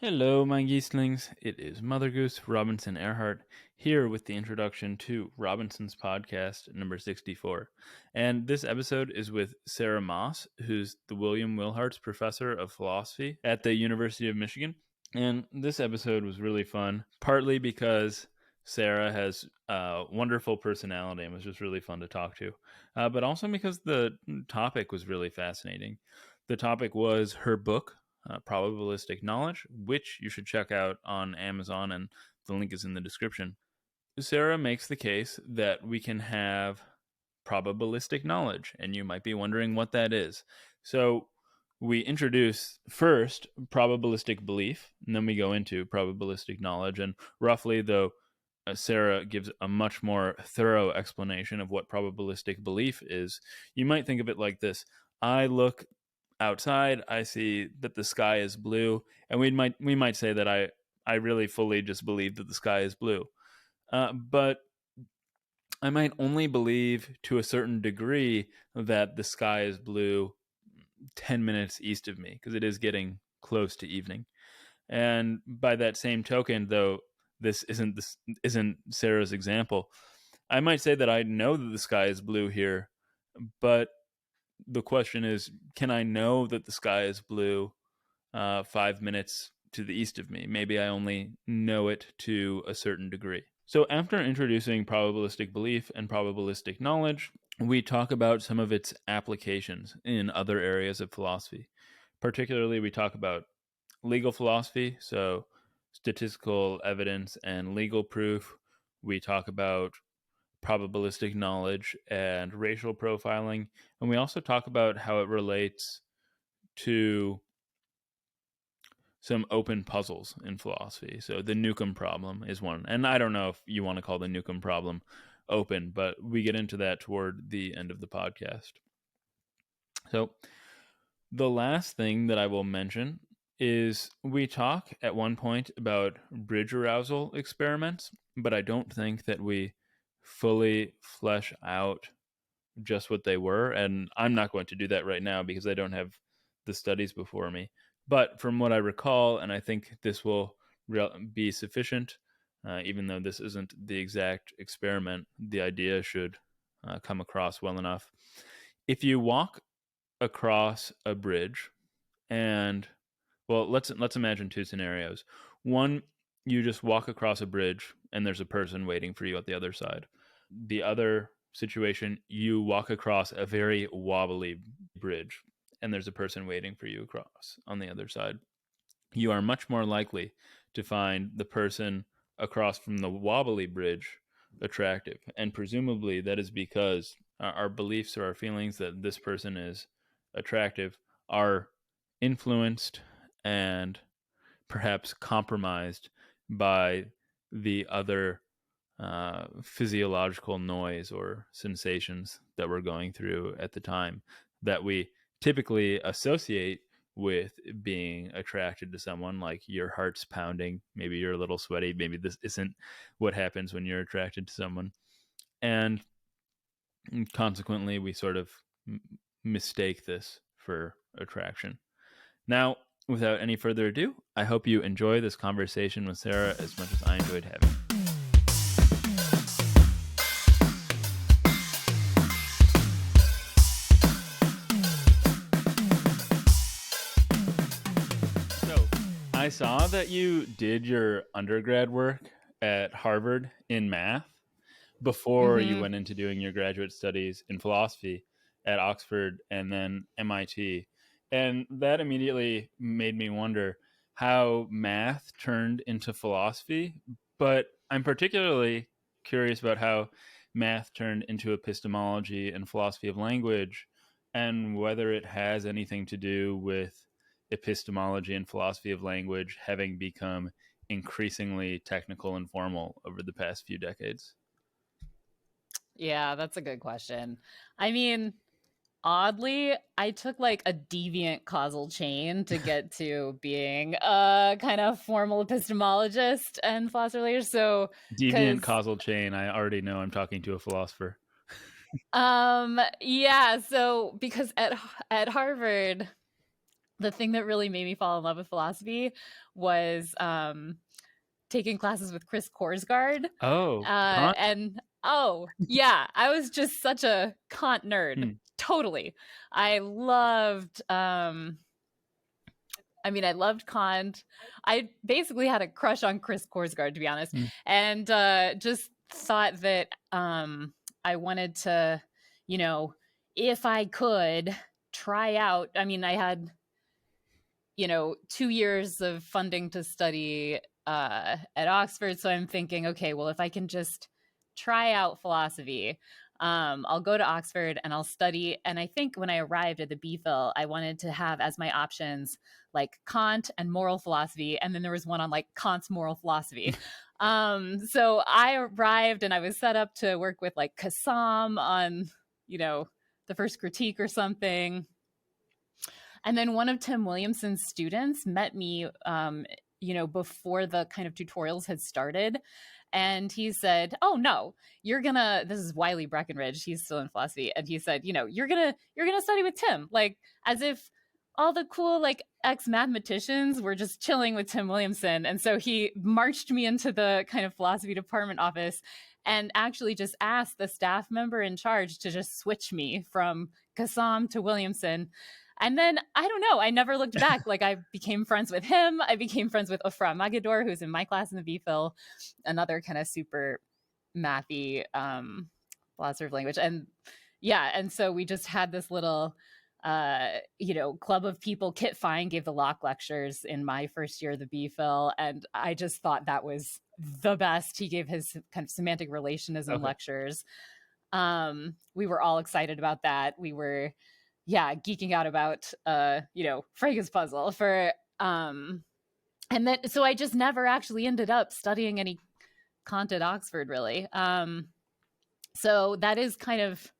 Hello, my geeslings. It is Mother Goose Robinson Erhardt here with the introduction to Robinson's podcast number 64. And this episode is with Sarah Moss, who's the William Wilhart's professor of philosophy at the University of Michigan. And this episode was really fun, partly because Sarah has a wonderful personality and was just really fun to talk to, but also because the topic was really fascinating. The topic was her book, Probabilistic Knowledge, which you should check out on Amazon, and the link is in the description. Sarah makes the case that we can have probabilistic knowledge, and you might be wondering what that is. So we introduce first probabilistic belief, and then we go into probabilistic knowledge, and roughly, though, Sarah gives a much more thorough explanation of what probabilistic belief is. You might think of it like this: I look outside, I see that the sky is blue, and we might say that I really fully just believe that the sky is blue. But I might only believe to a certain degree that the sky is blue 10 minutes east of me, because it is getting close to evening. And by that same token, though this isn't Sarah's example, I might say that I know that the sky is blue here, but the question is, can I know that the sky is blue 5 minutes to the east of me? Maybe I only know it to a certain degree. So after introducing probabilistic belief and probabilistic knowledge, we talk about some of its applications in other areas of philosophy. Particularly, we talk about legal philosophy, so statistical evidence and legal proof. We talk about probabilistic knowledge and racial profiling, and we also talk about how it relates to some open puzzles in philosophy. So the Newcomb problem is one, and I don't know if you want to call the Newcomb problem open, but we get into that toward the end of the podcast. So the last thing that I will mention is we talk at one point about bridge arousal experiments, but I don't think that we fully flesh out just what they were, and I'm not going to do that right now because I don't have the studies before me. But from what I recall, and I think this will be sufficient, even though this isn't the exact experiment, the idea should come across well enough. If you walk across a bridge, and well, let's imagine two scenarios. One, you just walk across a bridge and there's a person waiting for you at the other side. The other situation, you walk across a very wobbly bridge and there's a person waiting for you across on the other side. You are much more likely to find the person across from the wobbly bridge attractive, and presumably that is because our beliefs or our feelings that this person is attractive are influenced and perhaps compromised by the other physiological noise or sensations that we're going through at the time that we typically associate with being attracted to someone, like your heart's pounding, maybe you're a little sweaty, maybe this isn't what happens when you're attracted to someone. And consequently, we sort of mistake this for attraction. Now, without any further ado, I hope you enjoy this conversation with Sarah as much as I enjoyed having. I saw that you did your undergrad work at Harvard in math before you went into doing your graduate studies in philosophy at Oxford and then MIT. And that immediately made me wonder how math turned into philosophy. But I'm particularly curious about how math turned into epistemology and philosophy of language, and whether it has anything to do with epistemology and philosophy of language having become increasingly technical and formal over the past few decades. Yeah, that's a good question. I mean, oddly, I took like a deviant causal chain to get to being a kind of formal epistemologist and philosopher later. So deviant causal chain, I already know I'm talking to a philosopher. Yeah, so because at Harvard, the thing that really made me fall in love with philosophy was taking classes with Chris Korsgaard. Oh, Kant? And yeah, I was just such a Kant nerd. Totally. I loved I loved Kant. I basically had a crush on Chris Korsgaard, to be honest, and just thought that I wanted to, if I could try out. I mean, I had 2 years of funding to study at Oxford, so I'm thinking, okay, well, if I can just try out philosophy, I'll go to Oxford and I'll study. And I think when I arrived at the BPhil, I wanted to have as my options like Kant and moral philosophy, and then there was one on like Kant's moral philosophy. So I arrived and I was set up to work with like Kassam on, the first critique or something. And then one of Tim Williamson's students met me, before the kind of tutorials had started. And he said, oh, no, this is Wiley Breckenridge. He's still in philosophy. And he said, you're going to study with Tim, like as if all the cool, like ex-mathematicians were just chilling with Tim Williamson. And so he marched me into the kind of philosophy department office and actually just asked the staff member in charge to just switch me from Kassam to Williamson. And then, I don't know, I never looked back. Like, I became friends with him. I became friends with Ofra Magador, who's in my class in the BPhil, another kind of super mathy philosopher of language. And yeah, and so we just had this little, club of people. Kit Fine gave the Locke lectures in my first year of the BPhil, and I just thought that was the best. He gave his kind of semantic relationism lectures. We were all excited about that. We were geeking out about Frege's puzzle for and then so I just never actually ended up studying any Kant at Oxford, really. So that is kind of,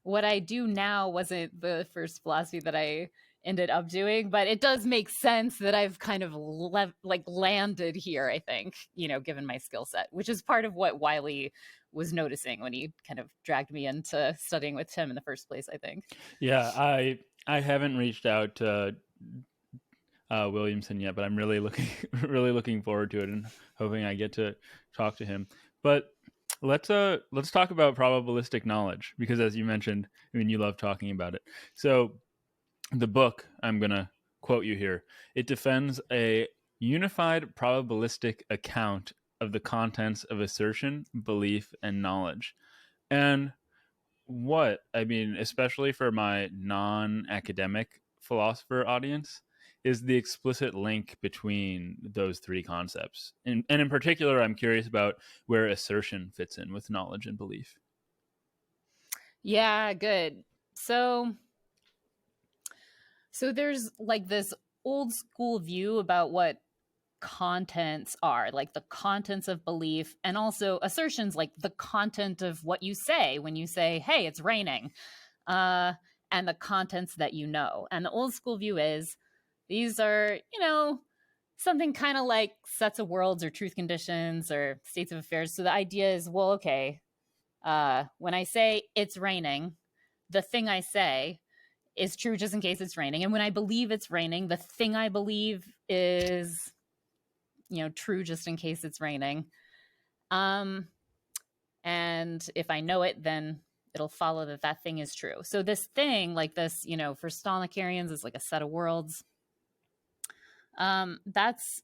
what I do now wasn't the first philosophy that I ended up doing, but it does make sense that I've kind of landed here, I think, given my skill set, which is part of what Wiley was noticing when he kind of dragged me into studying with Tim in the first place, I think. Yeah, I haven't reached out to Williamson yet, but I'm really looking forward to it and hoping I get to talk to him. But let's talk about probabilistic knowledge, because as you mentioned, you love talking about it. So the book, I'm going to quote you here, it defends a unified probabilistic account of the contents of assertion, belief, and knowledge. And especially for my non-academic philosopher audience, is the explicit link between those three concepts. And in particular, I'm curious about where assertion fits in with knowledge and belief. Yeah, good. So there's like this old school view about what contents are, like the contents of belief, and also assertions, like the content of what you say when you say, hey, it's raining, and the contents that And the old school view is these are, something kind of like sets of worlds or truth conditions or states of affairs. So the idea is, well, okay, when I say it's raining, the thing I say is true just in case it's raining. And when I believe it's raining, the thing I believe is true just in case it's raining. And if I know it, then it'll follow that thing is true. So this thing, like this, for Stalnakerians, is like a set of worlds. That's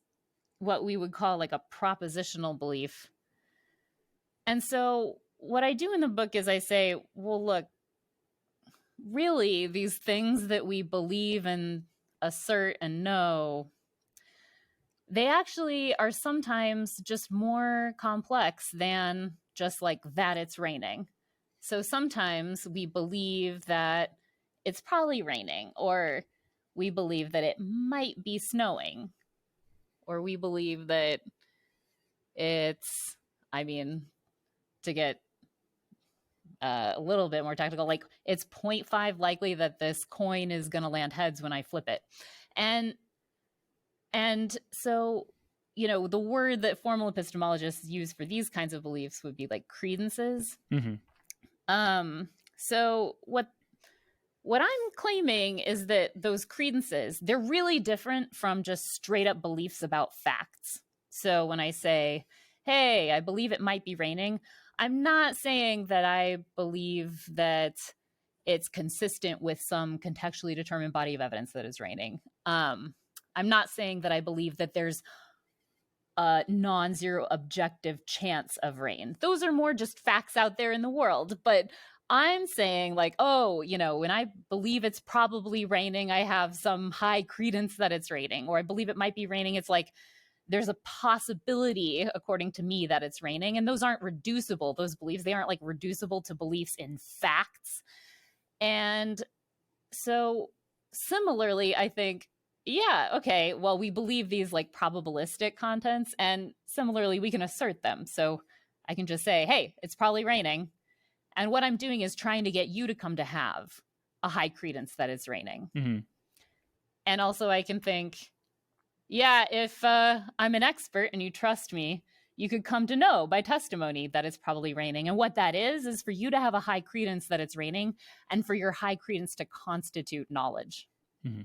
what we would call like a propositional belief. And so what I do in the book is I say, well, look, really, these things that we believe and assert and know, they actually are sometimes just more complex than just like that it's raining. So sometimes we believe that it's probably raining, or we believe that it might be snowing, or we believe that it's, to get a little bit more technical, like it's 0.5 likely that this coin is going to land heads when I flip it. And so, the word that formal epistemologists use for these kinds of beliefs would be like credences. Mm-hmm. So what what I'm claiming is that those credences, they're really different from just straight up beliefs about facts. So when I say, hey, I believe it might be raining, I'm not saying that I believe that it's consistent with some contextually determined body of evidence that is raining. I'm not saying that I believe that there's a non-zero objective chance of rain. Those are more just facts out there in the world. But I'm saying like, oh, when I believe it's probably raining, I have some high credence that it's raining, or I believe it might be raining. It's like, there's a possibility, according to me, that it's raining. And those aren't reducible. Those beliefs, they aren't like reducible to beliefs in facts. And so similarly, I think, yeah, okay, well, we believe these like probabilistic contents, and similarly, we can assert them. So I can just say, hey, it's probably raining. And what I'm doing is trying to get you to come to have a high credence that it's raining. Mm-hmm. And also I can think, yeah, if I'm an expert and you trust me, you could come to know by testimony that it's probably raining. And what that is for you to have a high credence that it's raining, and for your high credence to constitute knowledge. Mm-hmm.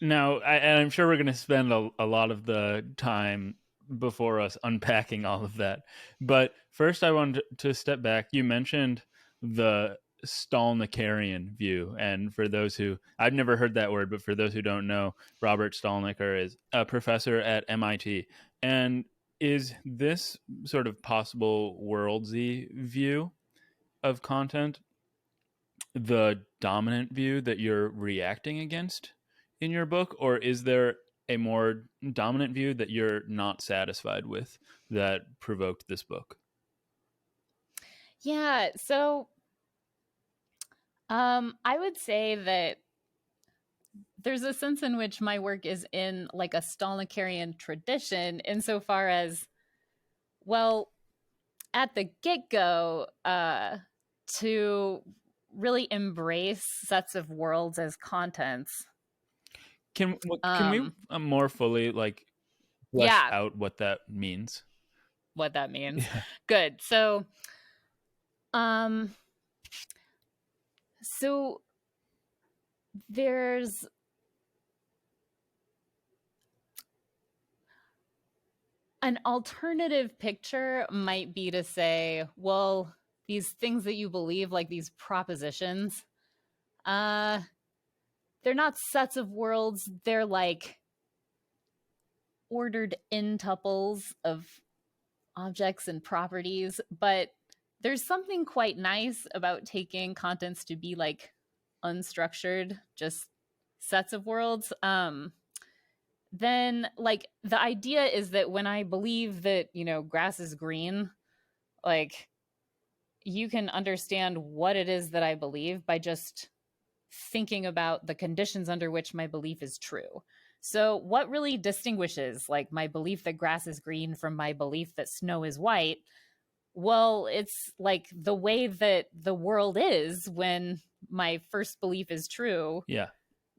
Now, I'm sure we're going to spend a lot of the time before us unpacking all of that. But first, I wanted to step back. You mentioned the Stalnakerian view. And for those who, I've never heard that word, but for those who don't know, Robert Stalnaker is a professor at MIT. And is this sort of possible worldly view of content the dominant view that you're reacting against in your book, or is there a more dominant view that you're not satisfied with that provoked this book? Yeah, so I would say that there's a sense in which my work is in like a Stalnakerian tradition, insofar as, well, at the get-go, to really embrace sets of worlds as contents. Can we more fully like flesh out what that means? What that means? Yeah. Good. So, there's an alternative picture might be to say, well, these things that you believe, like these propositions, they're not sets of worlds. They're like ordered intuples of objects and properties. But there's something quite nice about taking contents to be like unstructured, just sets of worlds. Then like the idea is that when I believe that, grass is green, like you can understand what it is that I believe by just thinking about the conditions under which my belief is true. So what really distinguishes like my belief that grass is green from my belief that snow is white? Well, it's like the way that the world is when my first belief is true. Yeah.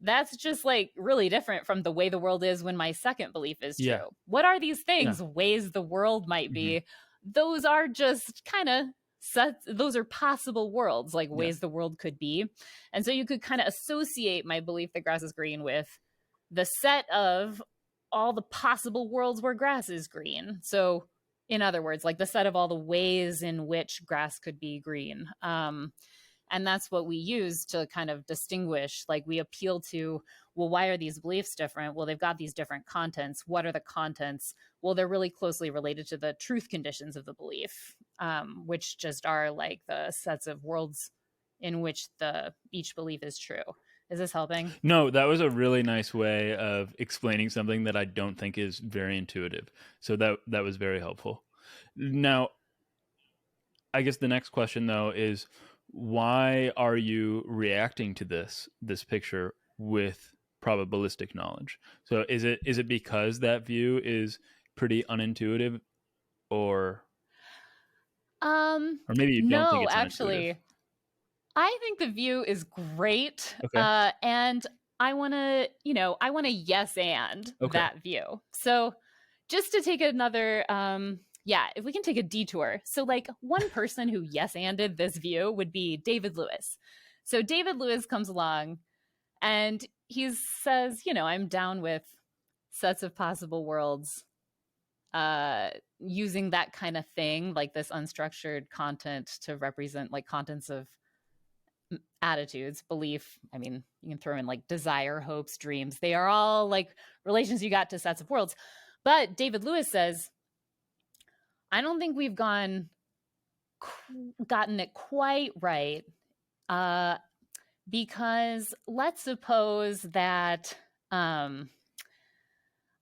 That's just like really different from the way the world is when my second belief is true. Yeah. What are these things? Yeah. Ways the world might be. Those are just kind of sets. Those are possible worlds, like ways the world could be. And so you could kind of associate my belief that grass is green with the set of all the possible worlds where grass is green. So in other words, like the set of all the ways in which grass could be green. And that's what we use to kind of distinguish, like we appeal to, well, why are these beliefs different? Well, they've got these different contents. What are the contents? Well, they're really closely related to the truth conditions of the belief, which just are like the sets of worlds in which each belief is true. Is this helping? No, that was a really nice way of explaining something that I don't think is very intuitive. So that was very helpful. Now, I guess the next question though is, why are you reacting to this picture with probabilistic knowledge? So is it because that view is pretty unintuitive, or maybe you don't think it's actually unintuitive? I think the view is great. Okay. And I want to yes and that view. So just to take another if we can take a detour. So like one person who yes-anded this view would be David Lewis. So David Lewis comes along and he says, I'm down with sets of possible worlds, using that kind of thing, like this unstructured content to represent like contents of attitudes, belief. I mean, you can throw in like desire, hopes, dreams. They are all like relations you got to sets of worlds. But David Lewis says, I don't think we've gotten it quite right, because let's suppose that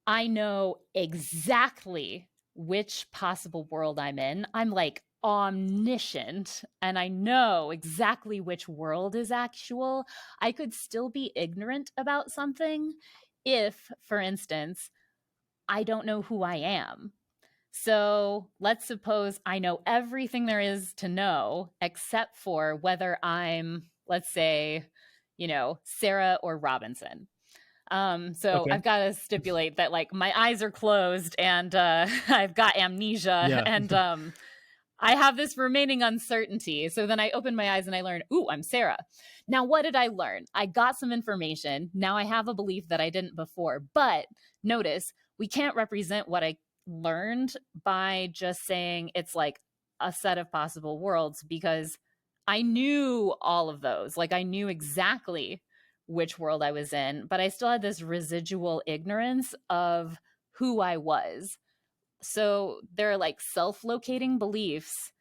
I know exactly which possible world I'm in. I'm like omniscient and I know exactly which world is actual. I could still be ignorant about something if, for instance, I don't know who I am. So let's suppose I know everything there is to know except for whether I'm, let's say, Sarah or Robinson. So I've got to stipulate that like my eyes are closed and I've got amnesia and I have this remaining uncertainty. So then I open my eyes and I learn, ooh, I'm Sarah. Now, what did I learn? I got some information. Now I have a belief that I didn't before. But notice, we can't represent what I learned by just saying it's like a set of possible worlds, because I knew all of those. Like I knew exactly which world I was in, but I still had this residual ignorance of who I was. So they're like self-locating beliefs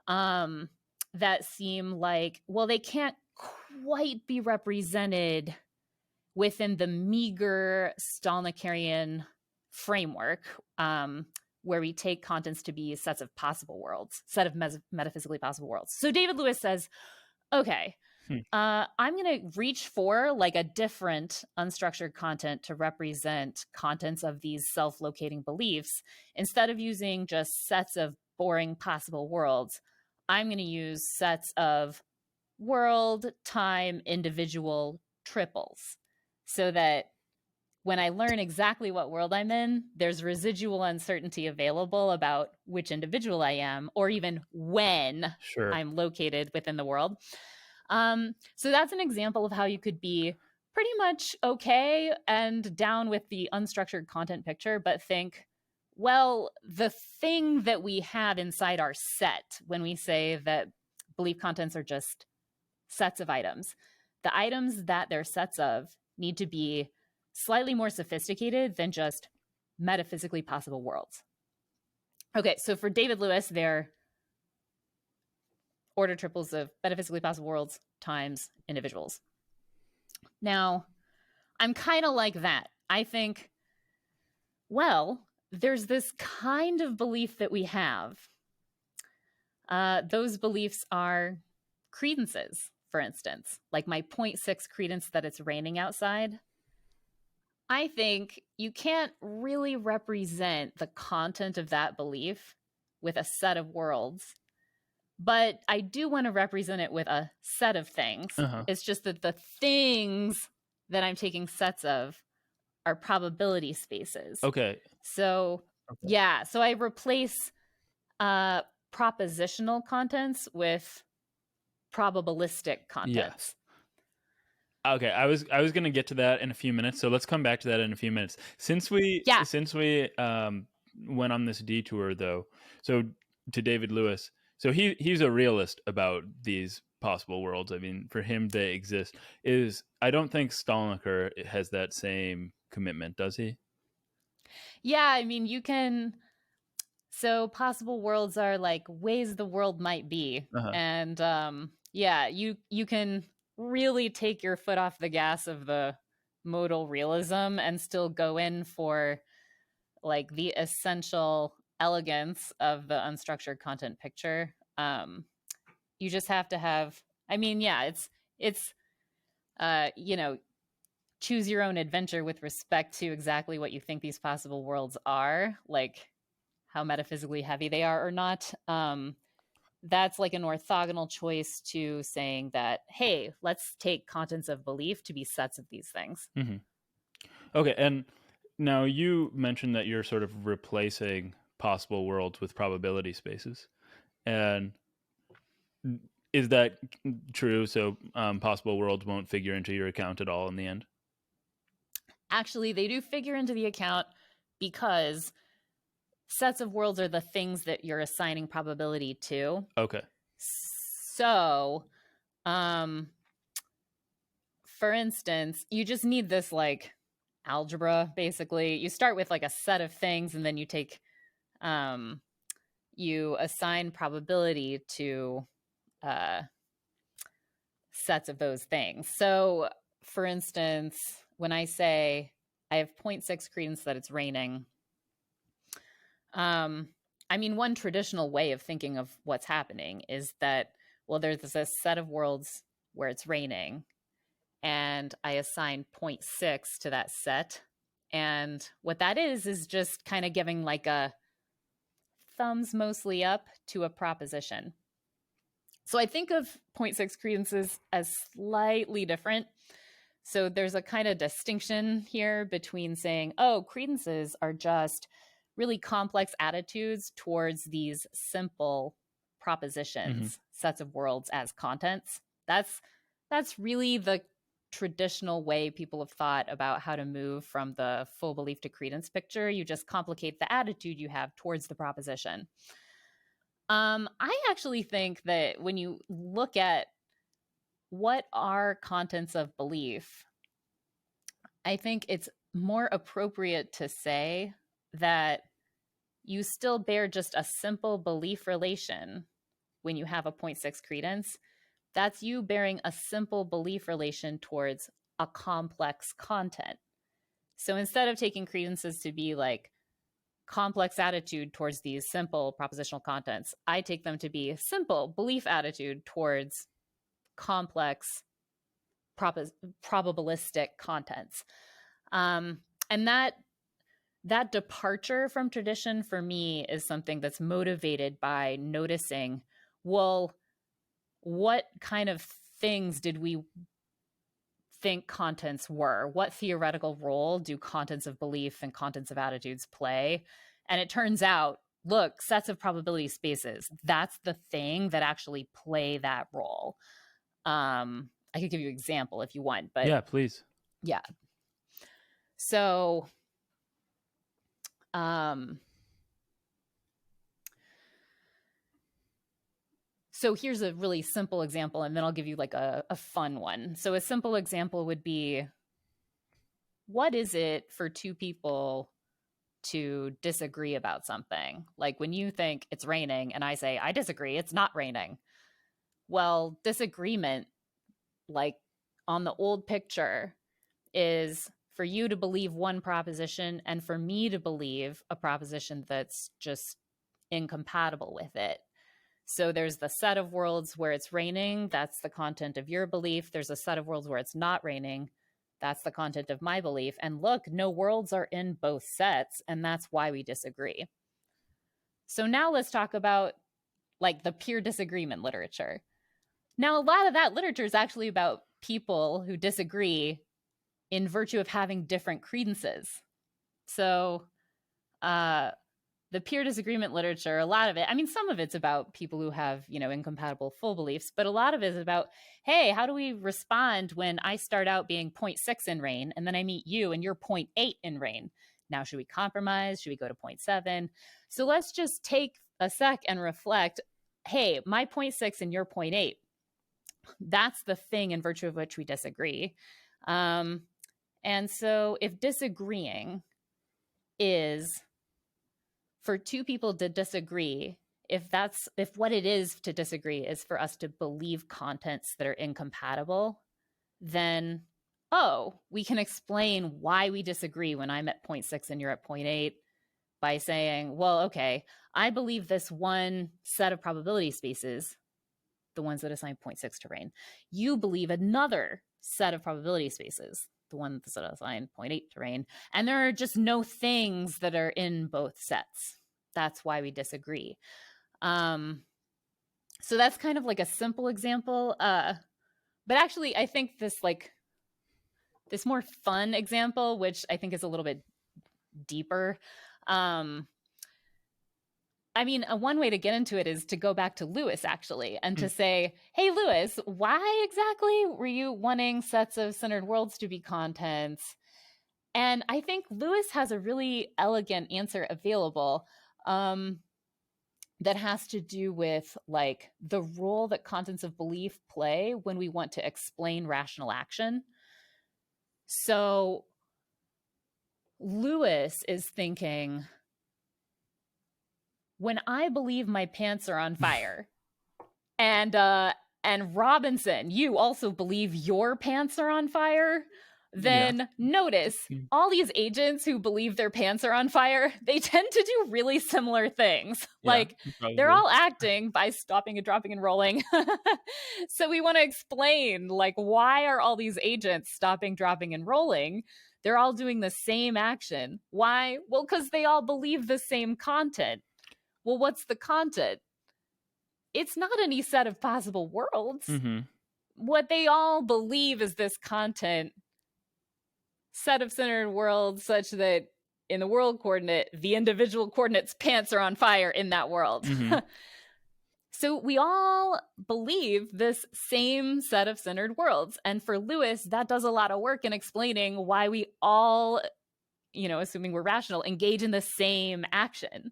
that seem like, well, they can't quite be represented within the meager Stalnakerian framework, where we take contents to be sets of possible worlds, set of metaphysically possible worlds. So David Lewis says, okay, I'm going to reach for like a different unstructured content to represent contents of these self-locating beliefs. Instead of using just sets of boring possible worlds, I'm going to use sets of world, time, individual triples, so that when I learn exactly what world I'm in, there's residual uncertainty available about which individual I am, or even when I'm located within the world. So that's an example of how you could be pretty much okay and down with the unstructured content picture, but think, well, the thing that we have inside our set when we say that belief contents are just sets of items, the items that they're sets of need to be slightly more sophisticated than just metaphysically possible worlds. Okay, so for David Lewis, they're order triples of metaphysically possible worlds times individuals. Now, I'm kind of like that. I think, well, there's this kind of belief that we have. Those beliefs are credences, for instance, like my 0.6 credence that it's raining outside. I think you can't really represent the content of that belief with a set of worlds, but I do want to represent it with a set of things. It's just that the things that I'm taking sets of are probability spaces. Okay. So, yeah. So I replace propositional contents with probabilistic contents. Yes. Okay, I was going to get to that in a few minutes, so let's come back to that in a few minutes. Since we went on this detour, though, so to David Lewis, so he's a realist about these possible worlds. I mean, for him, they exist. I don't think Stalnaker has that same commitment, does he? Yeah, I mean, you can. So possible worlds are like ways the world might be, and yeah, you can really take your foot off the gas of the modal realism and still go in for like the essential elegance of the unstructured content picture. You just have to have, I mean, yeah, it's choose your own adventure with respect to exactly what you think these possible worlds are, like how metaphysically heavy they are or not. That's like an orthogonal choice to saying that, hey, let's take contents of belief to be sets of these things. Okay, and now you mentioned that you're sort of replacing possible worlds with probability spaces. And Is that true? So possible worlds won't figure into your account at all in the end? Actually, they do figure into the account because sets of worlds are the things that you're assigning probability to. Okay. So, for instance, you just need this like algebra, basically. You start with like a set of things, and then you take, you assign probability to sets of those things. So, for instance, when I say I have 0.6 credence that it's raining, I mean, one traditional way of thinking of what's happening is that, well, there's this set of worlds where it's raining, and I assign 0.6 to that set. And what that is just kind of giving like a thumbs mostly up to a proposition. So I think of 0.6 credences as slightly different. So there's a kind of distinction here between saying, oh, credences are just really complex attitudes towards these simple propositions, sets of worlds as contents. That's really the traditional way people have thought about how to move from the full belief to credence picture. You just complicate the attitude you have towards the proposition. I actually think that when you look at what are contents of belief, I think it's more appropriate to say that you still bear just a simple belief relation when you have a 0.6 credence. That's you bearing a simple belief relation towards a complex content. So instead of taking credences to be like complex attitude towards these simple propositional contents, I take them to be simple belief attitude towards complex probabilistic contents. And that departure from tradition for me is something that's motivated by noticing, well, what kind of things did we think contents were? What theoretical role do contents of belief and contents of attitudes play? And it turns out, look, sets of probability spaces, that's the thing that actually play that role. I could give you an example if you want, but yeah, please. Yeah. So, so here's a really simple example, and then I'll give you like a fun one. So a simple example would be, what is it for two people to disagree about something? Like when you think it's raining and I say, I disagree, it's not raining. Well, disagreement, like on the old picture, is for you to believe one proposition and for me to believe a proposition that's just incompatible with it. So there's the set of worlds where it's raining. That's the content of your belief. There's a set of worlds where it's not raining. That's the content of my belief. And look, no worlds are in both sets, and that's why we disagree. So now let's talk about like the pure disagreement literature. Now, a lot of that literature is actually about people who disagree in virtue of having different credences. So the pure disagreement literature, a lot of it, I mean, some of it's about people who have, incompatible full beliefs, but a lot of it is about, hey, how do we respond when I start out being 0.6 in rain and then I meet you and you're 0.8 in rain? Now, should we compromise? Should we go to 0.7? So let's just take a sec and reflect, hey, my 0.6 and your 0.8, that's the thing in virtue of which we disagree. And so if disagreeing is for two people to disagree, if what it is to disagree is for us to believe contents that are incompatible, then, we can explain why we disagree when I'm at 0.6 and you're at 0.8 by saying, well, okay, I believe this one set of probability spaces, the ones that assign 0.6 to rain. You believe another set of probability spaces, the ones that assign 0.8 to rain. And there are just no things that are in both sets. That's why we disagree. So that's kind of like a simple example. But actually, I think this more fun example, which I think is a little bit deeper, I mean, one way to get into it is to go back to Lewis, actually, and to say, hey, Lewis, why exactly were you wanting sets of centered worlds to be contents? And I think Lewis has a really elegant answer available that has to do with like the role that contents of belief play when we want to explain rational action. So Lewis is thinking, when I believe my pants are on fire, and Robinson, you also believe your pants are on fire, then notice all these agents who believe their pants are on fire, they tend to do really similar things. Like they're all acting by stopping and dropping and rolling. So we want to explain, like, why are all these agents stopping, dropping, and rolling? They're all doing the same action. Why? Well, because they all believe the same content. Well, what's the content? It's not any set of possible worlds. What they all believe is this content set of centered worlds such that in the world coordinate, the individual coordinates pants are on fire in that world. So we all believe this same set of centered worlds. And for Lewis, that does a lot of work in explaining why we all, assuming we're rational, engage in the same action.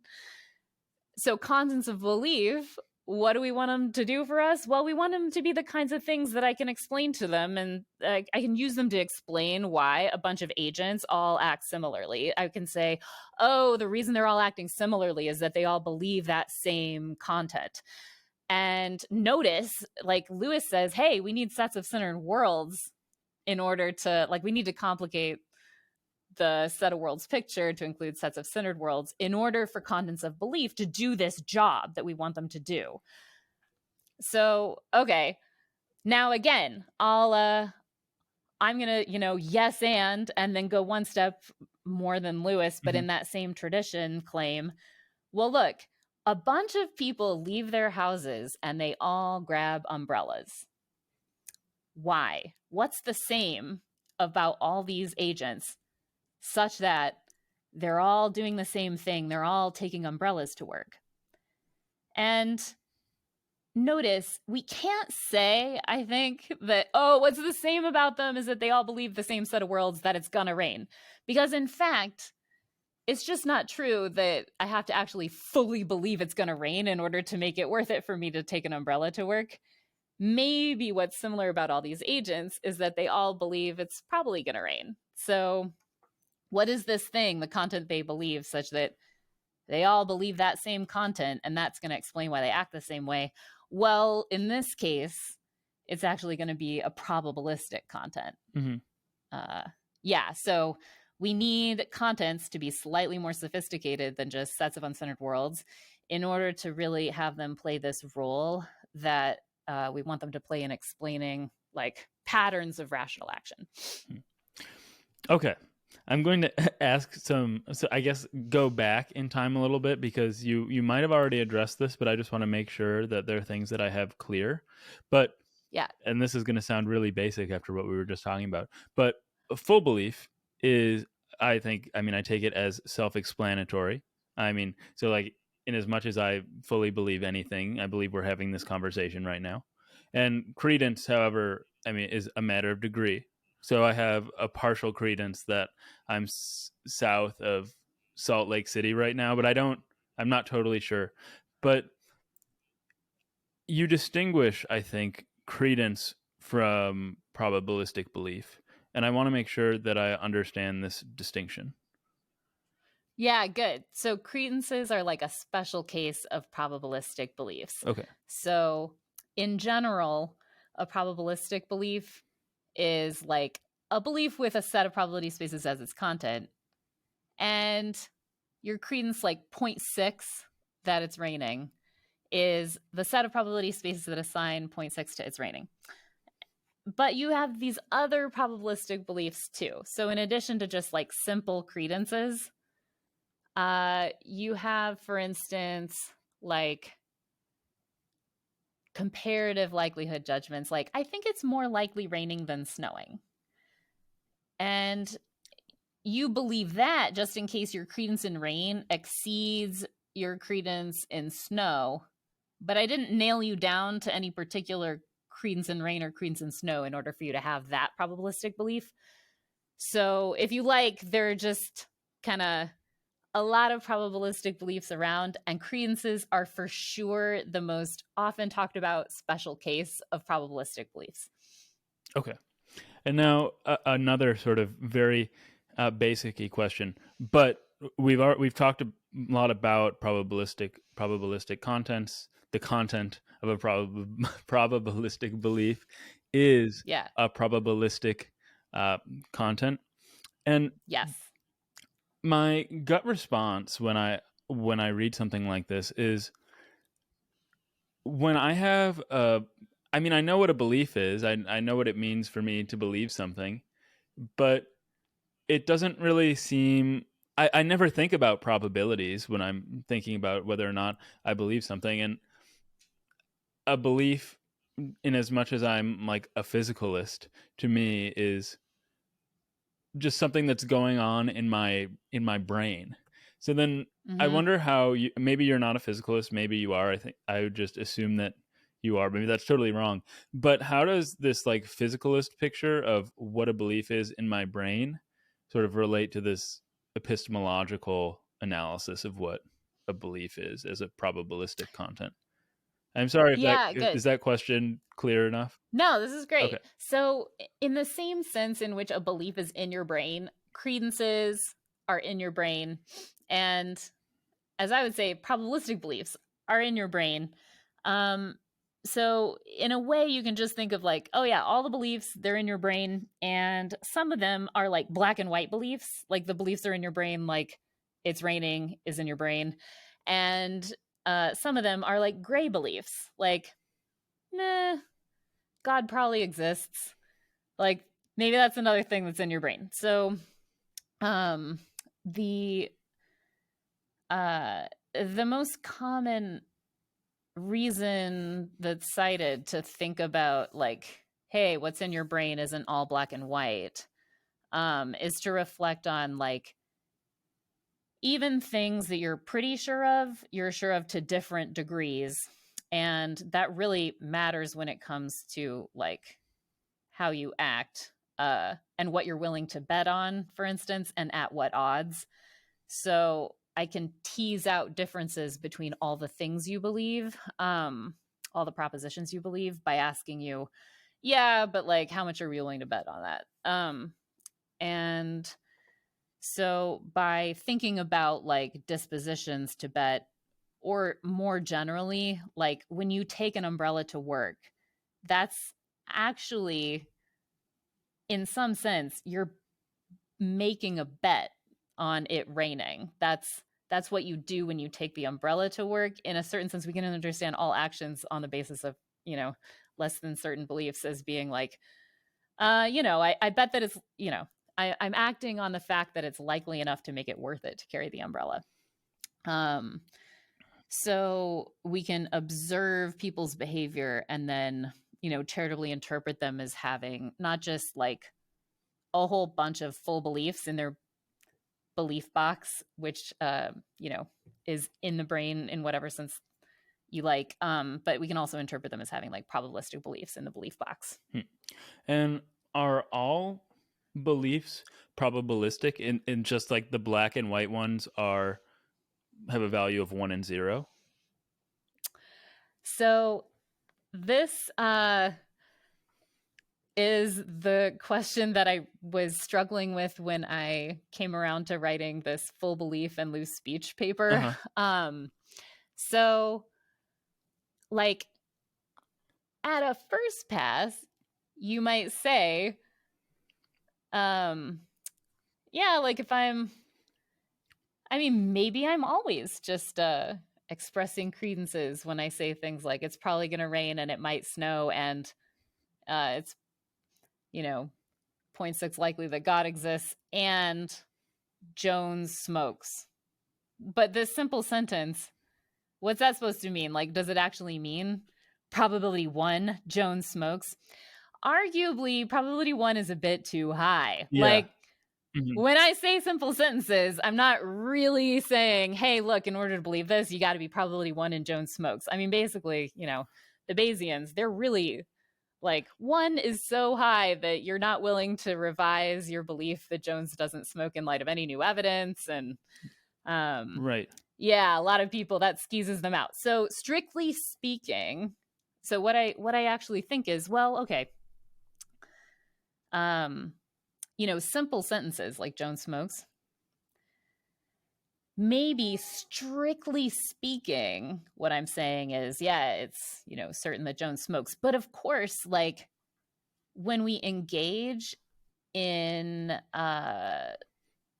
So contents of belief, what do we want them to do for us? Well, we want them to be the kinds of things that I can explain to them, and I can use them to explain why a bunch of agents all act similarly. I can say, oh, the reason they're all acting similarly is that they all believe that same content. And notice, like Lewis says, hey, we need sets of centered worlds in order to, we need to complicate the set of worlds picture to include sets of centered worlds in order for contents of belief to do this job that we want them to do. So, okay, now again, I'm going to, yes, and then go one step more than Lewis, but in that same tradition claim, well, look, a bunch of people leave their houses and they all grab umbrellas. Why? What's the same about all these agents such that they're all doing the same thing? They're all taking umbrellas to work. And notice, we can't say, I think, that, oh, what's the same about them is that they all believe the same set of worlds, that it's gonna rain. Because in fact, it's just not true that I have to actually fully believe it's gonna rain in order to make it worth it for me to take an umbrella to work. Maybe what's similar about all these agents is that they all believe it's probably gonna rain. So what is this thing, the content they believe, such that they all believe that same content, and that's going to explain why they act the same way? Well, in this case, it's actually going to be a probabilistic content. So we need contents to be slightly more sophisticated than just sets of uncentered worlds in order to really have them play this role that we want them to play in explaining patterns of rational action. Okay. I'm going to ask so I guess go back in time a little bit, because you might have already addressed this, but I just want to make sure that there are things that I have clear. But yeah, and this is going to sound really basic after what we were just talking about, but a full belief is, I take it as self-explanatory. So in as much as I fully believe anything, I believe we're having this conversation right now. And credence, however, is a matter of degree. So I have a partial credence that I'm south of Salt Lake City right now, but I'm not totally sure. But you distinguish, I think, credence from probabilistic belief. And I want to make sure that I understand this distinction. Yeah, good. So credences are like a special case of probabilistic beliefs. Okay. So in general, a probabilistic belief is like a belief with a set of probability spaces as its content, and your credence 0.6 that it's raining is the set of probability spaces that assign 0.6 to its raining. But you have these other probabilistic beliefs too. So in addition to just simple credences, you have, for instance, comparative likelihood judgments, I think it's more likely raining than snowing. And you believe that just in case your credence in rain exceeds your credence in snow, but I didn't nail you down to any particular credence in rain or credence in snow in order for you to have that probabilistic belief. So if you like, there are just kind of a lot of probabilistic beliefs around, and credences are for sure the most often talked about special case of probabilistic beliefs. Okay. And now another sort of very basic-y question, but we've talked a lot about probabilistic contents. The content of a probabilistic belief is a probabilistic content, and yes, my gut response when I read something like this is, when I have I mean, I know what a belief is. I know what it means for me to believe something, but it doesn't really seem, I never think about probabilities when I'm thinking about whether or not I believe something. And a belief, in as much as I'm like a physicalist, to me is just something that's going on in my brain. So then I wonder how maybe you're not a physicalist, maybe you are. I think I would just assume that you are. Maybe that's totally wrong. But how does this like physicalist picture of what a belief is in my brain sort of relate to this epistemological analysis of what a belief is as a probabilistic content? I'm sorry if is that question clear enough? No, this is great. Okay. So in the same sense in which a belief is in your brain, credences are in your brain. And as I would say, probabilistic beliefs are in your brain. So in a way, you can just think of like, oh yeah, all the beliefs, they're in your brain. And some of them are like black and white beliefs. Like the beliefs are in your brain, like it's raining is in your brain. And some of them are like gray beliefs, like, nah, God probably exists. Like maybe that's another thing that's in your brain. So the most common reason that's cited to think about like, hey, what's in your brain isn't all black and white, is to reflect on like even things that you're pretty sure of, you're sure of to different degrees. And that really matters when it comes to like how you act and what you're willing to bet on, for instance, and at what odds. So I can tease out differences between all the things you believe, all the propositions you believe, by asking you, yeah, but like, how much are you willing to bet on that? And so by thinking about like dispositions to bet, or more generally, like when you take an umbrella to work, that's actually, in some sense, you're making a bet on it raining. That's what you do when you take the umbrella to work. In a certain sense, we can understand all actions on the basis of, less than certain beliefs as being like, I bet that it's, I'm acting on the fact that it's likely enough to make it worth it to carry the umbrella. So we can observe people's behavior and then, charitably interpret them as having not just like a whole bunch of full beliefs in their belief box, which, is in the brain in whatever sense you like. But we can also interpret them as having like probabilistic beliefs in the belief box. And are all beliefs probabilistic in just like the black and white ones have a value of 1 and 0? So this is the question that I was struggling with when I came around to writing this full belief and loose speech paper. So like at a first pass, you might say, yeah, like if maybe I'm always just expressing credences when I say things like it's probably going to rain and it might snow and it's 0.6 likely that God exists and Jones smokes. But this simple sentence, what's that supposed to mean? Like, does it actually mean probability 1, Jones smokes? Arguably, probability 1 is a bit too high. Yeah. Like, when I say simple sentences, I'm not really saying, hey, look, in order to believe this, you got to be probability 1 and Jones smokes. I mean, basically, the Bayesians, they're really like 1 is so high that you're not willing to revise your belief that Jones doesn't smoke in light of any new evidence. And right. Yeah, a lot of people, that skeezes them out. So strictly speaking, so what I actually think is, well, okay, simple sentences like Jones smokes, maybe strictly speaking, what I'm saying is, yeah, it's, certain that Jones smokes. But of course, like when we engage in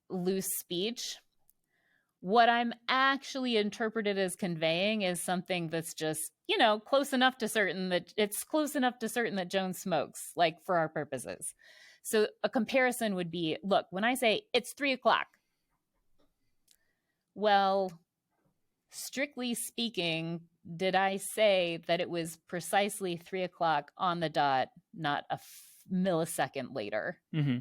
loose speech, what I'm actually interpreted as conveying is something that's just, close enough to certain that Jones smokes, like for our purposes. So a comparison would be, look, when I say it's 3 o'clock, well, strictly speaking, did I say that it was precisely 3 o'clock on the dot, not a millisecond later? Mm-hmm.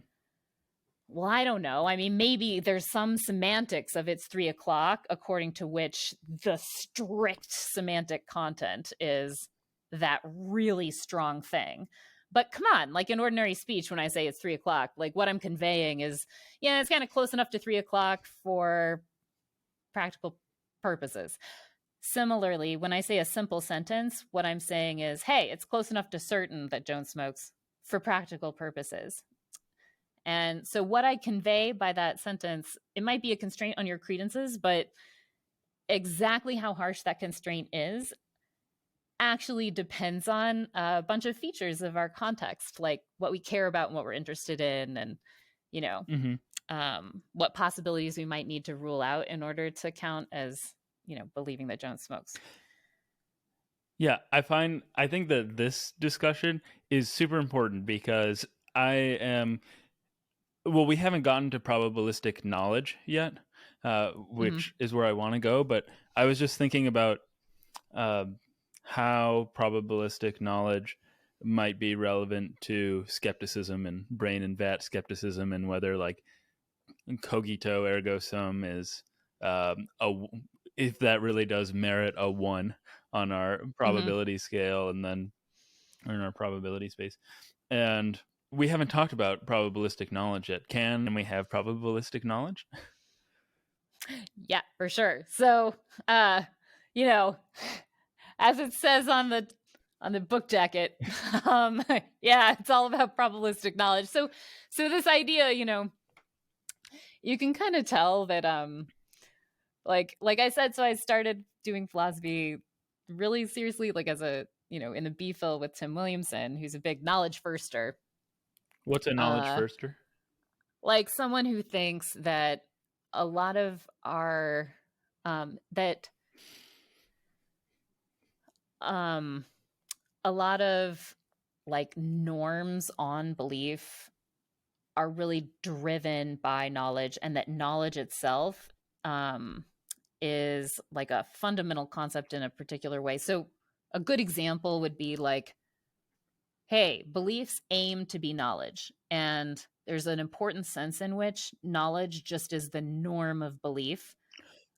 Well, I don't know. I mean, maybe there's some semantics of it's 3 o'clock, according to which the strict semantic content is that really strong thing. But come on, like in ordinary speech, when I say it's 3 o'clock, like what I'm conveying is, yeah, it's kind of close enough to 3 o'clock for practical purposes. Similarly, when I say a simple sentence, what I'm saying is, hey, it's close enough to certain that Jones smokes for practical purposes. And so what I convey by that sentence, it might be a constraint on your credences, but exactly how harsh that constraint is actually depends on a bunch of features of our context, like what we care about and what we're interested in, and, what possibilities we might need to rule out in order to count as, believing that Jones smokes. Yeah, I think that this discussion is super important because we haven't gotten to probabilistic knowledge yet, which is where I want to go. But I was just thinking about how probabilistic knowledge might be relevant to skepticism and brain and vat skepticism, and whether like cogito ergo sum is if that really does merit a 1 on our probability scale, and then or in our probability space. And we haven't talked about probabilistic knowledge yet. Can we have probabilistic knowledge? Yeah, for sure. So, as it says on the book jacket, yeah, it's all about probabilistic knowledge. So this idea, you can kind of tell that, like I said, so I started doing philosophy really seriously, like as a, in the B-Phil with Tim Williamson, who's a big knowledge firster. What's a knowledge firster? Like someone who thinks that a lot of our a lot of like norms on belief are really driven by knowledge, and that knowledge itself is like a fundamental concept in a particular way. So a good example would be like, hey, beliefs aim to be knowledge, and there's an important sense in which knowledge just is the norm of belief.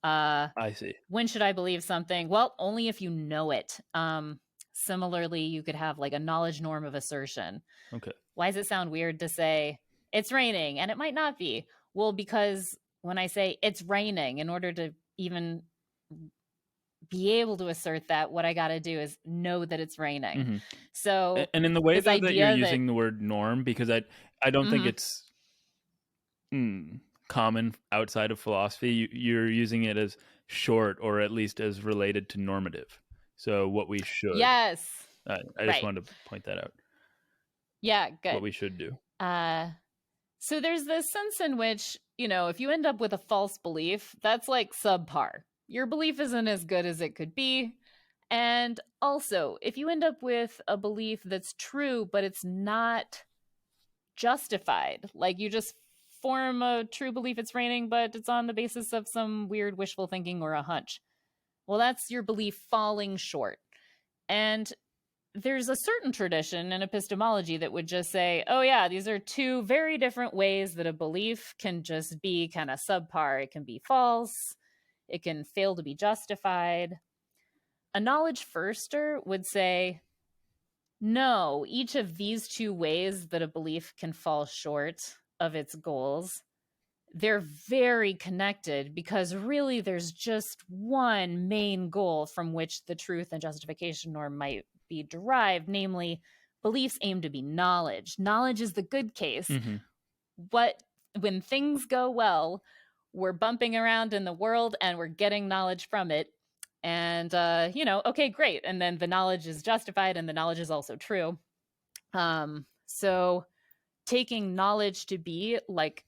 I see. When should I believe something? Well, only if you know it. Similarly, you could have like a knowledge norm of assertion. Okay. Why does it sound weird to say it's raining? And it might not be. Well, because when I say it's raining, in order to even be able to assert that, what I got to do is know that it's raining. So, and in the way that you're using the word norm, because I don't think it's common outside of philosophy, you're using it as short, or at least as related to normative. So what we should. Yes. I just wanted to point that out. Yeah, good. What we should do. So there's this sense in which, if you end up with a false belief, that's like subpar. Your belief isn't as good as it could be. And also, if you end up with a belief that's true, but it's not justified, like you just form a true belief it's raining, but it's on the basis of some weird wishful thinking or a hunch, well, that's your belief falling short. And there's a certain tradition in epistemology that would just say, oh yeah, these are two very different ways that a belief can just be kind of subpar. It can be false. It can fail to be justified. A knowledge firster would say, no, each of these two ways that a belief can fall short of its goals, they're very connected, because really there's just one main goal from which the truth and justification norm might be derived, namely beliefs aim to be knowledge. Knowledge is the good case. Mm-hmm. When things go well, we're bumping around in the world and we're getting knowledge from it. And, okay, great. And then the knowledge is justified and the knowledge is also true. So taking knowledge to be like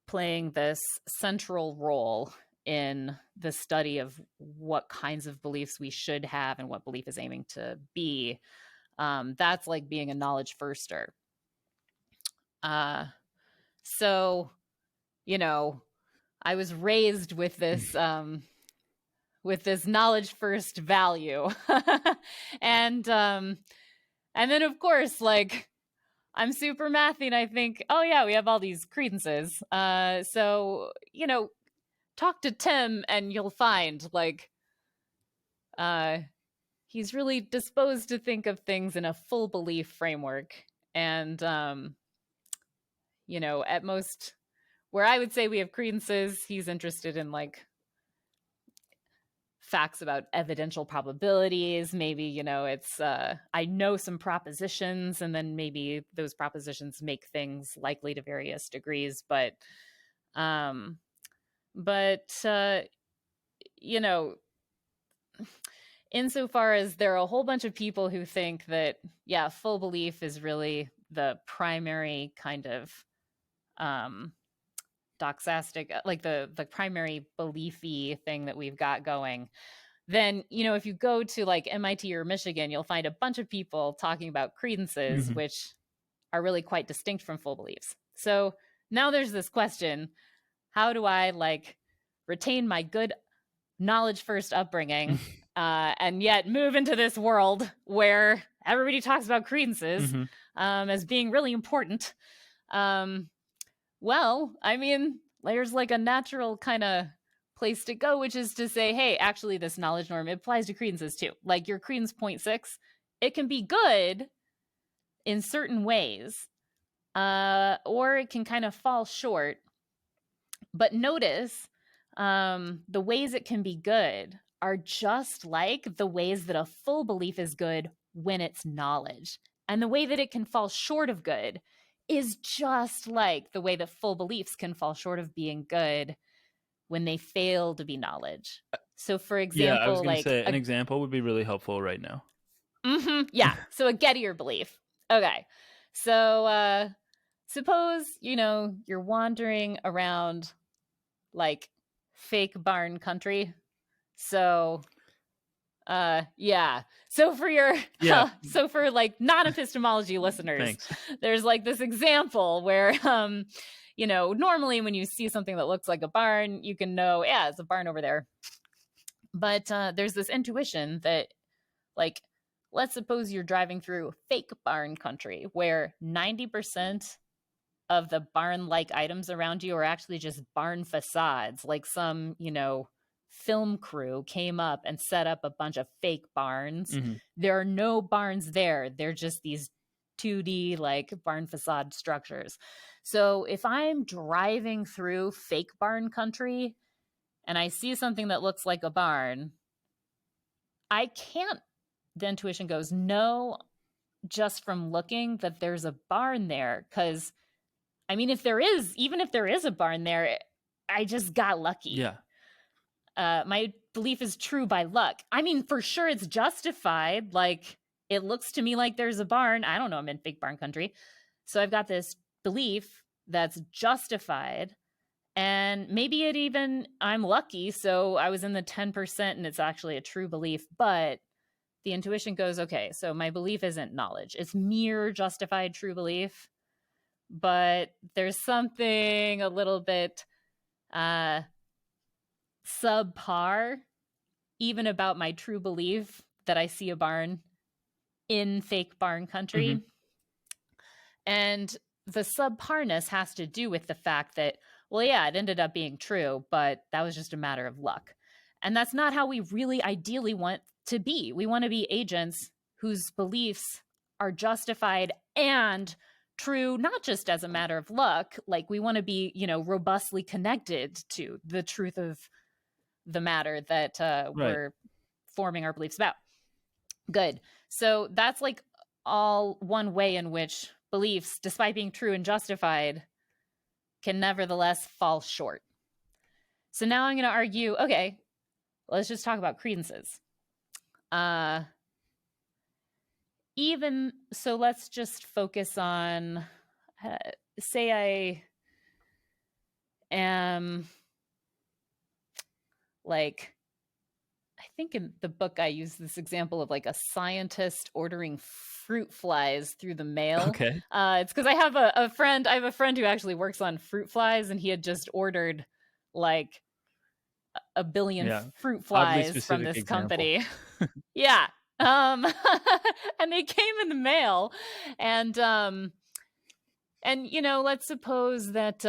playing this central role in the study of what kinds of beliefs we should have and what belief is aiming to be, that's like being a knowledge firster. So, I was raised with this knowledge first value. And then of course, like, I'm super mathy and I think, oh yeah, we have all these credences. So, talk to Tim and you'll find, like, he's really disposed to think of things in a full belief framework. And, at most, where I would say we have credences, he's interested in, like, facts about evidential probabilities. Maybe, it's I know some propositions, and then maybe those propositions make things likely to various degrees. But insofar as there are a whole bunch of people who think that, yeah, full belief is really the primary kind of doxastic, like the primary beliefy thing that we've got going, then, if you go to like MIT or Michigan, you'll find a bunch of people talking about credences, Mm-hmm. which are really quite distinct from full beliefs. So now there's this question: how do I like retain my good knowledge first upbringing and yet move into this world where everybody talks about credences as being really important? Well, I mean, there's like a natural kind of place to go, which is to say, hey, actually this knowledge norm, it applies to credences too. Like your credence 0.6, it can be good in certain ways, or it can kind of fall short. But notice the ways it can be good are just like the ways that a full belief is good when it's knowledge. And the way that it can fall short of good is just like the way that full beliefs can fall short of being good when they fail to be knowledge. So for example, I was going to like say an example would be really helpful right now. Yeah. So a Gettier belief. Okay. So suppose, you're wandering around like fake barn country. So so for like non-epistemology listeners, there's like this example where normally when you see something that looks like a barn, you can know, yeah, it's a barn over there. But there's this intuition that, like, let's suppose you're driving through fake barn country where 90% of the barn-like items around you are actually just barn facades, like some, film crew came up and set up a bunch of fake barns. There are no barns there. They're just these 2D like barn facade structures. So if I'm driving through fake barn country and I see something that looks like a barn, I can't, the intuition goes, no, just from looking that there's a barn there. Because, I mean, even if there is a barn there, I just got lucky. Yeah. My belief is true by luck. I mean, for sure it's justified. Like, it looks to me like there's a barn. I don't know, I'm in fake barn country. So I've got this belief that's justified. And maybe I'm lucky. So I was in the 10% and it's actually a true belief. But the intuition goes, okay, so my belief isn't knowledge. It's mere justified true belief. But there's something a little bit subpar even about my true belief that I see a barn in fake barn country. And the subparness has to do with the fact that, well, yeah, it ended up being true, but that was just a matter of luck. And that's not how we really ideally want to be. We want to be agents whose beliefs are justified and true, not just as a matter of luck. Like, we want to be, robustly connected to the truth of the matter that we're forming our beliefs about. Good. So that's like all one way in which beliefs, despite being true and justified, can nevertheless fall short. So now I'm going to argue, okay, let's just talk about credences. Even so, let's just focus on, say I am like, I think in the book I use this example of like a scientist ordering fruit flies through the mail. Okay. It's because I have a friend who actually works on fruit flies, and he had just ordered like a billion fruit flies from this company. Yeah. And they came in the mail, and let's suppose that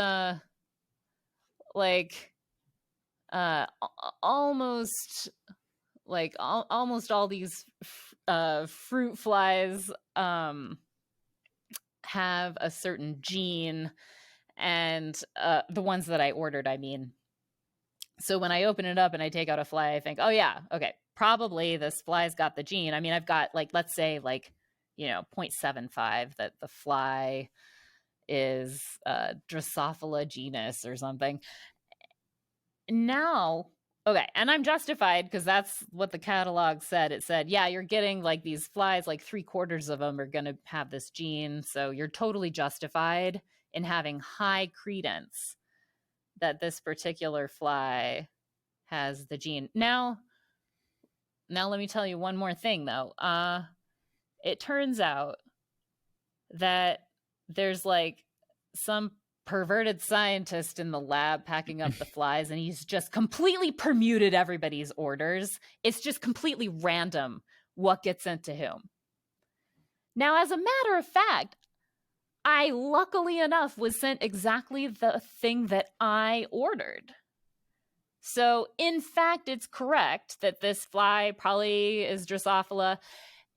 almost all these fruit flies have a certain gene, and the ones that I ordered, I mean. So when I open it up and I take out a fly, I think, oh yeah, okay, probably this fly's got the gene. I mean, I've got let's say 0.75 that the fly is Drosophila genus or something. Now, okay, and I'm justified because that's what the catalog said. It said, yeah, you're getting these flies, 3/4 of them are going to have this gene. So you're totally justified in having high credence that this particular fly has the gene. Now let me tell you one more thing, though. It turns out that there's some perverted scientist in the lab packing up the flies, and he's just completely permuted everybody's orders. It's just completely random what gets sent to whom. Now, as a matter of fact, I luckily enough was sent exactly the thing that I ordered. So, in fact, it's correct that this fly probably is Drosophila,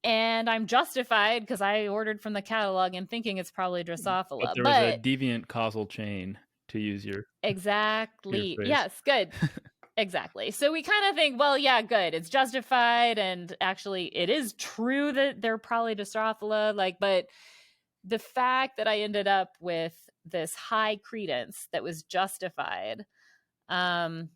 and I'm justified because I ordered from the catalog and thinking it's probably Drosophila. But there was a deviant causal chain, to use your exactly. Your yes, good. Exactly. So we kind of think, well, yeah, good. It's justified, and actually, it is true that they're probably Drosophila. But the fact that I ended up with this high credence that was justified, and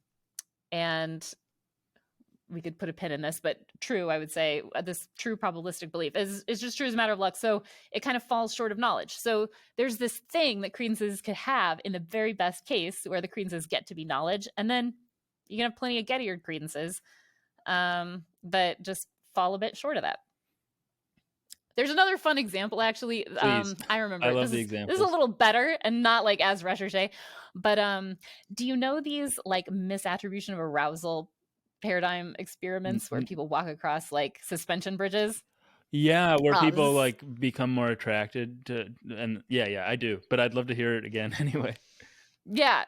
we could put a pin in this, but true, I would say, this true probabilistic belief is just true as a matter of luck. So it kind of falls short of knowledge. So there's this thing that credences could have in the very best case where the credences get to be knowledge. And then you can have plenty of Gettiard credences, but just fall a bit short of that. There's another fun example, actually. Please. I remember. I love the examples. This is a little better and not as recherche. But do you know these misattribution of arousal paradigm experiments where people walk across suspension bridges? Yeah, where people become more attracted to, and yeah, I do. But I'd love to hear it again anyway. Yeah.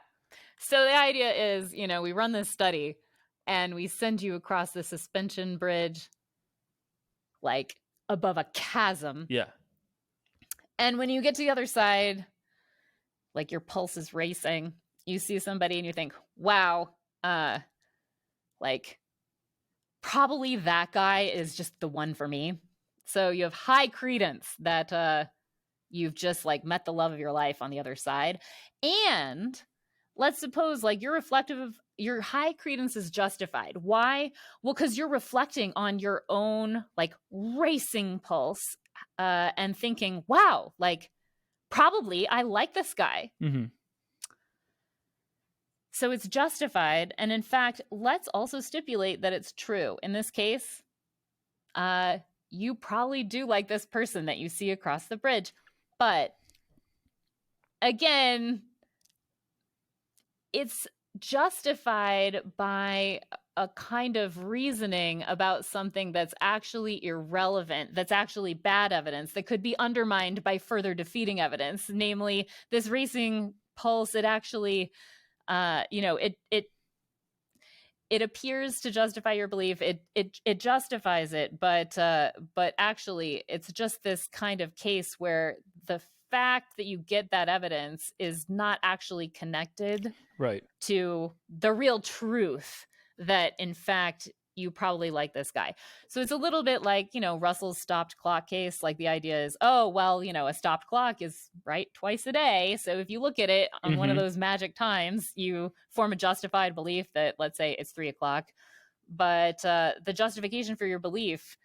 So the idea is, we run this study and we send you across the suspension bridge, above a chasm. Yeah. And when you get to the other side, your pulse is racing. You see somebody and you think, wow, probably that guy is just the one for me. So you have high credence that you've just met the love of your life on the other side. And let's suppose your high credence is justified. Why? Well, because you're reflecting on your own racing pulse and thinking, wow, probably I like this guy. Mm-hmm. So it's justified. And in fact, let's also stipulate that it's true. In this case, you probably do like this person that you see across the bridge. But again, it's justified by a kind of reasoning about something that's actually irrelevant, that's actually bad evidence, that could be undermined by further defeating evidence. Namely, this racing pulse, it actually, it appears to justify your belief. It justifies it, but actually, it's just this kind of case where the fact that you get that evidence is not actually connected to the real truth that, in fact, you probably like this guy. So it's a little bit like, Russell's stopped clock case. Like, the idea is, oh, well, a stopped clock is right twice a day. So if you look at it on one of those magic times, you form a justified belief that, let's say, it's 3 o'clock. But the justification for your belief,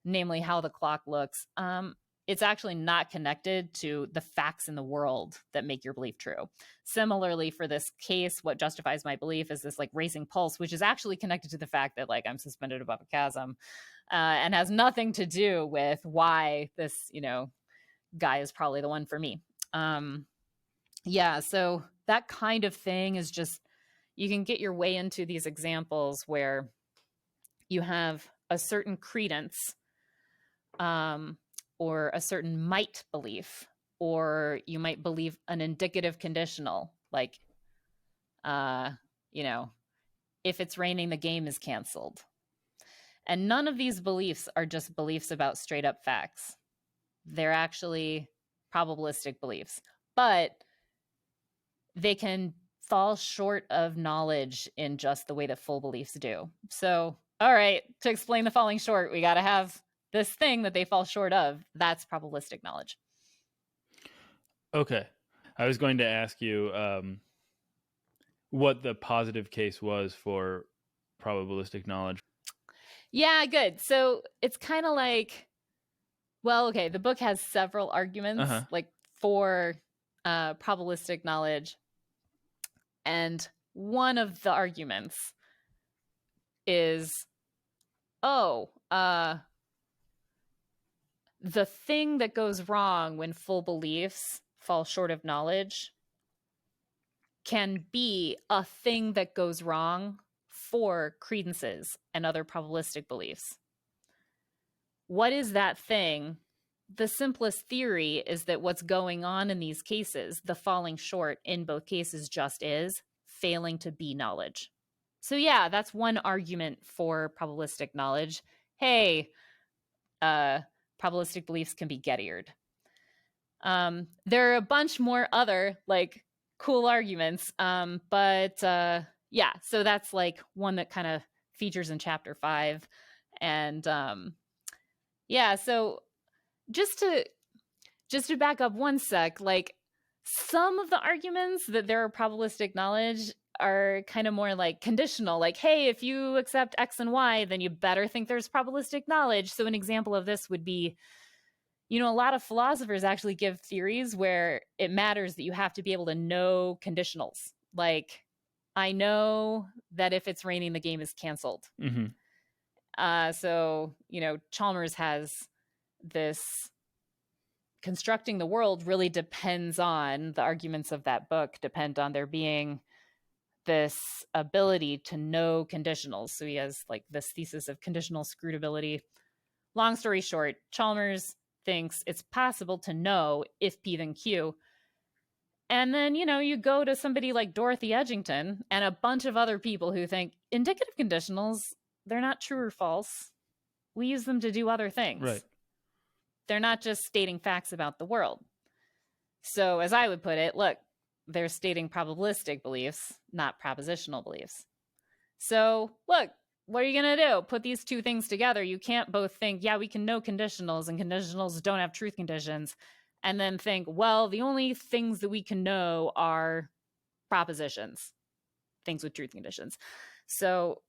namely how the clock looks, it's actually not connected to the facts in the world that make your belief true. Similarly, for this case, what justifies my belief is this like racing pulse, which is actually connected to the fact that like I'm suspended above a chasm, and has nothing to do with why this, guy is probably the one for me. Yeah, so that kind of thing is just, you can get your way into these examples where you have a certain credence, or a certain might belief, or you might believe an indicative conditional, like, if it's raining, the game is canceled. And none of these beliefs are just beliefs about straight up facts. They're actually probabilistic beliefs, but they can fall short of knowledge in just the way that full beliefs do. So, all right, to explain the falling short, we got to have this thing that they fall short of. That's probabilistic knowledge. Okay. I was going to ask you what the positive case was for probabilistic knowledge. Yeah, good. So it's kind of like, well, okay, the book has several arguments like for probabilistic knowledge. And one of the arguments is, the thing that goes wrong when full beliefs fall short of knowledge can be a thing that goes wrong for credences and other probabilistic beliefs. What is that thing? The simplest theory is that what's going on in these cases, the falling short in both cases, just is failing to be knowledge. So yeah, that's one argument for probabilistic knowledge. Hey, probabilistic beliefs can be get-eared. There are a bunch more other like cool arguments, but yeah, so that's like one that kind of features in chapter 5. And yeah, so just to back up one sec, like some of the arguments that there are probabilistic knowledge are kind of more like conditional, like, hey, if you accept X and Y, then you better think there's probabilistic knowledge. So an example of this would be, a lot of philosophers actually give theories where it matters that you have to be able to know conditionals. Like, I know that if it's raining, the game is canceled. So, Chalmers has this constructing the world really depends on the arguments of that book, depend on there being this ability to know conditionals. So he has like this thesis of conditional scrutability. Long story short, Chalmers thinks it's possible to know if P then Q. And then, you go to somebody like Dorothy Edgington and a bunch of other people who think indicative conditionals, they're not true or false. We use them to do other things. Right. They're not just stating facts about the world. So as I would put it, look, they're stating probabilistic beliefs, not propositional beliefs. So look, what are you going to do? Put these two things together. You can't both think, yeah, we can know conditionals and conditionals don't have truth conditions, and then think, well, the only things that we can know are propositions, things with truth conditions. So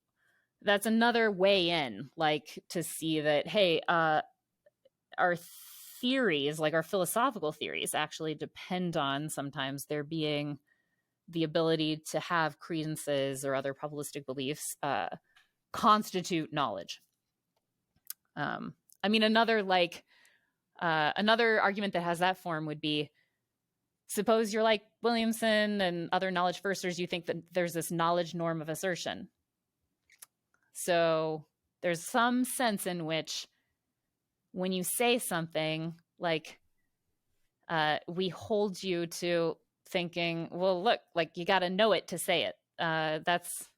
that's another way in, like, to see that, hey, our theories, like our philosophical theories, actually depend on sometimes there being the ability to have credences or other probabilistic beliefs constitute knowledge. I mean, another argument that has that form would be, suppose you're like Williamson and other knowledge firsters, you think that there's this knowledge norm of assertion. So there's some sense in which when you say something, like we hold you to thinking, well, look, like you got to know it to say it. That's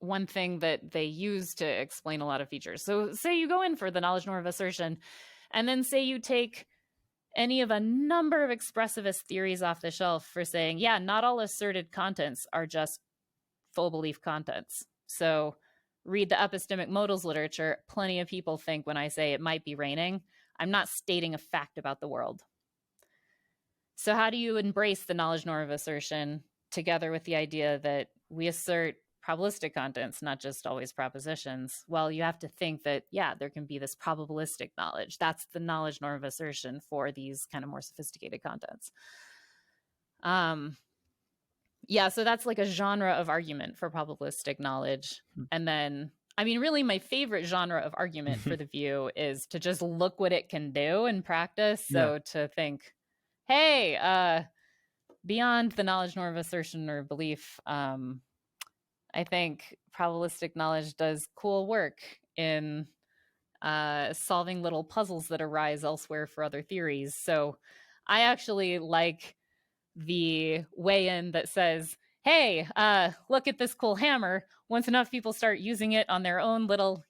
one thing that they use to explain a lot of features. So say you go in for the knowledge norm of assertion, and then say you take any of a number of expressivist theories off the shelf for saying, yeah, not all asserted contents are just full belief contents. So read the epistemic modals literature. Plenty of people think when I say it might be raining, I'm not stating a fact about the world. So how do you embrace the knowledge norm of assertion together with the idea that we assert probabilistic contents, not just always propositions? Well, you have to think that, yeah, there can be this probabilistic knowledge. That's the knowledge norm of assertion for these kind of more sophisticated contents. Yeah, so that's like a genre of argument for probabilistic knowledge. And then, I mean, really my favorite genre of argument for the view is to just look what it can do in practice. So to think, hey, beyond the knowledge norm of assertion or belief, I think probabilistic knowledge does cool work in solving little puzzles that arise elsewhere for other theories. So I actually like the weigh-in that says, hey, look at this cool hammer. Once enough people start using it on their own little,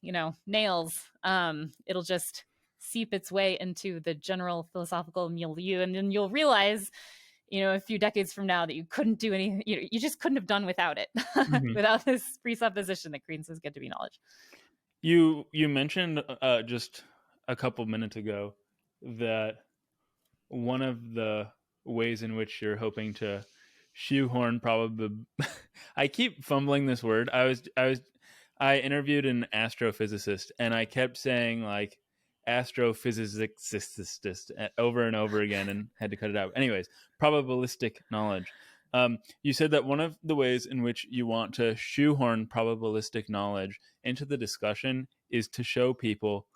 nails, it'll just seep its way into the general philosophical milieu. And then you'll realize, a few decades from now that you couldn't do anything, you just couldn't have done without it, without this presupposition that credences get to be knowledge. You mentioned just a couple minutes ago that one of the ways in which you're hoping to shoehorn I keep fumbling this word. I interviewed an astrophysicist and I kept saying like astrophysicist over and over again and had to cut it out. Anyways, probabilistic knowledge. You said that one of the ways in which you want to shoehorn probabilistic knowledge into the discussion is to show people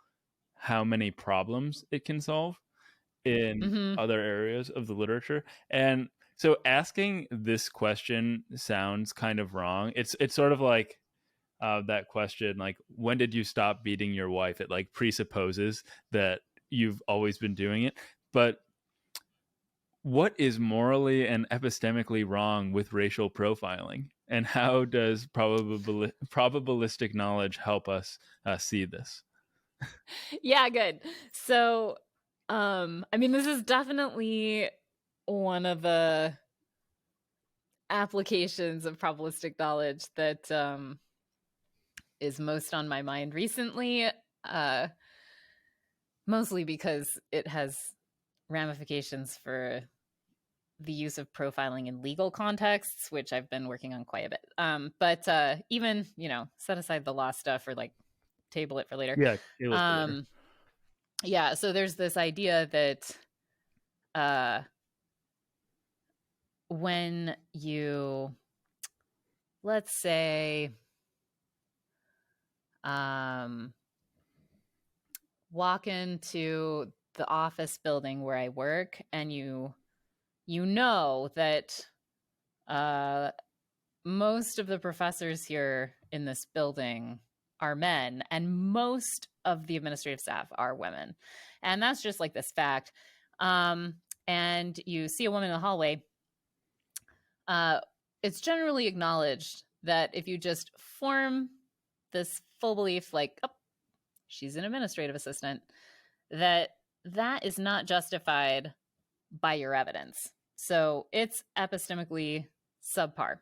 how many problems it can solve in other areas of the literature. And so asking this question sounds kind of wrong. It's sort of like that question, like, when did you stop beating your wife? It like presupposes that you've always been doing it. But what is morally and epistemically wrong with racial profiling? And how does probabilistic knowledge help us see this? Yeah, good. So, this is definitely one of the applications of probabilistic knowledge that is most on my mind recently, mostly because it has ramifications for the use of profiling in legal contexts, which I've been working on quite a bit. But even, set aside the law stuff or like table it for later. Yeah. Yeah. So there's this idea that when you, let's say, walk into the office building where I work and you know that most of the professors here in this building are men and most of the administrative staff are women. And that's just like this fact. And you see a woman in the hallway, it's generally acknowledged that if you just form this full belief, like, oh, she's an administrative assistant, that is not justified by your evidence. So it's epistemically subpar.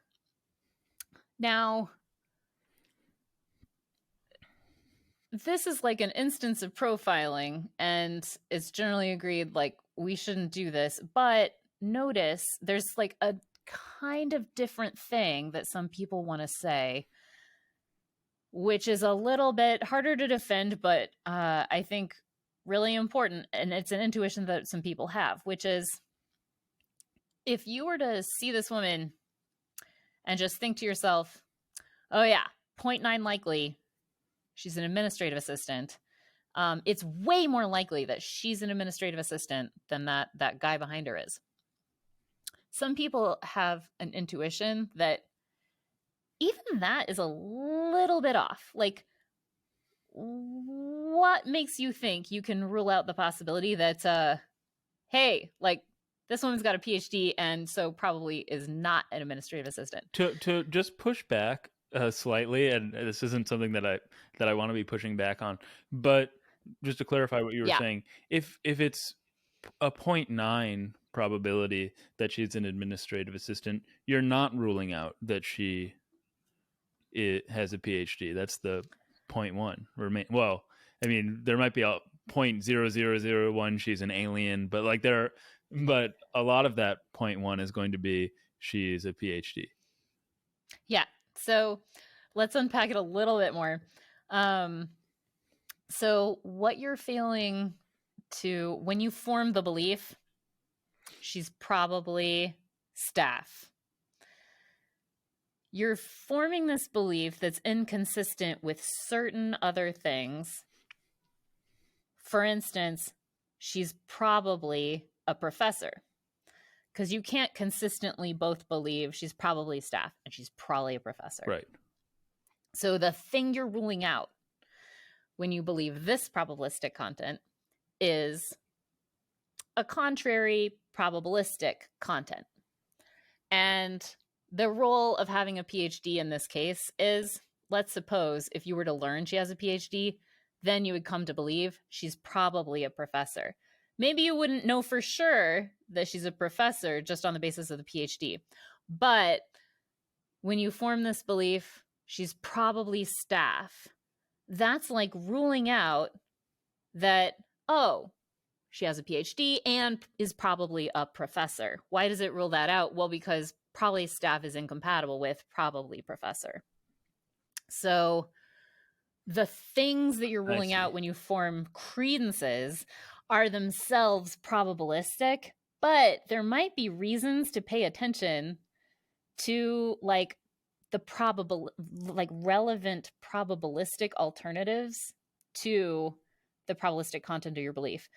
Now, this is like an instance of profiling, and it's generally agreed, like, we shouldn't do this. But notice there's like a kind of different thing that some people want to say, which is a little bit harder to defend, but I think really important. And it's an intuition that some people have, which is, if you were to see this woman and just think to yourself, oh yeah, 0.9 likely she's an administrative assistant, it's way more likely that she's an administrative assistant than that guy behind her is. some people have an intuition that even that is a little bit off. Like, what makes you think you can rule out the possibility that, hey, like, this woman's got a PhD and so probably is not an administrative assistant? To just push back slightly, and this isn't something that I want to be pushing back on, but just to clarify what you were saying, if it's a 0.9 probability that she's an administrative assistant, you're not ruling out that she has a PhD. That's the 0.1. Well, I mean, there might be a 0.0001 she's an alien, but like but a lot of that 0.1 is going to be she's a PhD. Yeah. So let's unpack it a little bit more. So what you're failing to, when you form the belief, she's probably staff, you're forming this belief that's inconsistent with certain other things. For instance, she's probably a professor, because you can't consistently both believe she's probably staff and she's probably a professor. Right. So the thing you're ruling out when you believe this probabilistic content is a contrary probabilistic content. And the role of having a PhD in this case is, let's suppose if you were to learn she has a PhD, then you would come to believe she's probably a professor. Maybe you wouldn't know for sure that she's a professor just on the basis of the PhD. But when you form this belief, she's probably staff, that's like ruling out that, oh, she has a PhD and is probably a professor. Why does it rule that out? Well, because probably staff is incompatible with probably professor. So the things that you're ruling out when you form credences are themselves probabilistic, but there might be reasons to pay attention to like the relevant probabilistic alternatives to the probabilistic content of your belief.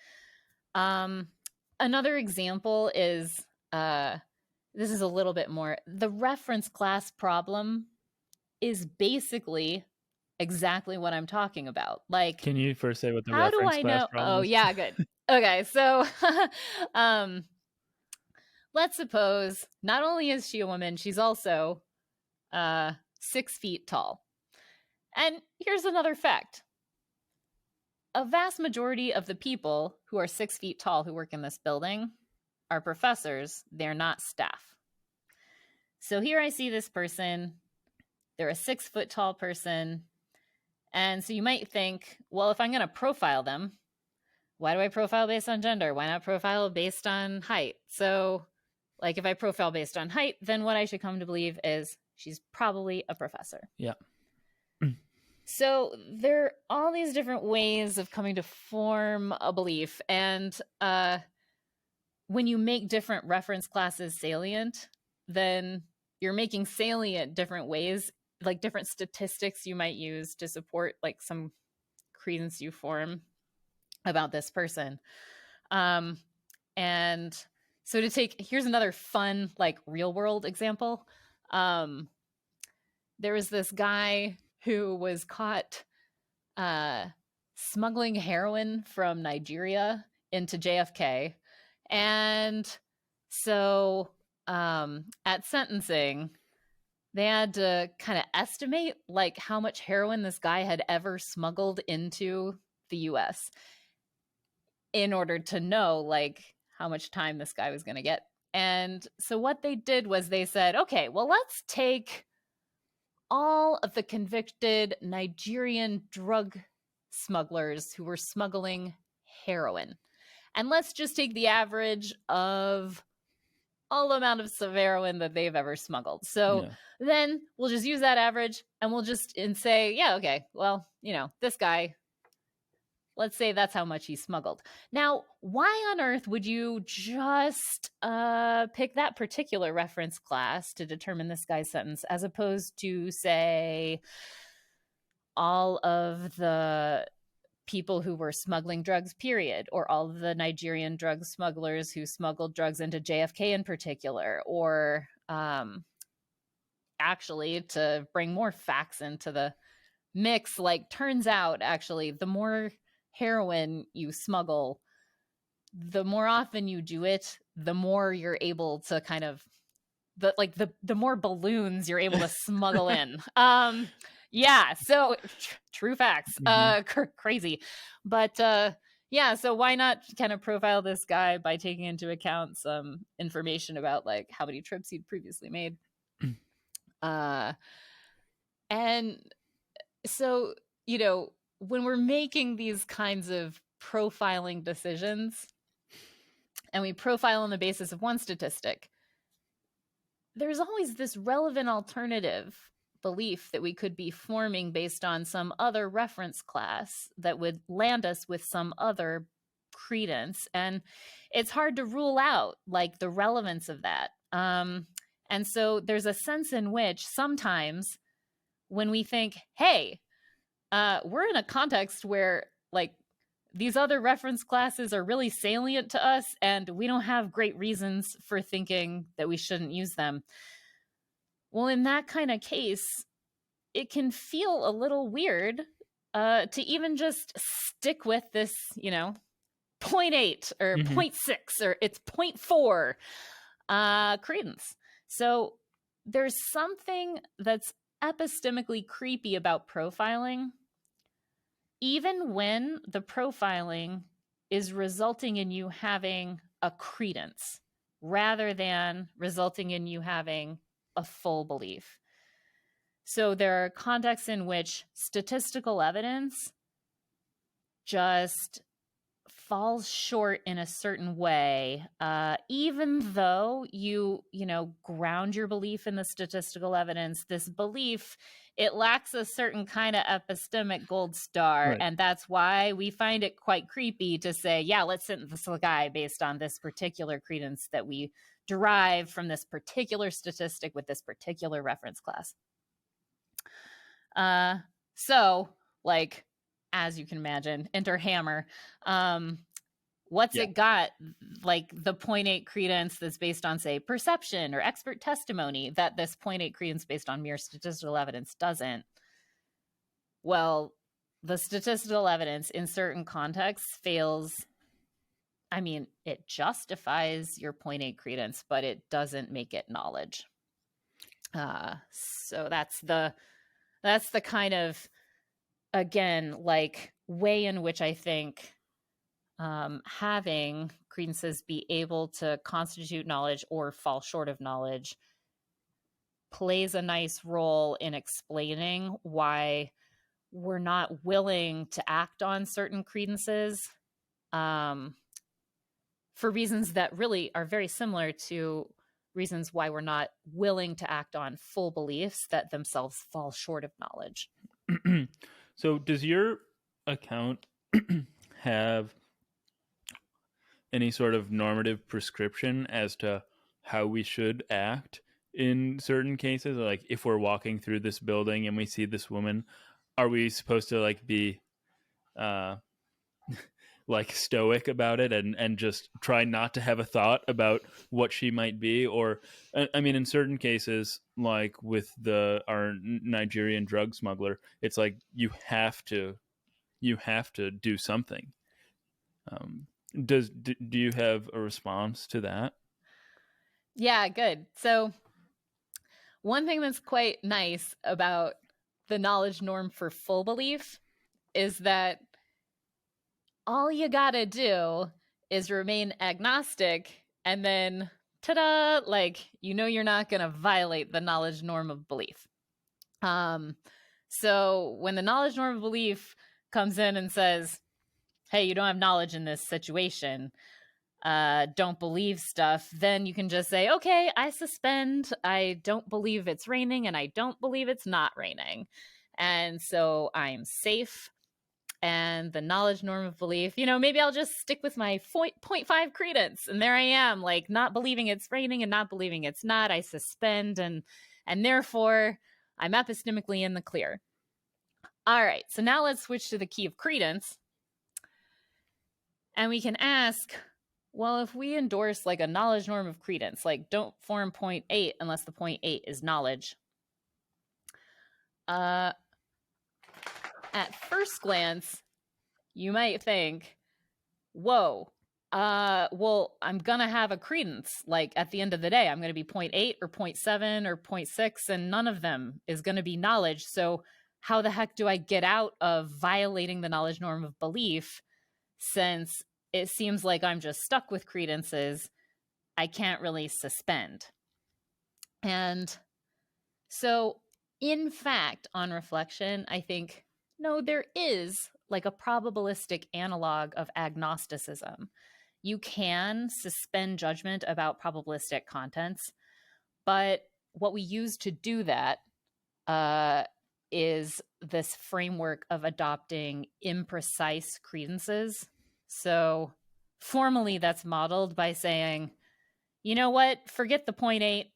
Another example is, this is a little bit more, the reference class problem is basically exactly what I'm talking about. Like, can you first say what the how reference do I class know? problem Oh, is? yeah, good. Okay, so let's suppose not only is she a woman, she's also 6 feet tall. And here's another fact. A vast majority of the people who are 6 feet tall who work in this building are professors. They're not staff. So here I see this person. They're a 6 foot tall person. And so you might think, well, if I'm going to profile them, why do I profile based on gender? Why not profile based on height? So, like, if I profile based on height, then what I should come to believe is she's probably a professor. Yeah. So there are all these different ways of coming to form a belief. And when you make different reference classes salient, then you're making salient different ways, like different statistics you might use to support like some credence you form about this person. And so here's another fun, like real world example. There was this guy who was caught smuggling heroin from Nigeria into JFK. And so at sentencing, they had to kind of estimate like how much heroin this guy had ever smuggled into the US in order to know like how much time this guy was going to get. And so what they did was they said, okay, well, let's take all of the convicted Nigerian drug smugglers who were smuggling heroin. And let's just take the average of all the amount of heroin that they've ever smuggled. So then we'll just use that average and we'll just say, yeah, okay, well, this guy, let's say that's how much he smuggled. Now, why on earth would you just pick that particular reference class to determine this guy's sentence as opposed to, say, all of the people who were smuggling drugs, period, or all of the Nigerian drug smugglers who smuggled drugs into JFK in particular, or actually, to bring more facts into the mix, like, turns out, actually, the more heroin you smuggle, the more often you do it, the more you're able to kind of, the more balloons you're able to smuggle in. Yeah, so true facts. Crazy. But yeah, so why not kind of profile this guy by taking into account some information about like how many trips he'd previously made. And so, you know, when we're making these kinds of profiling decisions and we profile on the basis of one statistic, there's always this relevant alternative belief that we could be forming based on some other reference class that would land us with some other credence. And it's hard to rule out like the relevance of that. And so there's a sense in which sometimes when we think, hey, we're in a context where like these other reference classes are really salient to us and we don't have great reasons for thinking that we shouldn't use them. Well, in that kind of case, it can feel a little weird to even just stick with this, 0.8 or 0.6 or it's 0.4 credence. So there's something that's epistemically creepy about profiling, even when the profiling is resulting in you having a credence rather than resulting in you having a full belief. So there are contexts in which statistical evidence just falls short in a certain way, even though you ground your belief in the statistical evidence. This belief, it lacks a certain kind of epistemic gold star, right. And that's why we find it quite creepy to say, yeah, let's sentence this guy based on this particular credence that we derive from this particular statistic with this particular reference class. So, like, as you can imagine, enter Hammer. What's it got? Like the 0.8 credence that's based on, say, perception or expert testimony that this 0.8 credence based on mere statistical evidence doesn't. Well, the statistical evidence in certain contexts fails. I mean, it justifies your 0.8 credence, but it doesn't make it knowledge. So that's the kind of, again, like way in which I think having credences be able to constitute knowledge or fall short of knowledge plays a nice role in explaining why we're not willing to act on certain credences for reasons that really are very similar to reasons why we're not willing to act on full beliefs that themselves fall short of knowledge. So does your account have any sort of normative prescription as to how we should act in certain cases? Like if we're walking through this building and we see this woman, are we supposed to like be like stoic about it and just try not to have a thought about what she might be? Or I mean, in certain cases, like with our Nigerian drug smuggler, it's like you have to do something. Do you have a response to that? Yeah, good. So one thing that's quite nice about the knowledge norm for full belief is that all you gotta do is remain agnostic, and then ta-da, like, you're not gonna violate the knowledge norm of belief. So when the knowledge norm of belief comes in and says, hey, you don't have knowledge in this situation, don't believe stuff, then you can just say, okay, I suspend. I don't believe it's raining and I don't believe it's not raining. And so I'm safe. And the knowledge norm of belief, maybe I'll just stick with my 0.5 credence. And there I am, like not believing it's raining and not believing it's not. I suspend and therefore I'm epistemically in the clear. All right, so now let's switch to the key of credence. And we can ask, well, if we endorse like a knowledge norm of credence, like don't form 0.8 unless the 0.8 is knowledge. At first glance, you might think, whoa, well, I'm going to have a credence. Like at the end of the day, I'm going to be 0.8 or 0.7 or 0.6, and none of them is going to be knowledge. So how the heck do I get out of violating the knowledge norm of belief, since it seems like I'm just stuck with credences? I can't really suspend. And so, in fact, on reflection, I think, no, there is like a probabilistic analog of agnosticism. You can suspend judgment about probabilistic contents, but what we use to do that is this framework of adopting imprecise credences. So formally, that's modeled by saying, you know what, forget the 0.8,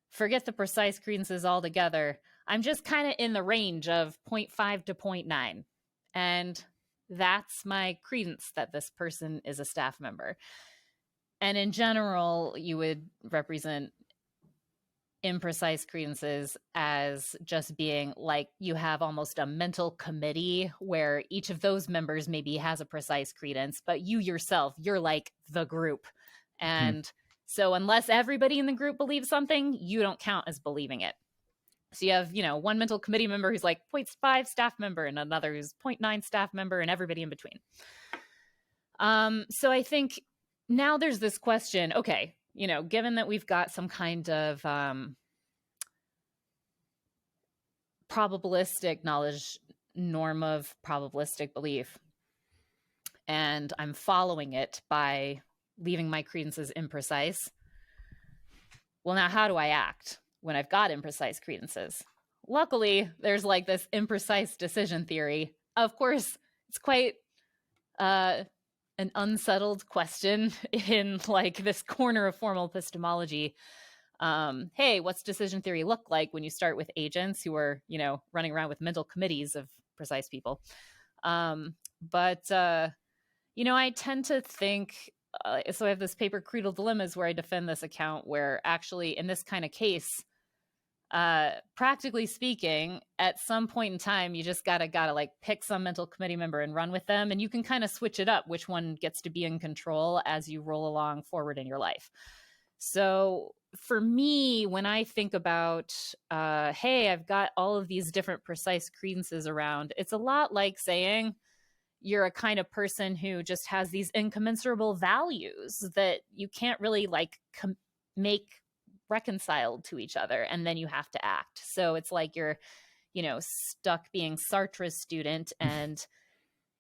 forget the precise credences altogether. I'm just kind of in the range of 0.5 to 0.9. And that's my credence that this person is a staff member. And in general, you would represent imprecise credences as just being like you have almost a mental committee where each of those members maybe has a precise credence, but you yourself, you're like the group. And so unless everybody in the group believes something, you don't count as believing it. So you have, one mental committee member who's like 0.5 staff member and another who's 0.9 staff member and everybody in between. So I think now there's this question, okay, given that we've got some kind of probabilistic knowledge norm of probabilistic belief, and I'm following it by leaving my credences imprecise. Well, now how do I act when I've got imprecise credences? Luckily, there's like this imprecise decision theory. Of course, it's quite an unsettled question in like this corner of formal epistemology. Hey, what's decision theory look like when you start with agents who are, running around with mental committees of precise people? But I tend to think, so I have this paper, Creedal Dilemmas, where I defend this account where actually in this kind of case, practically speaking, at some point in time, you just gotta like pick some mental committee member and run with them. And you can kind of switch it up, which one gets to be in control as you roll along forward in your life. So for me, when I think about, hey, I've got all of these different precise credences around, it's a lot like saying, you're a kind of person who just has these incommensurable values that you can't really like make reconciled to each other, and then you have to act. So it's like you're, stuck being Sartre's student, and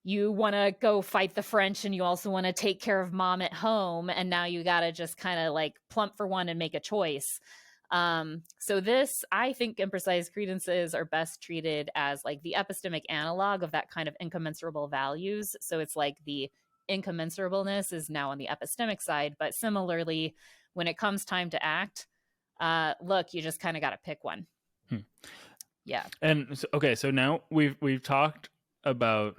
you want to go fight the French, and you also want to take care of mom at home, and now you got to just kind of like plump for one and make a choice. So this, I think imprecise credences are best treated as like the epistemic analog of that kind of incommensurable values. So it's like the incommensurableness is now on the epistemic side, but similarly, when it comes time to act, look, you just kind of got to pick one. Yeah. And so, okay, so now we've talked about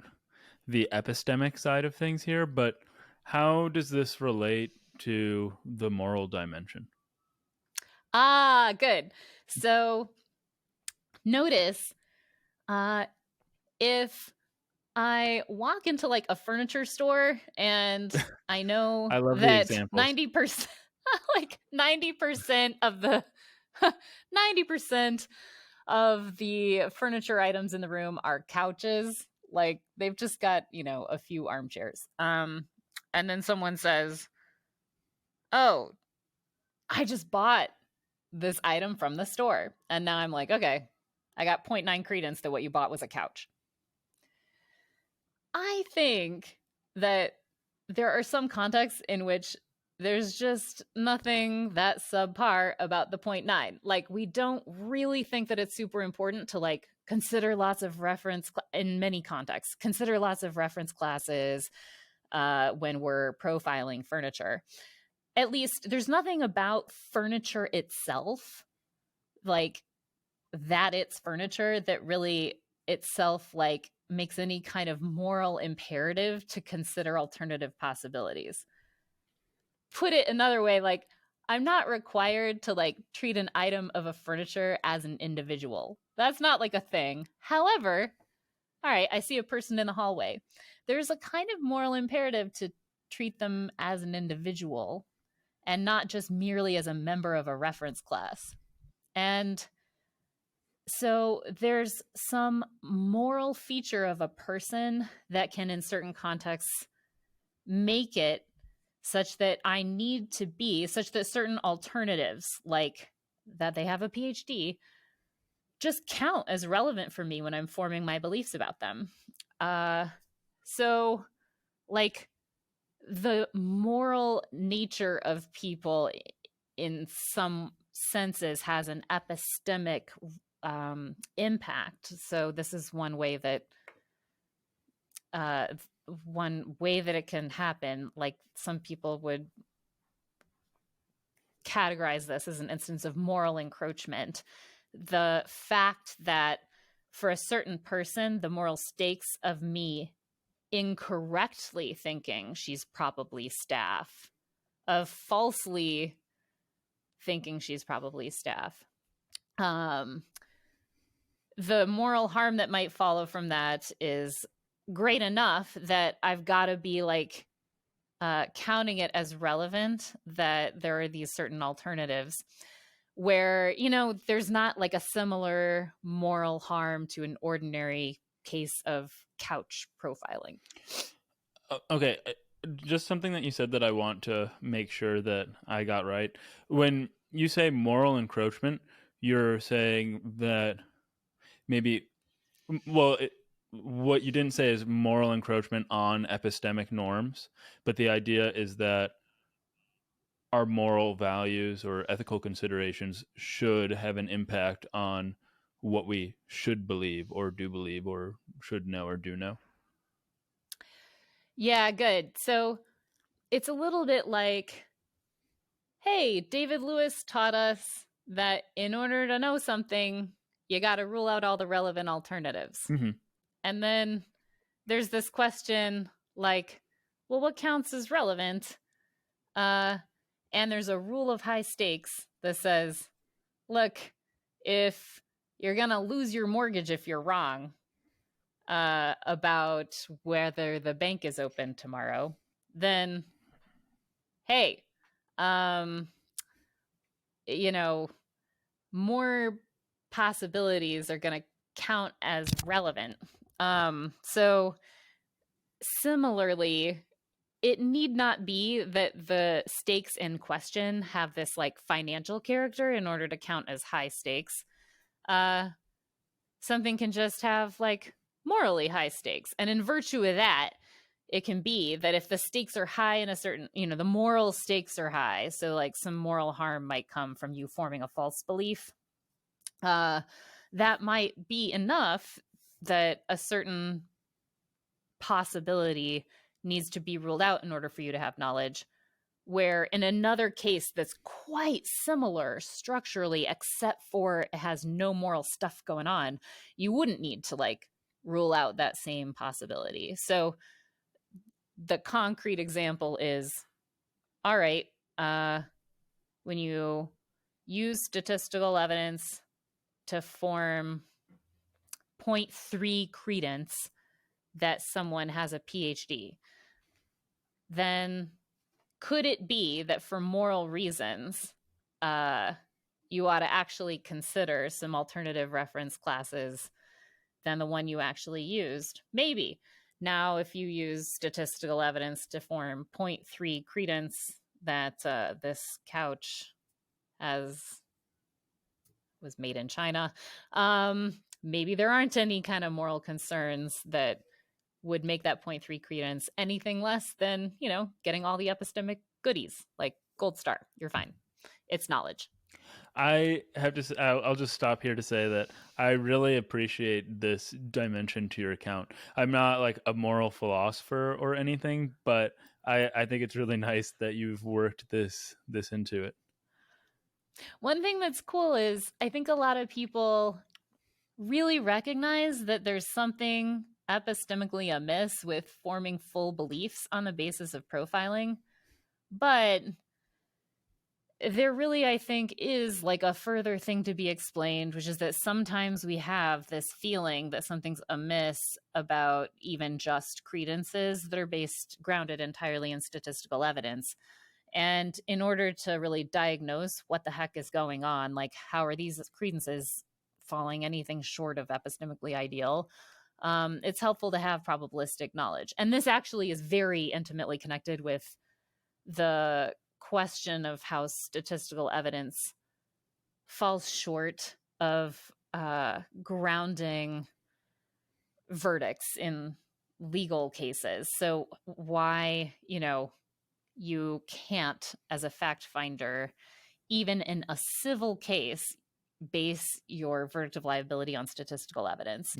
the epistemic side of things here, but how does this relate to the moral dimension? Good. So notice if I walk into like a furniture store and I know I love that the examples. 90%, like 90% of the 90% of the furniture items in the room are couches. Like they've just got, a few armchairs. And then someone says, "Oh, I just bought this item from the store." And now I'm like, okay, I got 0.9 credence that what you bought was a couch. I think that there are some contexts in which there's just nothing that subpar about the 0.9. Like we don't really think that it's super important to like consider lots of reference in many contexts, consider lots of reference classes when we're profiling furniture. At least there's nothing about furniture itself, like that it's furniture, that really itself like makes any kind of moral imperative to consider alternative possibilities. Put it another way, like, I'm not required to like treat an item of a furniture as an individual. That's not like a thing. However, all right, I see a person in the hallway. There's a kind of moral imperative to treat them as an individual and not just merely as a member of a reference class. And so there's some moral feature of a person that can, in certain contexts, make it such that I need to be, such that certain alternatives, like that they have a PhD, just count as relevant for me when I'm forming my beliefs about them. So, like, the moral nature of people in some senses has an epistemic impact. So this is one way that it can happen. Like, some people would categorize this as an instance of moral encroachment. The fact that for a certain person, the moral stakes of me incorrectly thinking she's probably staff, of falsely thinking she's probably staff, the moral harm that might follow from that is great enough that I've got to be like counting it as relevant that there are these certain alternatives where, you know, there's not like a similar moral harm to an ordinary case of couch profiling. Okay, just something that you said that I want to make sure that I got right. When you say moral encroachment, you're saying that maybe, well, what you didn't say is moral encroachment on epistemic norms, but the idea is that our moral values or ethical considerations should have an impact on what we should believe or do believe or should know or do know. Yeah, good. So it's a little bit like, hey, David Lewis taught us that in order to know something, you got to rule out all the relevant alternatives. Mm-hmm. And then there's this question like, well, what counts as relevant? And there's a rule of high stakes that says, look, if you're going to lose your mortgage if you're wrong about whether the bank is open tomorrow, then, hey, you know, more possibilities are going to count as relevant. So similarly, it need not be that the stakes in question have this like financial character in order to count as high stakes. Something can just have like morally high stakes. And in virtue of that, it can be that if the stakes are high in a certain, you know, the moral stakes are high, so like some moral harm might come from you forming a false belief, that might be enough that a certain possibility needs to be ruled out in order for you to have knowledge. Where in another case that's quite similar structurally, except for it has no moral stuff going on, you wouldn't need to like rule out that same possibility. So the concrete example is, all right, when you use statistical evidence to form 0.3 credence that someone has a PhD, then could it be that for moral reasons, you ought to actually consider some alternative reference classes than the one you actually used? Maybe. Now, if you use statistical evidence to form 0.3 credence that this couch was made in China, maybe there aren't any kind of moral concerns that would make that 0.3 credence anything less than, you know, getting all the epistemic goodies, like gold star. You're fine. It's knowledge. I have to. I'll just stop here to say that I really appreciate this dimension to your account. I'm not like a moral philosopher or anything, but I think it's really nice that you've worked this into it. One thing that's cool is I think a lot of people really recognize that there's something epistemically amiss with forming full beliefs on the basis of profiling, but there really, I think, is like a further thing to be explained, which is that sometimes we have this feeling that something's amiss about even just credences that are grounded entirely in statistical evidence. And in order to really diagnose what the heck is going on, like how are these credences falling anything short of epistemically ideal, it's helpful to have probabilistic knowledge. And this actually is very intimately connected with the question of how statistical evidence falls short of grounding verdicts in legal cases. So why, you can't, as a fact finder, even in a civil case, base your verdict of liability on statistical evidence.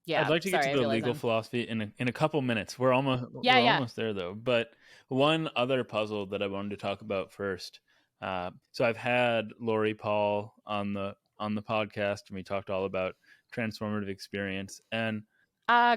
Yeah, I'd like to get to the legal philosophy in a couple minutes. We're almost there though. But one other puzzle that I wanted to talk about first. So I've had Lori Paul on the podcast, and we talked all about transformative experience. And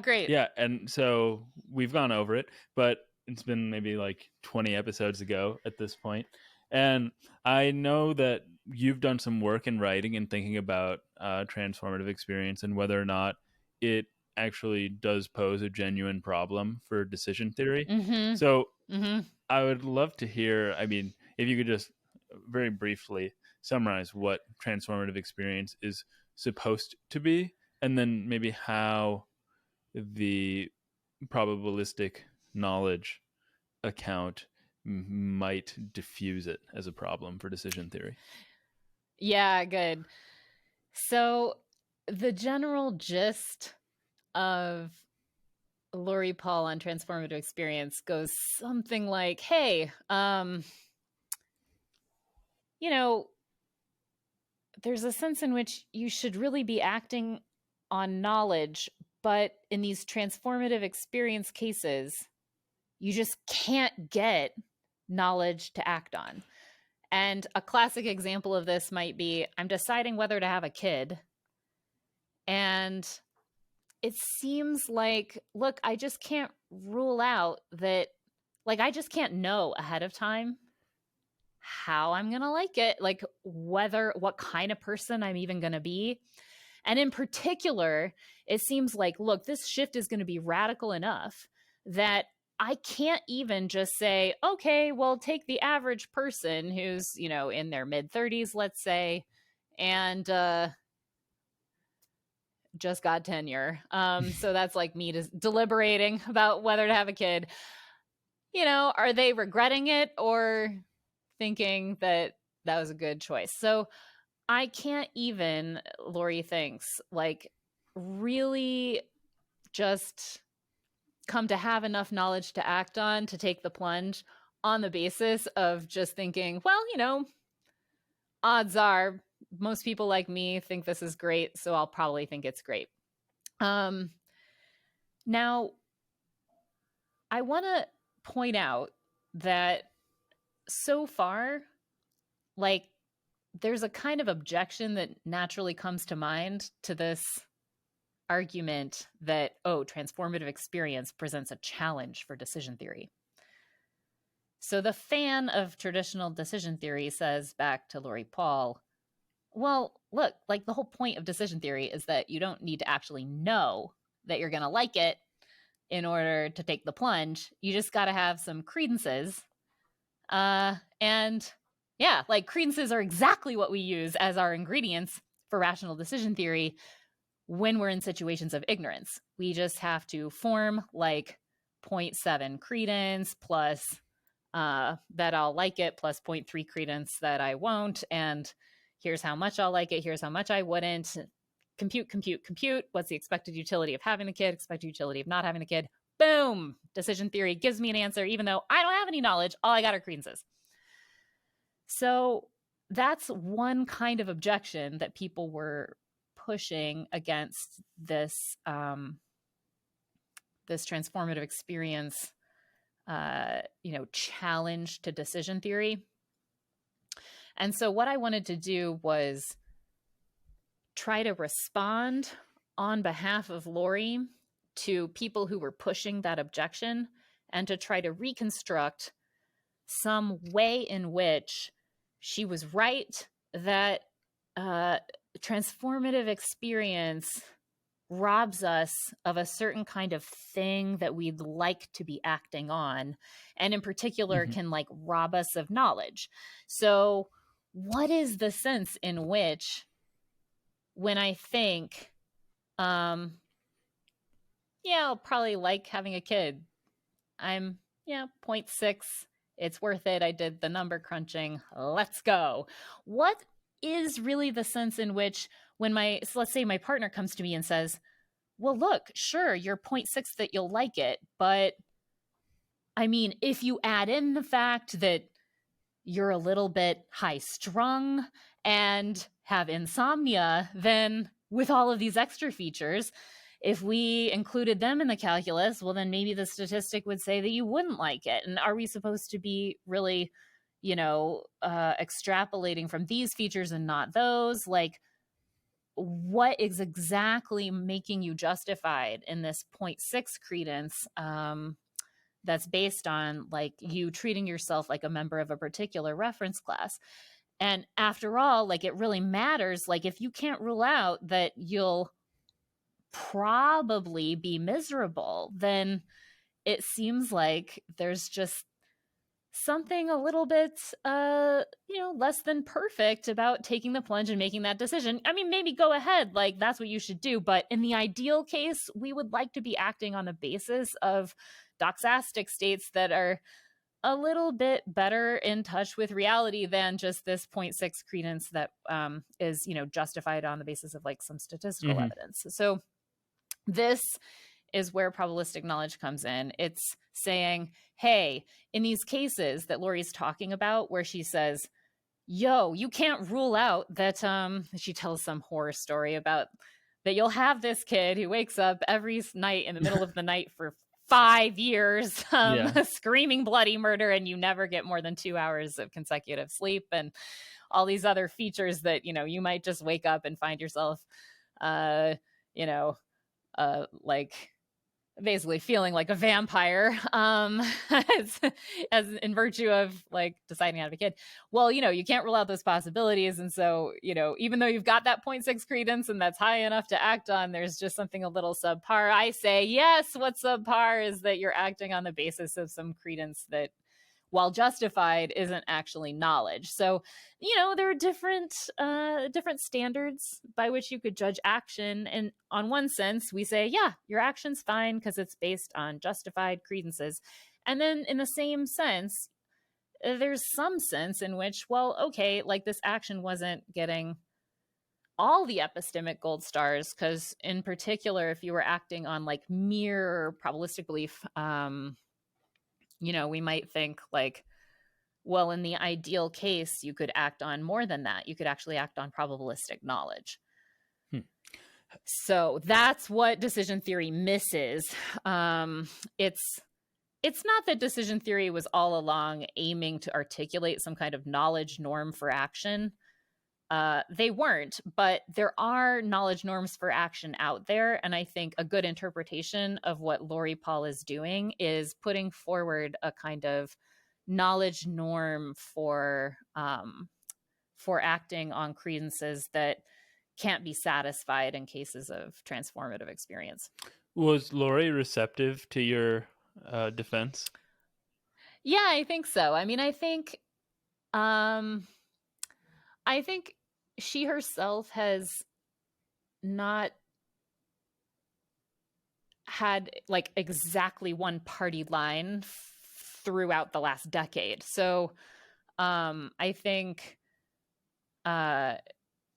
great. Yeah, and so we've gone over it, but it's been maybe like 20 episodes ago at this point. And I know that you've done some work in writing and thinking about transformative experience and whether or not it actually does pose a genuine problem for decision theory. Mm-hmm. So Mm-hmm. I would love to hear, if you could just very briefly summarize what transformative experience is supposed to be, and then maybe how the probabilistic knowledge account might diffuse it as a problem for decision theory. Yeah, good. So the general gist of Lori Paul on transformative experience goes something like, hey, there's a sense in which you should really be acting on knowledge, but in these transformative experience cases, you just can't get knowledge to act on. And a classic example of this might be, I'm deciding whether to have a kid. And it seems like, look, I just can't rule out that, like, I just can't know ahead of time how I'm going to like it, like what kind of person I'm even going to be. And in particular, it seems like, look, this shift is going to be radical enough that I can't even just say, okay, well, take the average person who's, in their mid 30s, let's say, and just got tenure. So that's like me deliberating about whether to have a kid. Are they regretting it or thinking that was a good choice? So I can't even, Lori thinks, like really just come to have enough knowledge to act on, to take the plunge on the basis of just thinking, well, odds are most people like me think this is great, so I'll probably think it's great. Now, I want to point out that so far, like, there's a kind of objection that naturally comes to mind to this argument that, transformative experience presents a challenge for decision theory. So the fan of traditional decision theory says back to Lori Paul, well, look, like the whole point of decision theory is that you don't need to actually know that you're going to like it in order to take the plunge. You just got to have some credences. And yeah, like credences are exactly what we use as our ingredients for rational decision theory when we're in situations of ignorance. We just have to form like 0.7 credence plus that I'll like it plus 0.3 credence that I won't. And here's how much I'll like it. Here's how much I wouldn't. Compute. What's the expected utility of having the kid? Expected utility of not having the kid. Boom. Decision theory gives me an answer, even though I don't have any knowledge. All I got are credences. So that's one kind of objection that people were pushing against this this transformative experience challenge to decision theory. And so what I wanted to do was try to respond on behalf of Lori to people who were pushing that objection and to try to reconstruct some way in which she was right that transformative experience robs us of a certain kind of thing that we'd like to be acting on, and in particular can like rob us of knowledge. So what is the sense in which when I think I'll probably like having a kid, I'm 0.6, it's worth it, I did the number crunching, let's go. What is really the sense in which when let's say my partner comes to me and says, well, look, sure, you're 0.6 that you'll like it, but I mean, if you add in the fact that you're a little bit high strung and have insomnia, then with all of these extra features, if we included them in the calculus, well, then maybe the statistic would say that you wouldn't like it. And are we supposed to be really, extrapolating from these features and not those? Like, what is exactly making you justified in this 0.6 credence that's based on like you treating yourself like a member of a particular reference class? And after all, like it really matters. Like if you can't rule out that you'll probably be miserable, then it seems like there's just something a little bit less than perfect about taking the plunge and making that decision. I mean, maybe go ahead, like that's what you should do, but in the ideal case, we would like to be acting on the basis of doxastic states that are a little bit better in touch with reality than just this 0.6 credence that is justified on the basis of like some statistical evidence. So this is where probabilistic knowledge comes in. It's saying, hey, in these cases that Lori's talking about where she says, yo, you can't rule out that she tells some horror story about that you'll have this kid who wakes up every night in the middle of the night for 5 years screaming bloody murder, and you never get more than 2 hours of consecutive sleep, and all these other features that you might just wake up and find yourself like basically feeling like a vampire as in virtue of like deciding to have a kid. Well, you can't rule out those possibilities. And so, even though you've got that 0.6 credence and that's high enough to act on, there's just something a little subpar. I say, yes, what's subpar is that you're acting on the basis of some credence that, while justified, isn't actually knowledge. So, there are different standards by which you could judge action. And on one sense, we say, yeah, your action's fine because it's based on justified credences. And then in the same sense, there's some sense in which, well, okay, like this action wasn't getting all the epistemic gold stars because in particular, if you were acting on like mere probabilistic belief, we might think like, well, in the ideal case, you could act on more than that. You could actually act on probabilistic knowledge. So that's what decision theory misses. It's not that decision theory was all along aiming to articulate some kind of knowledge norm for action. They weren't, but there are knowledge norms for action out there. And I think a good interpretation of what Lori Paul is doing is putting forward a kind of knowledge norm for acting on credences that can't be satisfied in cases of transformative experience. Was Lori receptive to your defense? Yeah, I think so. I mean, I think she herself has not had like exactly one party line throughout the last decade. So I think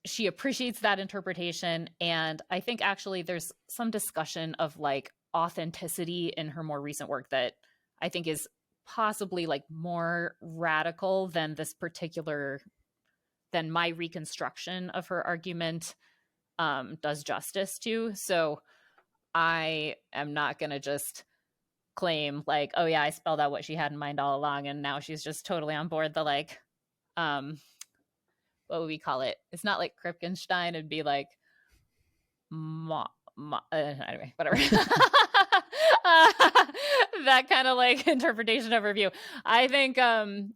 she appreciates that interpretation. And I think actually there's some discussion of like authenticity in her more recent work that I think is possibly like more radical than my reconstruction of her argument does justice to. So I am not going to just claim like, oh yeah, I spelled out what she had in mind all along, and now she's just totally on board the like, what would we call it? It's not like Kripkenstein. It'd be like anyway, whatever. That kind of like interpretation of her view. I think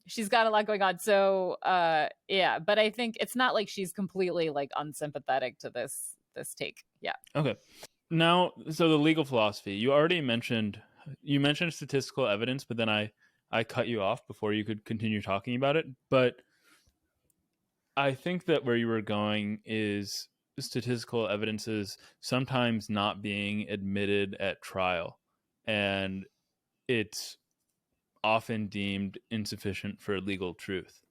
she's got a lot going on. So yeah, but I think it's not like she's completely like unsympathetic to this take. Yeah. Okay. Now, so the legal philosophy, you mentioned statistical evidence, but then I cut you off before you could continue talking about it. But I think that where you were going is statistical evidences sometimes not being admitted at trial, and it's often deemed insufficient for legal proof.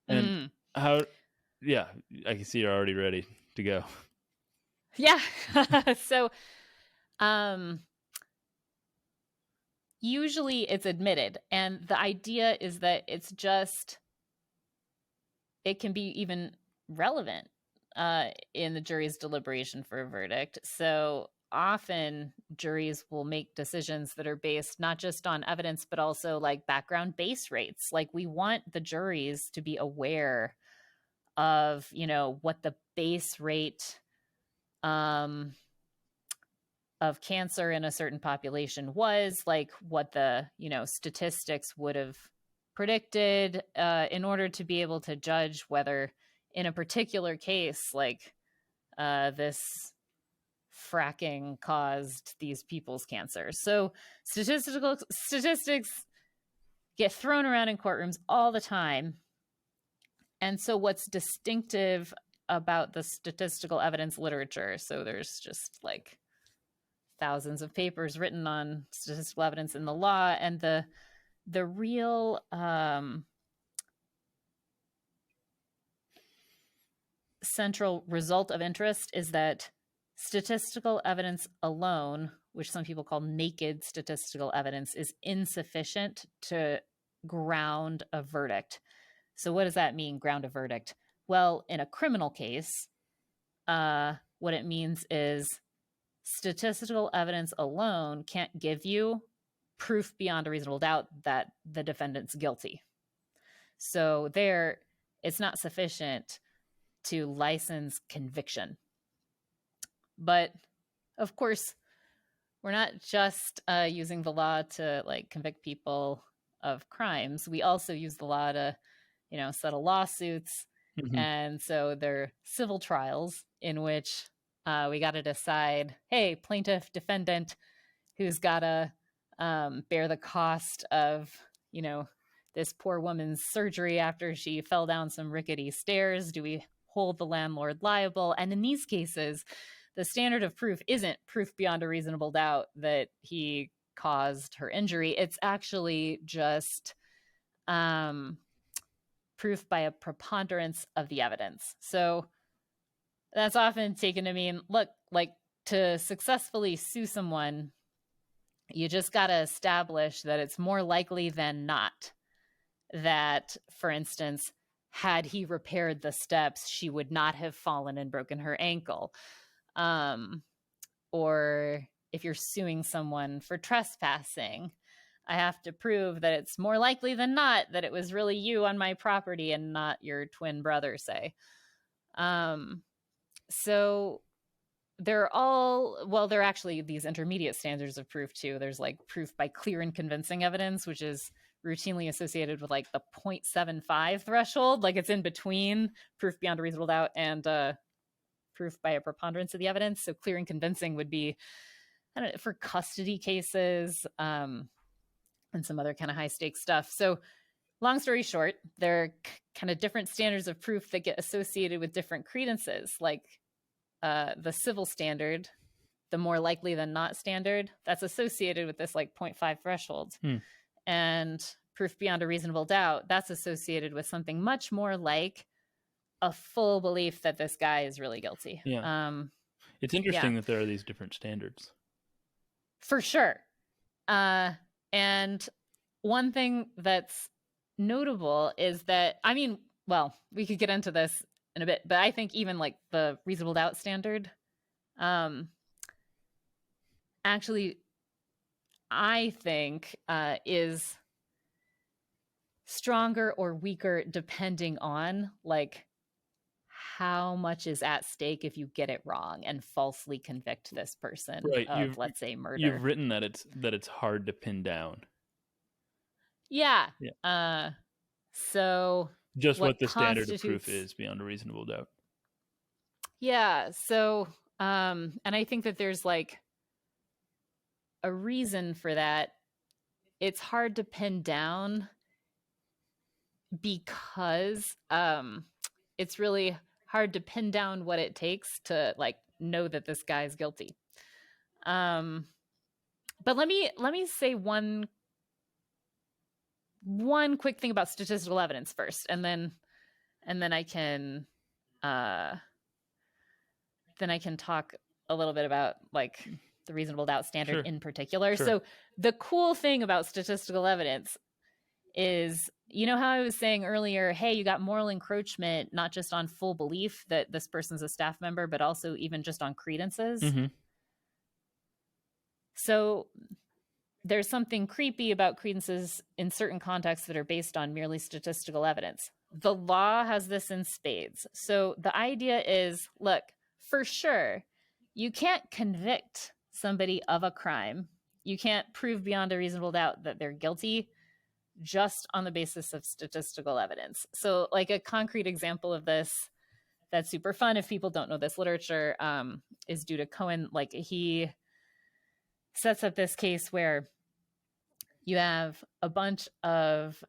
And how, yeah, I can see you're already ready to go. Yeah. So, usually it's admitted, and the idea is that it can be even relevant in the jury's deliberation for a verdict. So often juries will make decisions that are based not just on evidence, but also like background base rates. Like we want the juries to be aware of, what the base rate of cancer in a certain population was, like what the, statistics would have predicted in order to be able to judge whether in a particular case, like this fracking caused these people's cancer. So statistics get thrown around in courtrooms all the time. And so what's distinctive about the statistical evidence literature, so there's just like thousands of papers written on statistical evidence in the law, and the real central result of interest is that statistical evidence alone, which some people call naked statistical evidence, is insufficient to ground a verdict. So what does that mean, ground a verdict? Well, in a criminal case, what it means is statistical evidence alone can't give you proof beyond a reasonable doubt that the defendant's guilty. So there, it's not sufficient to license conviction. But of course, we're not just using the law to like convict people of crimes. We also use the law to, settle lawsuits. Mm-hmm. And so there are civil trials in which we got to decide, hey, plaintiff, defendant, who's got to bear the cost of, this poor woman's surgery after she fell down some rickety stairs? Do we hold the landlord liable? And in these cases, the standard of proof isn't proof beyond a reasonable doubt that he caused her injury. It's actually just proof by a preponderance of the evidence. So that's often taken to mean, look, like to successfully sue someone, you just got to establish that it's more likely than not that, for instance, had he repaired the steps, she would not have fallen and broken her ankle. Or if you're suing someone for trespassing, I have to prove that it's more likely than not that it was really you on my property and not your twin brother, say. So there are actually these intermediate standards of proof too. There's like proof by clear and convincing evidence, which is routinely associated with like the 0.75 threshold. Like it's in between proof beyond a reasonable doubt and proof by a preponderance of the evidence. So clear and convincing would be, I don't know, for custody cases and some other kind of high stakes stuff. So long story short, there are kind of different standards of proof that get associated with different credences. Like the civil standard, the more likely than not standard, that's associated with this like 0.5 threshold. And proof beyond a reasonable doubt, that's associated with something much more like a full belief that this guy is really guilty. Yeah. It's interesting that there are these different standards. For sure. And one thing that's notable is that, we could get into this in a bit, but I think even like the reasonable doubt standard, actually, I think is stronger or weaker depending on like how much is at stake if you get it wrong and falsely convict this person Right. of, let's say, murder. You've written that it's hard to pin down. Yeah. Yeah. So just what the standard of proof is beyond a reasonable doubt. Yeah. So, and I think that there's like a reason for that. It's hard to pin down because it's really hard to pin down what it takes to like know that this guy is guilty. But let me say one quick thing about statistical evidence first, and then I can talk a little bit about like the reasonable doubt standard in particular. Sure. So the cool thing about statistical evidence is, you know how I was saying earlier, hey, you got moral encroachment, not just on full belief that this person's a staff member, but also even just on credences. Mm-hmm. So there's something creepy about credences in certain contexts that are based on merely statistical evidence. The law has this in spades. So the idea is, look, for sure, you can't convict somebody of a crime. You can't prove beyond a reasonable doubt that they're guilty just on the basis of statistical evidence. So like a concrete example of this that's super fun if people don't know this literature is due to Cohen. Like he sets up this case where you have a bunch of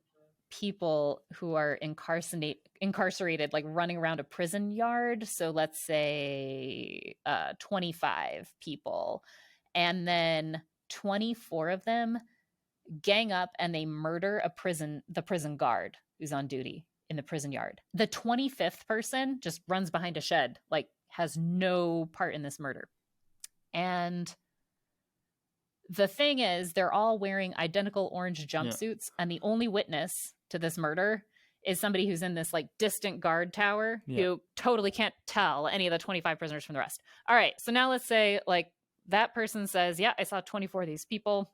people who are incarcerated, like running around a prison yard. So let's say 25 people, and then 24 of them gang up and they murder the prison guard who's on duty in the prison yard. The 25th person just runs behind a shed, like has no part in this murder. And the thing is, they're all wearing identical orange jumpsuits, and the only witness to this murder is somebody who's in this like distant guard tower who totally can't tell any of the 25 prisoners from the rest. All right, so now let's say like that person says, yeah, I saw 24 of these people.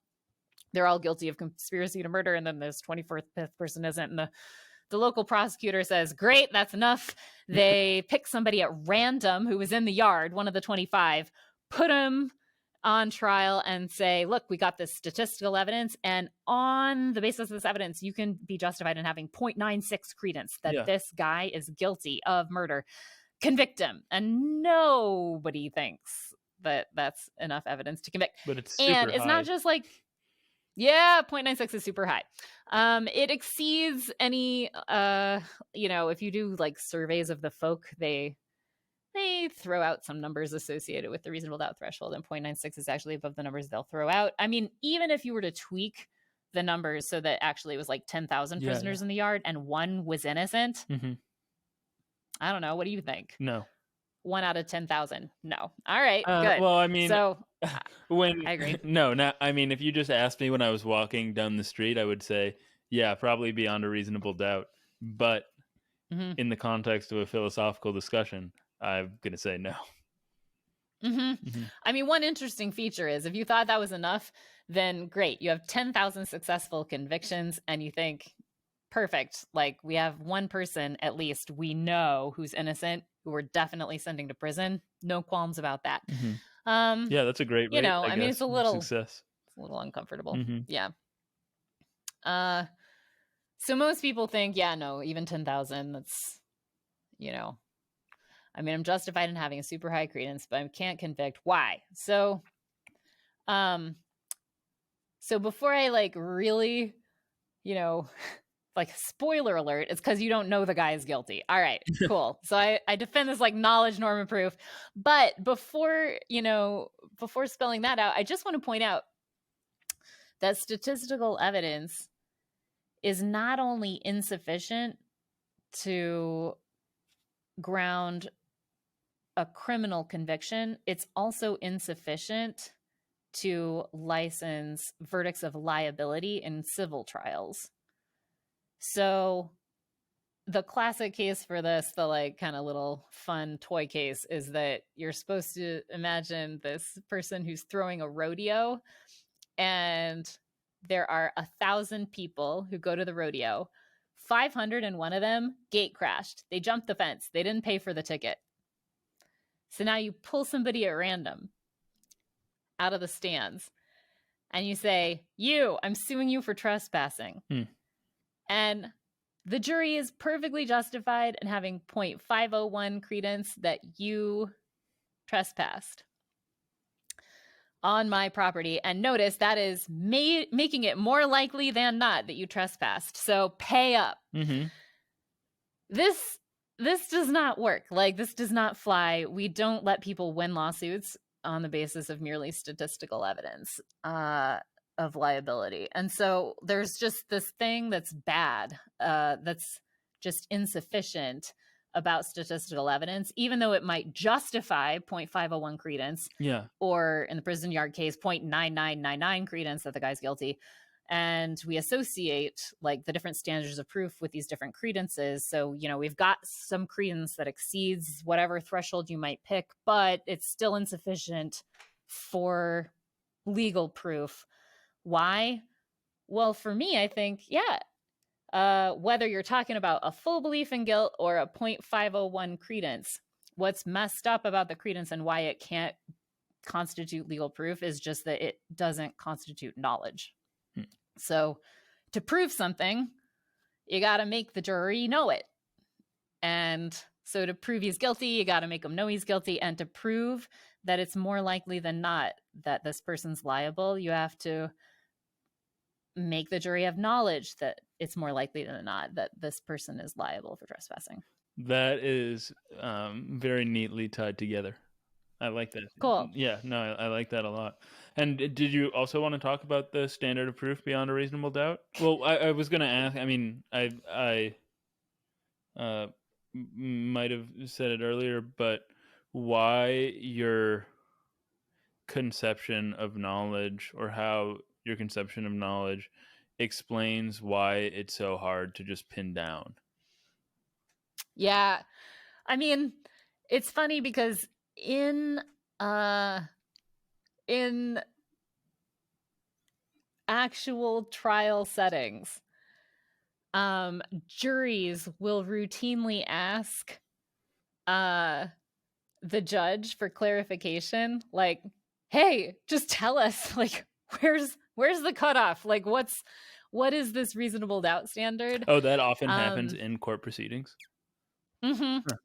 They're all guilty of conspiracy to murder, and then this 25th person isn't. And the local prosecutor says, great, that's enough. They pick somebody at random who was in the yard, one of the 25, put him on trial and say, look, we got this statistical evidence, and on the basis of this evidence, you can be justified in having 0.96 credence that this guy is guilty of murder. Convict him. And nobody thinks that that's enough evidence to convict. But it's super high. It's not just like, 0.96 is super high. It exceeds any, if you do like surveys of the folk, they throw out some numbers associated with the reasonable doubt threshold, and 0.96 is actually above the numbers they'll throw out. I mean, even if you were to tweak the numbers so that actually it was like 10,000 prisoners in the yard and one was innocent, I don't know. What do you think? No. 1 out of 10,000. No. All right. Good. Well, I mean, so I agree. No, I mean, if you just asked me when I was walking down the street, I would say, yeah, probably beyond a reasonable doubt. But in the context of a philosophical discussion, I'm going to say no. I mean, one interesting feature is if you thought that was enough, then great. You have 10,000 successful convictions and you think, perfect. Like we have one person, at least we know who's innocent, who we're definitely sending to prison. No qualms about that. Yeah, that's a great rate, I mean, it's a little success. It's a little uncomfortable. Yeah. So most people think, no, even 10,000, that's, I mean, I'm justified in having a super high credence, but I can't convict. Why? So before I like really, like spoiler alert, it's because you don't know the guy is guilty. All right, cool. So I defend this like knowledge, norm, and proof. But before spelling that out, I just want to point out that statistical evidence is not only insufficient to ground a criminal conviction, it's also insufficient to license verdicts of liability in civil trials. So the classic case for this, the like kind of little fun toy case, is that you're supposed to imagine this person who's throwing a rodeo, and there are 1,000 people who go to the rodeo. 501 of them gate crashed. They jumped the fence. They didn't pay for the ticket. So now you pull somebody at random out of the stands and you say, I'm suing you for trespassing. And the jury is perfectly justified in having 0.501 credence that you trespassed on my property. And notice that is making it more likely than not that you trespassed. So pay up. This does not work. Like, this does not fly. We don't let people win lawsuits on the basis of merely statistical evidence of liability. And so there's just this thing that's bad, that's just insufficient about statistical evidence, even though it might justify 0.501 credence, or in the prison yard case, 0.9999 credence that the guy's guilty. And we associate like the different standards of proof with these different credences. So, we've got some credence that exceeds whatever threshold you might pick, but it's still insufficient for legal proof. Why? Well, for me, I think, whether you're talking about a full belief in guilt or a 0.501 credence, what's messed up about the credence and why it can't constitute legal proof is just that it doesn't constitute knowledge. So to prove something, you got to make the jury know it. And so to prove he's guilty, you got to make him know he's guilty. And to prove that it's more likely than not that this person's liable, you have to make the jury have knowledge that it's more likely than not that this person is liable for trespassing. That is very neatly tied together. I like that. Cool. Yeah, no, I like that a lot. And did you also want to talk about the standard of proof beyond a reasonable doubt? Well, I was going to ask, I mean, I might have said it earlier, but why your conception of knowledge, or how your conception of knowledge explains why it's so hard to just pin down. Yeah. I mean, it's funny because in actual trial settings, juries will routinely ask the judge for clarification, like, hey, just tell us, like, where's the cutoff? Like, what is this reasonable doubt standard? Oh, that often happens in court proceedings.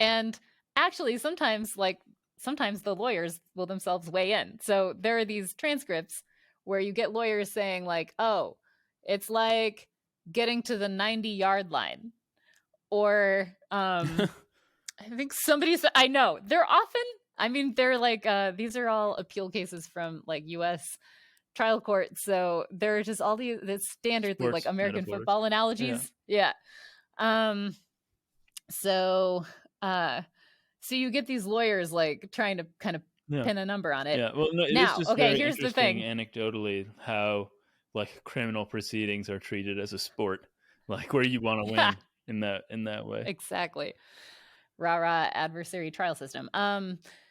And actually, sometimes the lawyers will themselves weigh in. So there are these transcripts where you get lawyers saying like, oh, it's like getting to the 90-yard line. Or I think somebody said, I know, they're often, I mean, they're like, these are all appeal cases from like US trial court. So there are just all these standard like American metaphors. Football analogies. Yeah. So you get these lawyers like trying to kind of pin a number on it. Yeah. Well, no, now, just okay, here's the thing. Anecdotally, how like criminal proceedings are treated as a sport, like where you want to win in that way. Exactly. Rah-rah adversary trial system.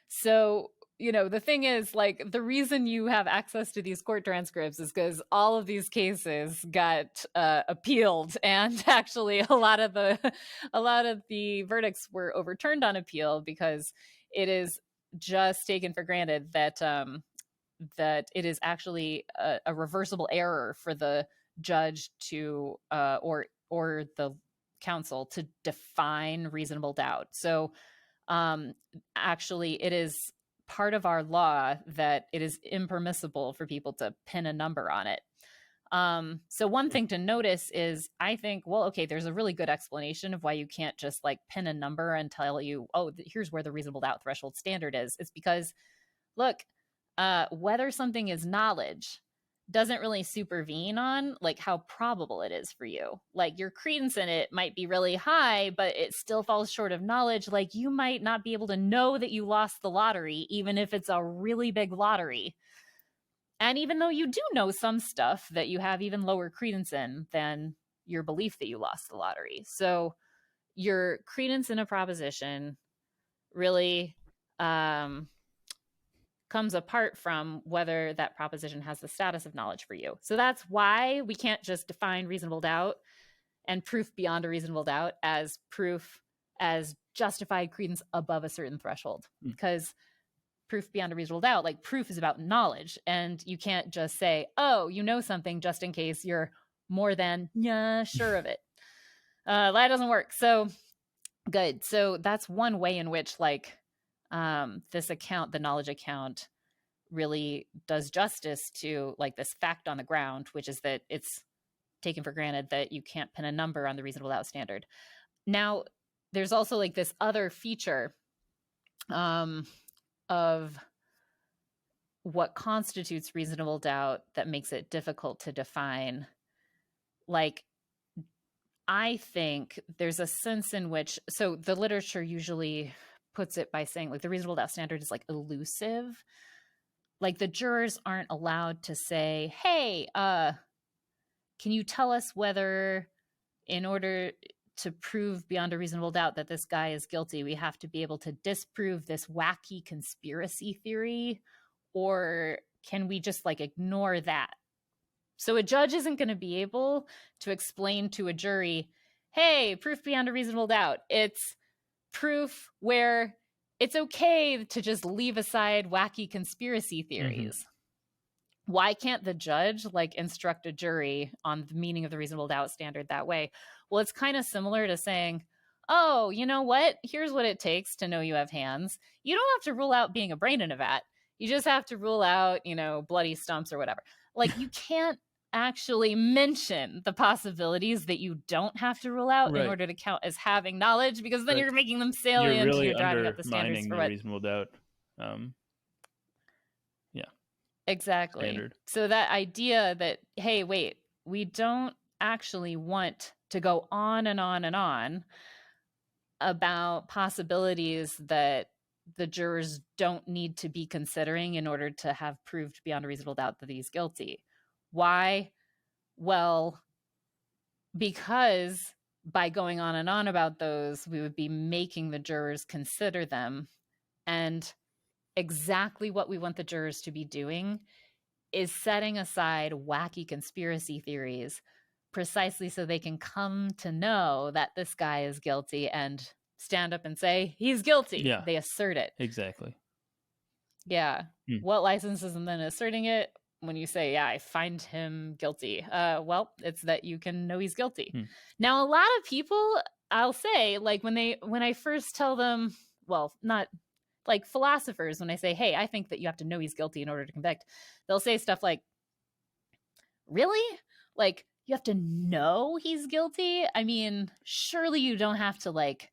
So, the thing is, like, the reason you have access to these court transcripts is because all of these cases got appealed, and actually a lot of the verdicts were overturned on appeal because it is just taken for granted that that it is actually a reversible error for the judge to or the counsel to define reasonable doubt. So actually it is part of our law that it is impermissible for people to pin a number on it. So one thing to notice is, I think, well, okay, there's a really good explanation of why you can't just like pin a number and tell you, oh, here's where the reasonable doubt threshold standard is. It's because, look, whether something is knowledge doesn't really supervene on like how probable it is for you. Like, your credence in it might be really high, but it still falls short of knowledge. Like, you might not be able to know that you lost the lottery, even if it's a really big lottery. And even though you do know some stuff that you have even lower credence in than your belief that you lost the lottery. So your credence in a proposition really comes apart from whether that proposition has the status of knowledge for you. So that's why we can't just define reasonable doubt and proof beyond a reasonable doubt as proof as justified credence above a certain threshold. Because proof beyond a reasonable doubt, like proof is about knowledge, and you can't just say, oh, you know something just in case you're more than sure of it. That doesn't work. So good. So that's one way in which like this account, the knowledge account, really does justice to like this fact on the ground, which is that it's taken for granted that you can't pin a number on the reasonable doubt standard. Now, there's also like this other feature of what constitutes reasonable doubt that makes it difficult to define. Like, I think there's a sense in which, so the literature usually puts it by saying like the reasonable doubt standard is like elusive. Like the jurors aren't allowed to say, hey, can you tell us whether in order to prove beyond a reasonable doubt that this guy is guilty, we have to be able to disprove this wacky conspiracy theory, or can we just like ignore that? So a judge isn't going to be able to explain to a jury, hey, proof beyond a reasonable doubt. It's proof where it's okay to just leave aside wacky conspiracy theories. Mm-hmm. Why can't the judge like instruct a jury on the meaning of the reasonable doubt standard that way? Well, it's kind of similar to saying, oh, you know what? Here's what it takes to know you have hands. You don't have to rule out being a brain in a vat. You just have to rule out, bloody stumps or whatever. Like you can't actually mention the possibilities that you don't have to rule out in order to count as having knowledge, because then you're making them salient. You're really you're driving up the standards for the reasonable doubt. Exactly. Standard. So that idea that, hey, wait, we don't actually want to go on and on and on about possibilities that the jurors don't need to be considering in order to have proved beyond a reasonable doubt that he's guilty. Why? Well, because by going on and on about those, we would be making the jurors consider them. And exactly what we want the jurors to be doing is setting aside wacky conspiracy theories precisely so they can come to know that this guy is guilty and stand up and say, he's guilty. Yeah. They assert it. Exactly. Yeah. What license is them then asserting it? When you say, yeah, I find him guilty. Well, it's that you can know he's guilty. Now, a lot of people, I'll say, like when I first tell them, well, not like philosophers, when I say, hey, I think that you have to know he's guilty in order to convict, they'll say stuff like, really? Like, you have to know he's guilty? I mean, surely you don't have to like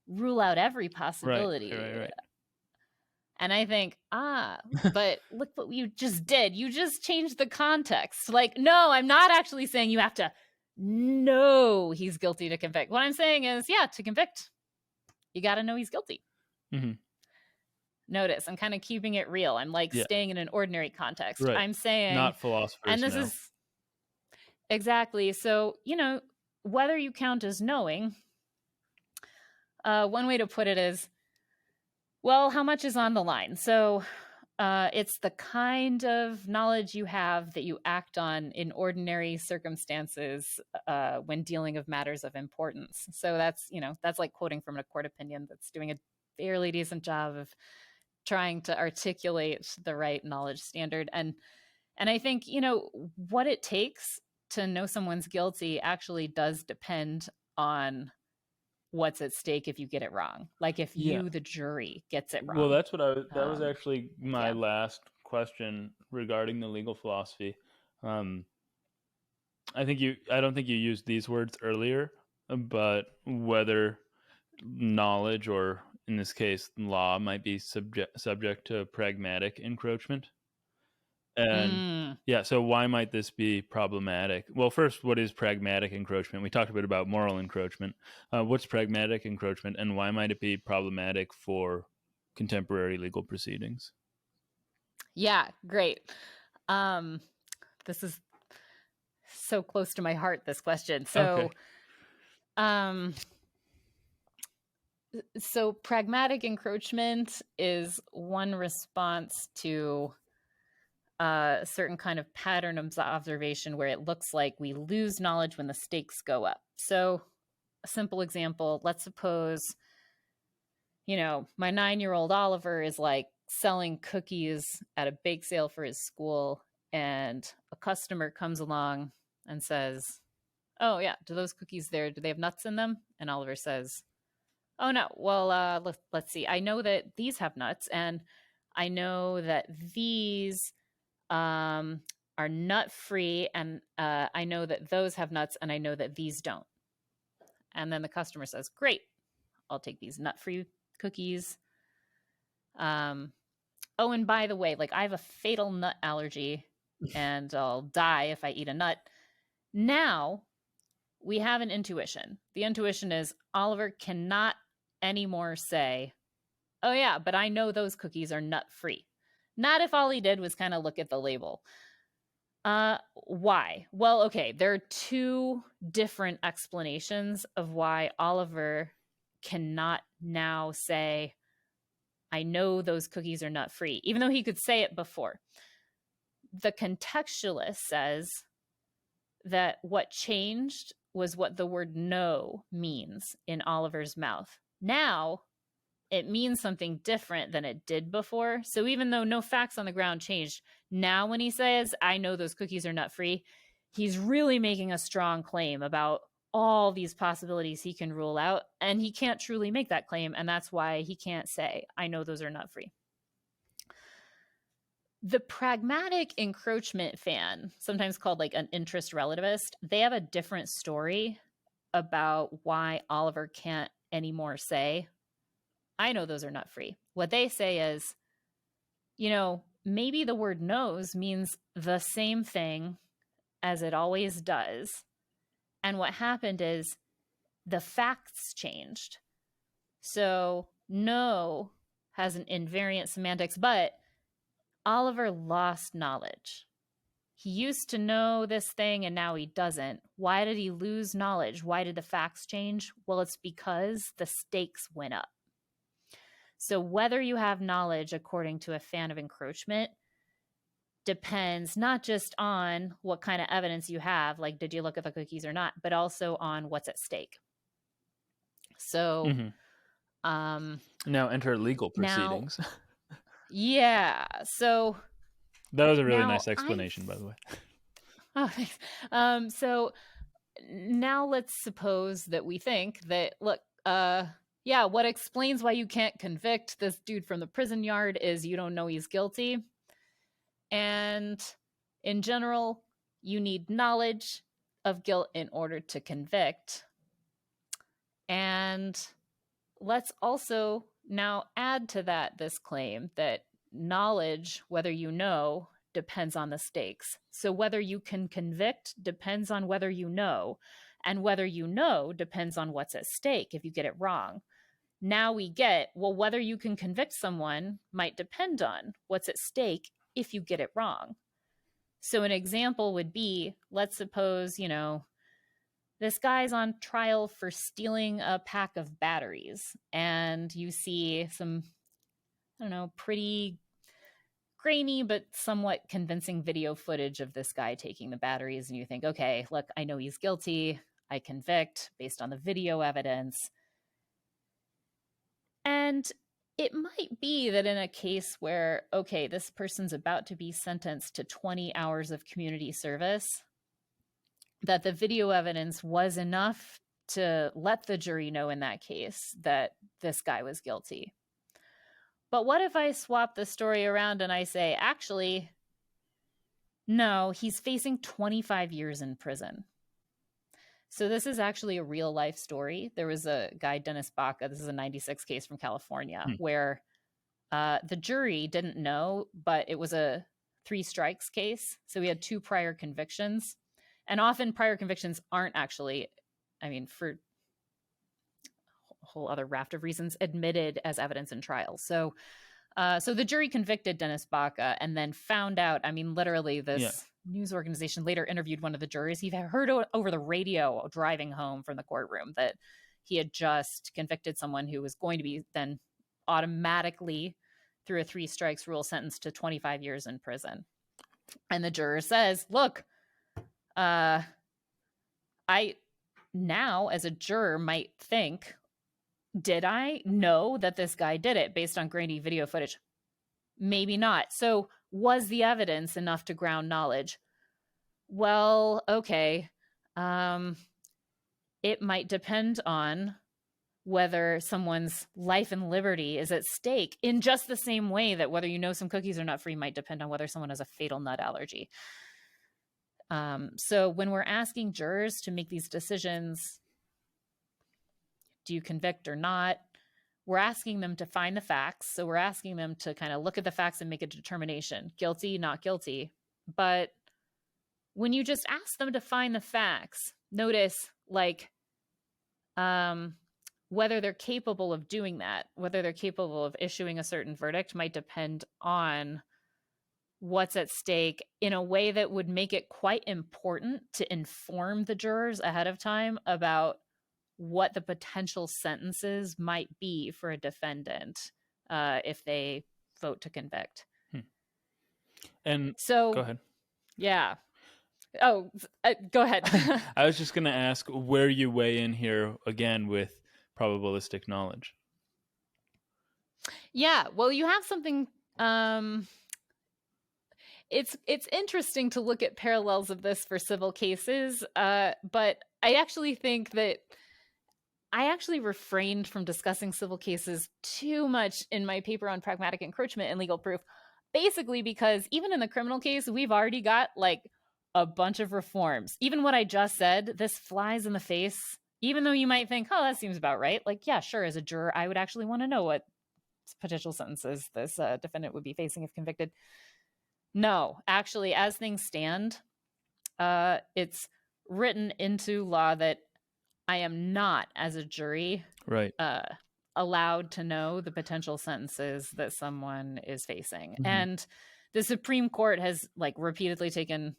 rule out every possibility. Right. And I think, but look what you just did. You just changed the context. Like, no, I'm not actually saying you have to know he's guilty to convict. What I'm saying is, yeah, to convict, you got to know he's guilty. Mm-hmm. Notice, I'm kind of keeping it real. I'm like staying in an ordinary context. Right. I'm saying, not philosophers. And this is exactly. So, whether you count as knowing, one way to put it is, well, how much is on the line? So it's the kind of knowledge you have that you act on in ordinary circumstances when dealing with matters of importance. So that's like quoting from a court opinion that's doing a fairly decent job of trying to articulate the right knowledge standard. And I think, what it takes to know someone's guilty actually does depend on what's at stake if you get it wrong. Like if you, the jury, gets it wrong. Well, that's what that was actually my last question regarding the legal philosophy. I don't think you used these words earlier, but whether knowledge, or in this case, law, might be subject to pragmatic encroachment. And so why might this be problematic? Well, first, what is pragmatic encroachment? We talked a bit about moral encroachment. What's pragmatic encroachment, and why might it be problematic for contemporary legal proceedings? Yeah, great. This is so close to my heart, this question. So, so pragmatic encroachment is one response to a certain kind of pattern of observation where it looks like we lose knowledge when the stakes go up. So a simple example, let's suppose, my 9-year-old Oliver is like selling cookies at a bake sale for his school, and a customer comes along and says, "Oh yeah, do those cookies there, do they have nuts in them?" And Oliver says, "Oh no, well, let's see. I know that these have nuts, and I know that these are nut free, and I know that those have nuts, and I know that these don't." And then the customer says, "Great, I'll take these nut free cookies. Oh, and by the way, like I have a fatal nut allergy, and I'll die if I eat a nut." Now we have an intuition. The intuition is Oliver cannot anymore say, "Oh yeah, but I know those cookies are nut free." Not if all he did was kind of look at the label. Why? Well, okay, there are two different explanations of why Oliver cannot now say, "I know those cookies are nut free," even though he could say it before. The contextualist says that what changed was what the word "know" means in Oliver's mouth. Now it means something different than it did before. So even though no facts on the ground changed, now when he says, "I know those cookies are nut free," he's really making a strong claim about all these possibilities he can rule out. And he can't truly make that claim. And that's why he can't say, "I know those are nut free." The pragmatic encroachment fan, sometimes called like an interest relativist, they have a different story about why Oliver can't anymore say, "I know those are nut free." What they say is, maybe the word "knows" means the same thing as it always does. And what happened is the facts changed. So "know" has an invariant semantics, but Oliver lost knowledge. He used to know this thing and now he doesn't. Why did he lose knowledge? Why did the facts change? Well, it's because the stakes went up. So whether you have knowledge, according to a fan of encroachment, depends not just on what kind of evidence you have, like did you look at the cookies or not, but also on what's at stake. So now enter legal proceedings. Yeah. So that was a really now nice explanation, by the way. Oh, thanks. So now let's suppose that we think that, look, what explains why you can't convict this dude from the prison yard is you don't know he's guilty. And in general, you need knowledge of guilt in order to convict. And let's also now add to that this claim that knowledge, whether you know, depends on the stakes. So whether you can convict depends on whether you know, and whether you know depends on what's at stake if you get it wrong. Now we get, well, whether you can convict someone might depend on what's at stake if you get it wrong. So an example would be, let's suppose, this guy's on trial for stealing a pack of batteries, and you see some, pretty grainy but somewhat convincing video footage of this guy taking the batteries, and you think, okay, look, I know he's guilty. I convict based on the video evidence. And it might be that in a case where, okay, this person's about to be sentenced to 20 hours of community service, that the video evidence was enough to let the jury know in that case that this guy was guilty. But what if I swap the story around and I say, actually, no, he's facing 25 years in prison. So this is actually a real life story. There was a guy, Dennis Baca, this is a 96 case from California, where the jury didn't know, but it was a 3 strikes case. So he had 2 prior convictions. And often prior convictions aren't actually, for a whole other raft of reasons, admitted as evidence in trials. So the jury convicted Dennis Baca and then found out, literally this news organization later interviewed one of the jurors. He heard over the radio driving home from the courtroom that he had just convicted someone who was going to be then automatically, through a 3 strikes rule, sentenced to 25 years in prison. And the juror says, look, I now as a juror might think, did I know that this guy did it based on grainy video footage? Maybe not. So was the evidence enough to ground knowledge? Well, okay. It might depend on whether someone's life and liberty is at stake, in just the same way that whether you know some cookies are nut free might depend on whether someone has a fatal nut allergy. So when we're asking jurors to make these decisions, do you convict or not? We're asking them to find the facts. So we're asking them to kind of look at the facts and make a determination, guilty, not guilty. But when you just ask them to find the facts, notice like whether they're capable of doing that, whether they're capable of issuing a certain verdict might depend on what's at stake in a way that would make it quite important to inform the jurors ahead of time about what the potential sentences might be for a defendant if they vote to convict. And so, go ahead. Yeah. Oh, go ahead. I was just going to ask where you weigh in here again with probabilistic knowledge. Yeah, well, you have something. It's interesting to look at parallels of this for civil cases, but I actually think that I actually refrained from discussing civil cases too much in my paper on pragmatic encroachment and legal proof, basically because even in the criminal case, we've already got like a bunch of reforms. Even what I just said, this flies in the face. Even though you might think, oh, that seems about right. Like, yeah, sure, as a juror, I would actually want to know what potential sentences this defendant would be facing if convicted. No, actually, as things stand, it's written into law that I am not, as a jury, right, allowed to know the potential sentences that someone is facing. Mm-hmm. And the Supreme Court has like repeatedly taken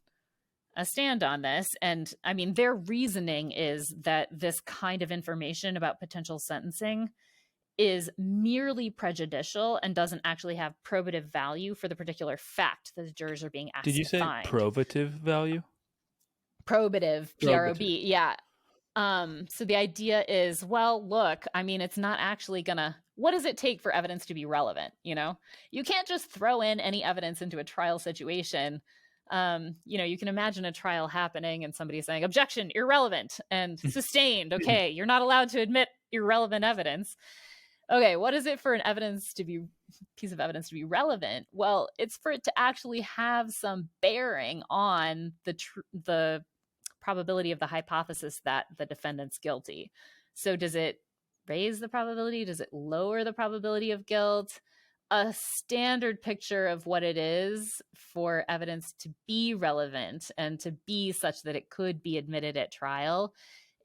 a stand on this. And I mean, their reasoning is that this kind of information about potential sentencing is merely prejudicial and doesn't actually have probative value for the particular fact that the jurors are being asked to find. Did you say probative value? Probative, P-R-O-B, yeah. So the idea is, well, look, I mean, it's not actually gonna, what does it take for evidence to be relevant? You know, you can't just throw in any evidence into a trial situation. You know, you can imagine a trial happening and somebody saying, objection, irrelevant, and sustained. Okay, you're not allowed to admit irrelevant evidence. Okay, what is it for an piece of evidence to be relevant? Well, it's for it to actually have some bearing on the probability of the hypothesis that the defendant's guilty. So does it raise the probability? Does it lower the probability of guilt? A standard picture of what it is for evidence to be relevant and to be such that it could be admitted at trial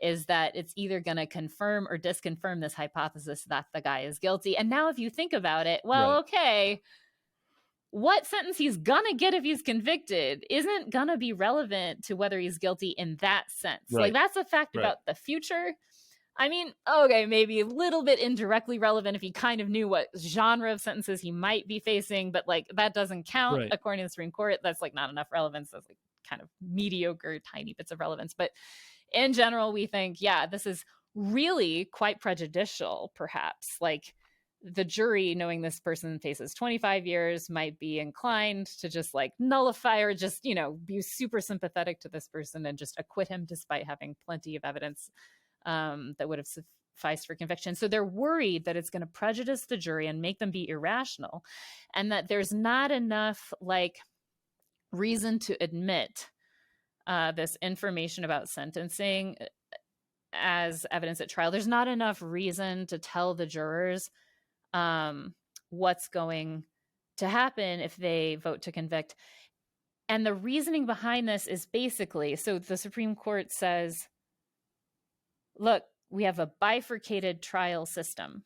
is that it's either going to confirm or disconfirm this hypothesis that the guy is guilty. And now if you think about it, well, right. Okay, what sentence he's gonna get if he's convicted isn't gonna be relevant to whether he's guilty in that sense. Right. Like that's a fact right. About the future. I mean, okay, maybe a little bit indirectly relevant if he kind of knew what genre of sentences he might be facing, but like that doesn't count right. According to the Supreme Court. That's like not enough relevance. That's like kind of mediocre, tiny bits of relevance. But in general, we think, yeah, this is really quite prejudicial, perhaps. Like the jury, knowing this person faces 25 years, might be inclined to just like nullify or just, you know, be super sympathetic to this person and just acquit him despite having plenty of evidence that would have sufficed for conviction. So they're worried that it's going to prejudice the jury and make them be irrational, and that there's not enough like reason to admit this information about sentencing as evidence at trial. There's not enough reason to tell the jurors what's going to happen if they vote to convict. And the reasoning behind this is basically, so the Supreme Court says, look, we have a bifurcated trial system.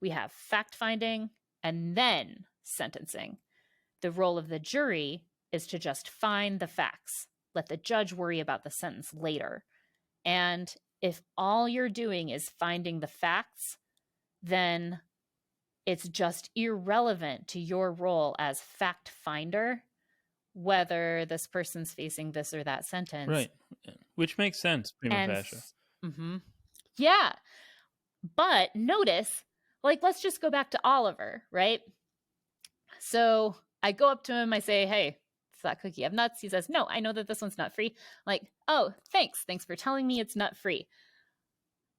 We have fact-finding and then sentencing. The role of the jury is to just find the facts. Let the judge worry about the sentence later. And if all you're doing is finding the facts, then it's just irrelevant to your role as fact finder whether this person's facing this or that sentence. Right. Which makes sense, prima facie. Mm-hmm. Yeah. But notice, like, let's just go back to Oliver, right? So I go up to him, I say, hey, does that cookie have nuts? He says, no, I know that this one's nut free. I'm like, oh, thanks. Thanks for telling me it's nut free.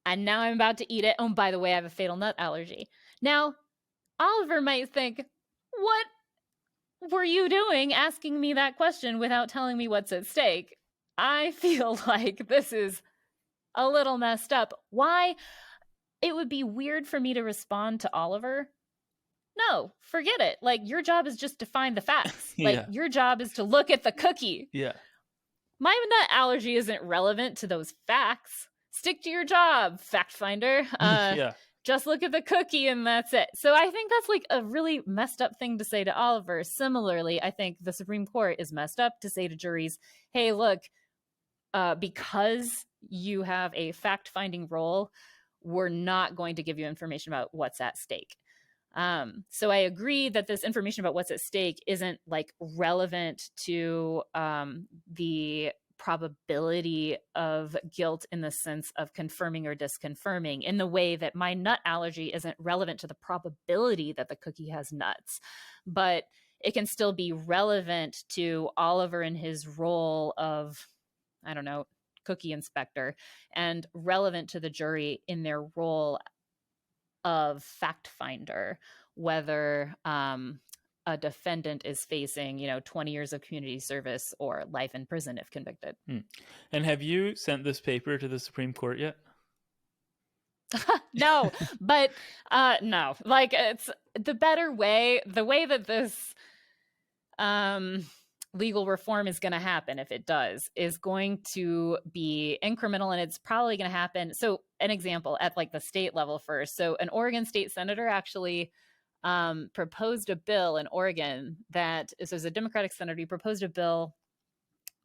And now I'm about to eat it. Oh, by the way, I have a fatal nut allergy. Now, Oliver might think, what were you doing asking me that question without telling me what's at stake? I feel like this is a little messed up. Why? It would be weird for me to respond to Oliver. No, forget it. Like, your job is just to find the facts. Like, your job is to look at the cookie. Yeah. My nut allergy isn't relevant to those facts. Stick to your job, fact finder. Yeah. Just look at the cookie and that's it. So I think that's like a really messed up thing to say to Oliver. Similarly, I think the Supreme Court is messed up to say to juries, hey, look, because you have a fact-finding role, we're not going to give you information about what's at stake. So I agree that this information about what's at stake isn't like relevant to the probability of guilt in the sense of confirming or disconfirming, in the way that my nut allergy isn't relevant to the probability that the cookie has nuts. But it can still be relevant to Oliver in his role of, I don't know, cookie inspector, and relevant to the jury in their role of fact finder, whether a defendant is facing, 20 years of community service or life in prison if convicted. And have you sent this paper to the Supreme Court yet? No, but no, like, it's the better way, the way that this legal reform is going to happen, if it does, is going to be incremental, and it's probably going to happen. So an example at like the state level first. So an Oregon state senator actually proposed a bill in Oregon that, so as a Democratic senator, he proposed a bill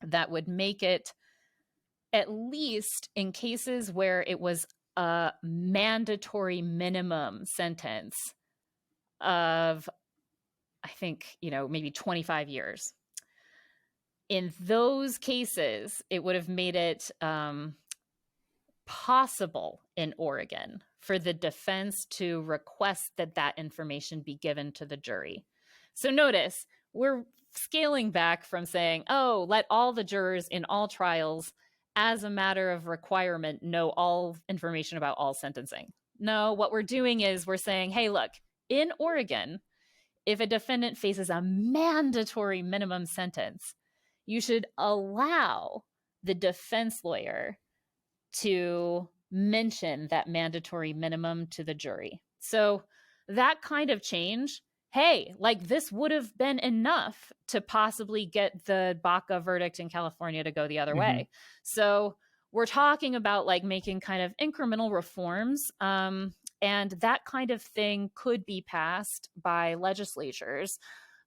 that would make it, at least in cases where it was a mandatory minimum sentence of, I think, maybe 25 years. In those cases, it would have made it possible in Oregon for the defense to request that that information be given to the jury. So notice, we're scaling back from saying, oh, let all the jurors in all trials, as a matter of requirement, know all information about all sentencing. No, what we're doing is we're saying, hey, look, in Oregon, if a defendant faces a mandatory minimum sentence, you should allow the defense lawyer to mention that mandatory minimum to the jury. So that kind of change, hey, like, this would have been enough to possibly get the Baca verdict in California to go the other way. So we're talking about like making kind of incremental reforms, and that kind of thing could be passed by legislatures.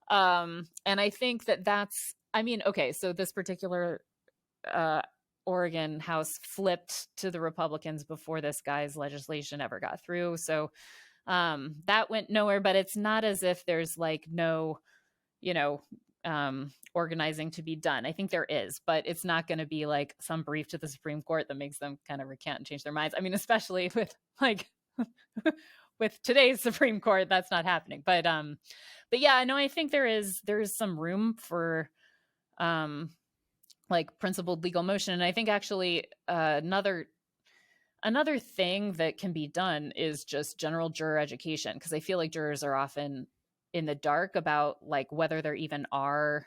And I think that that's, I mean, okay, so this particular Oregon House flipped to the Republicans before this guy's legislation ever got through. So that went nowhere, but it's not as if there's like no, organizing to be done. I think there is, but it's not going to be like some brief to the Supreme Court that makes them kind of recant and change their minds. I mean, especially with like with today's Supreme Court, that's not happening. But yeah, no, I think there's some room for like principled legal motion. And I think actually another thing that can be done is just general juror education, because I feel like jurors are often in the dark about like whether there even are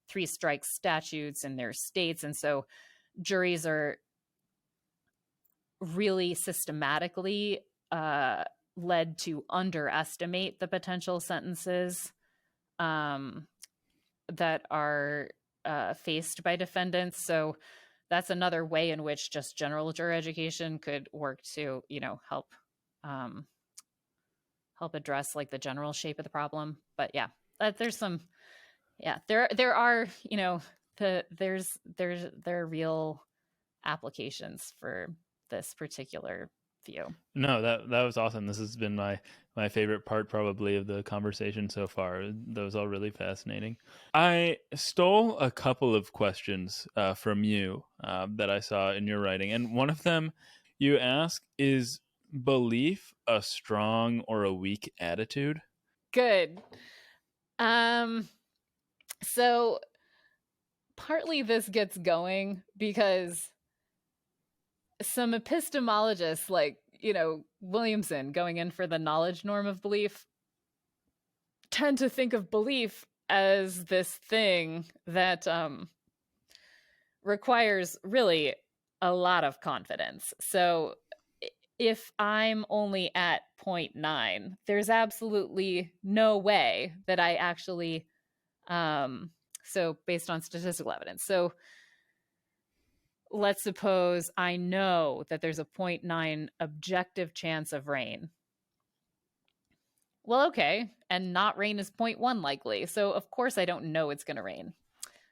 3 strike statutes in their states. And so juries are really systematically led to underestimate the potential sentences that are faced by defendants. So that's another way in which just general juror education could work to, help address like the general shape of the problem. But yeah, there's some, there are, there are real applications for this particular view. No, that was awesome. This has been my my favorite part probably of the conversation so far. That was all really fascinating. I stole a couple of questions from you that I saw in your writing. And one of them you ask is belief a strong or a weak attitude? Good. So partly this gets going because some epistemologists like, Williamson going in for the knowledge norm of belief tend to think of belief as this thing that requires really a lot of confidence. So if I'm only at 0.9, there's absolutely no way that I actually, so based on statistical evidence. So let's suppose I know that there's a 0.9 objective chance of rain. Well, okay, and not rain is 0.1 likely. So of course I don't know it's going to rain.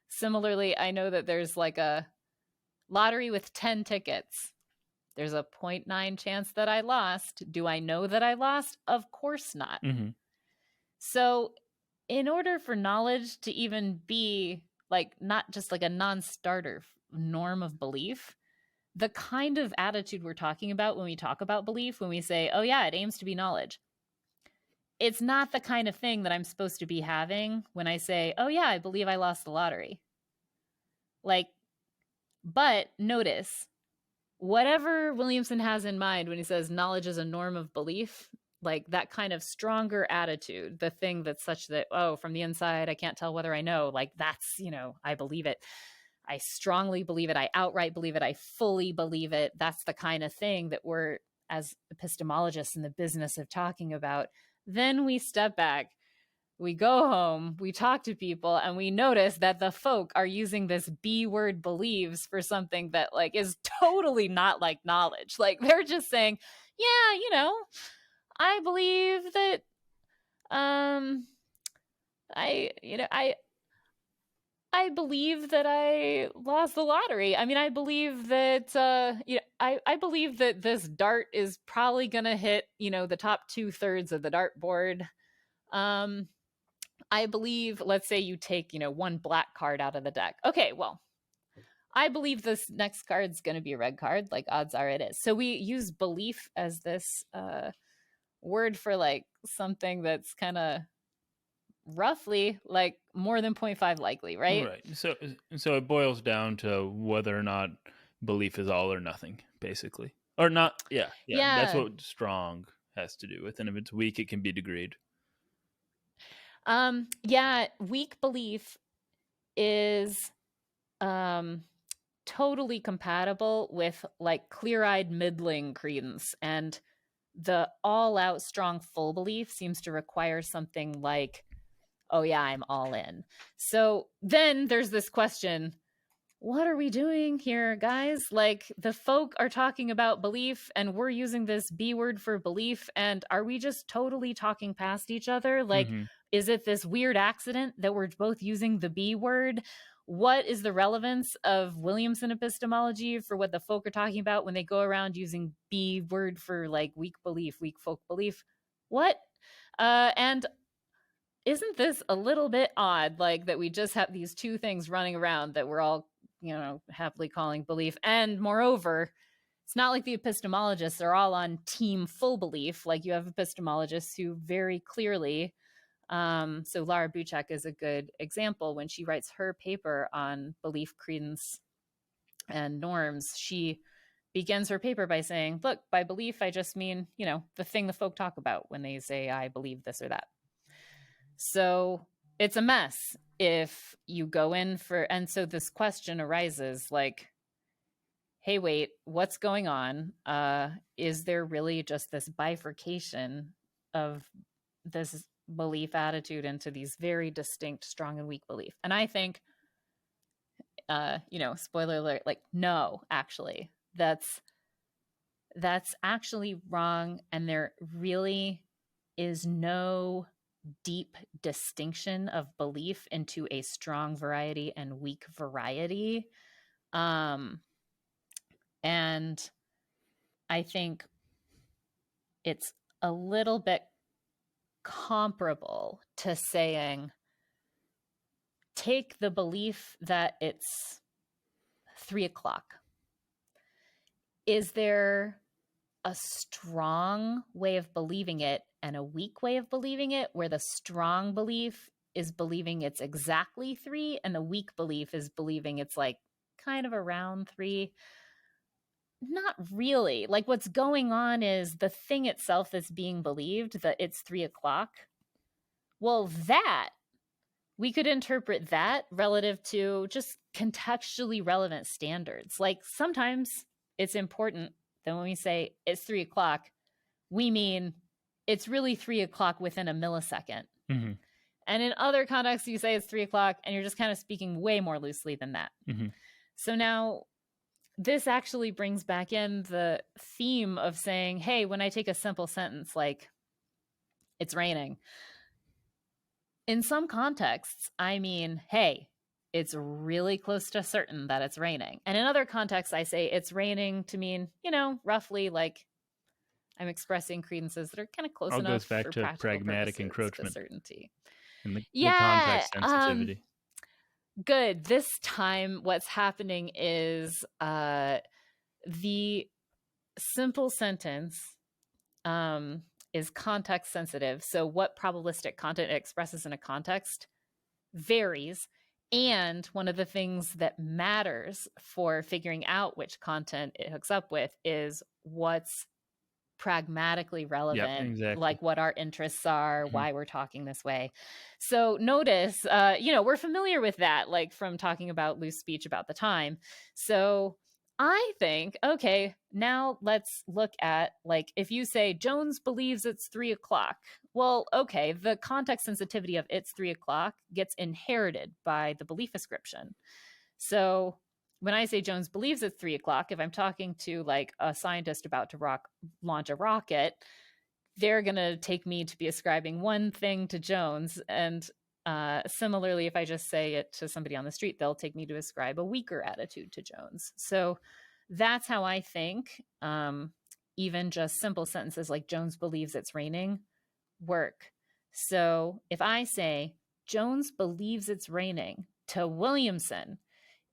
Similarly, I know that there's like a lottery with 10 tickets. There's a 0.9 chance that I lost. Do I know that I lost? Of course not. Mm-hmm. So in order for knowledge to even be like not just like a non-starter norm of belief, the kind of attitude we're talking about when we talk about belief, when we say, oh yeah, it aims to be knowledge, it's not the kind of thing that I'm supposed to be having when I say, oh yeah, I believe I lost the lottery. Like, but notice, whatever Williamson has in mind when he says knowledge is a norm of belief, like that kind of stronger attitude, the thing that's such that, oh, from the inside, I can't tell whether I know, like that's, I believe it. I strongly believe it. I outright believe it. I fully believe it. That's the kind of thing that we're, as epistemologists, in the business of talking about. Then we step back, we go home, we talk to people, and we notice that the folk are using this B word believes for something that like is totally not like knowledge. Like they're just saying, yeah, I believe that I believe that I lost the lottery. I mean, I believe that I believe that this dart is probably gonna hit, the top 2/3 of the dartboard. I believe, let's say you take, one black card out of the deck. Okay, well, I believe this next card's going to be a red card. Like odds are it is. So we use belief as this word for like something that's kind of roughly like more than 0.5 likely, right? Right. So it boils down to whether or not belief is all or nothing, basically. Or not. Yeah. That's Yeah. what strong has to do with. And if it's weak, it can be degreed. Yeah, weak belief is totally compatible with like clear-eyed middling credence, and the all-out strong full belief seems to require something like, oh yeah, I'm all in. So then there's this question, what are we doing here, guys? Like the folk are talking about belief and we're using this B word for belief, and are we just totally talking past each other? Like, is it this weird accident that we're both using the B word? What is the relevance of Williamson epistemology for what the folk are talking about when they go around using B word for like weak belief, weak folk belief? What? And isn't this a little bit odd, like that we just have these two things running around that we're all, happily calling belief? And moreover, it's not like the epistemologists are all on team full belief. Like you have epistemologists who very clearly, so Lara Buchak is a good example. When she writes her paper on belief, credence, and norms, she begins her paper by saying, look, by belief, I just mean, the thing the folk talk about when they say, I believe this or that. So it's a mess if you go in for, and so this question arises like, hey, wait, what's going on? Is there really just this bifurcation of this belief attitude into these very distinct strong and weak belief? And I think, spoiler alert, like, no, actually, that's actually wrong. And there really is no deep distinction of belief into a strong variety and weak variety. And I think it's a little bit comparable to saying, take the belief that it's 3 o'clock. Is there a strong way of believing it and a weak way of believing it, where the strong belief is believing it's exactly 3 and the weak belief is believing it's like kind of around 3? Not really. Like, what's going on is the thing itself that's being believed, that it's 3 o'clock. Well, that we could interpret that relative to just contextually relevant standards. Like, sometimes it's important that when we say it's 3 o'clock, we mean it's really 3 o'clock within a millisecond. Mm-hmm. And in other contexts, you say it's 3 o'clock and you're just kind of speaking way more loosely than that. Mm-hmm. So now this actually brings back in the theme of saying, hey, when I take a simple sentence like it's raining, in some contexts, I mean, hey, it's really close to certain that it's raining. And in other contexts, I say it's raining to mean, roughly like I'm expressing credences that are kind of close All enough goes back for to practical pragmatic purposes encroachment to certainty. and the Yeah. context sensitivity. Good. This time, what's happening is the simple sentence is context sensitive. So what probabilistic content it expresses in a context varies. And one of the things that matters for figuring out which content it hooks up with is what's pragmatically relevant, exactly. like what our interests are, why we're talking this way. So notice, we're familiar with that, like from talking about loose speech about the time. So I think, okay, now let's look at, like, if you say Jones believes it's 3 o'clock. Well, okay, the context sensitivity of it's 3 o'clock gets inherited by the belief ascription. So when I say Jones believes it's 3 o'clock, if I'm talking to like a scientist about to launch a rocket, they're going to take me to be ascribing one thing to Jones. And similarly, if I just say it to somebody on the street, they'll take me to ascribe a weaker attitude to Jones. So that's how I think even just simple sentences like Jones believes it's raining work. So if I say Jones believes it's raining to Williamson,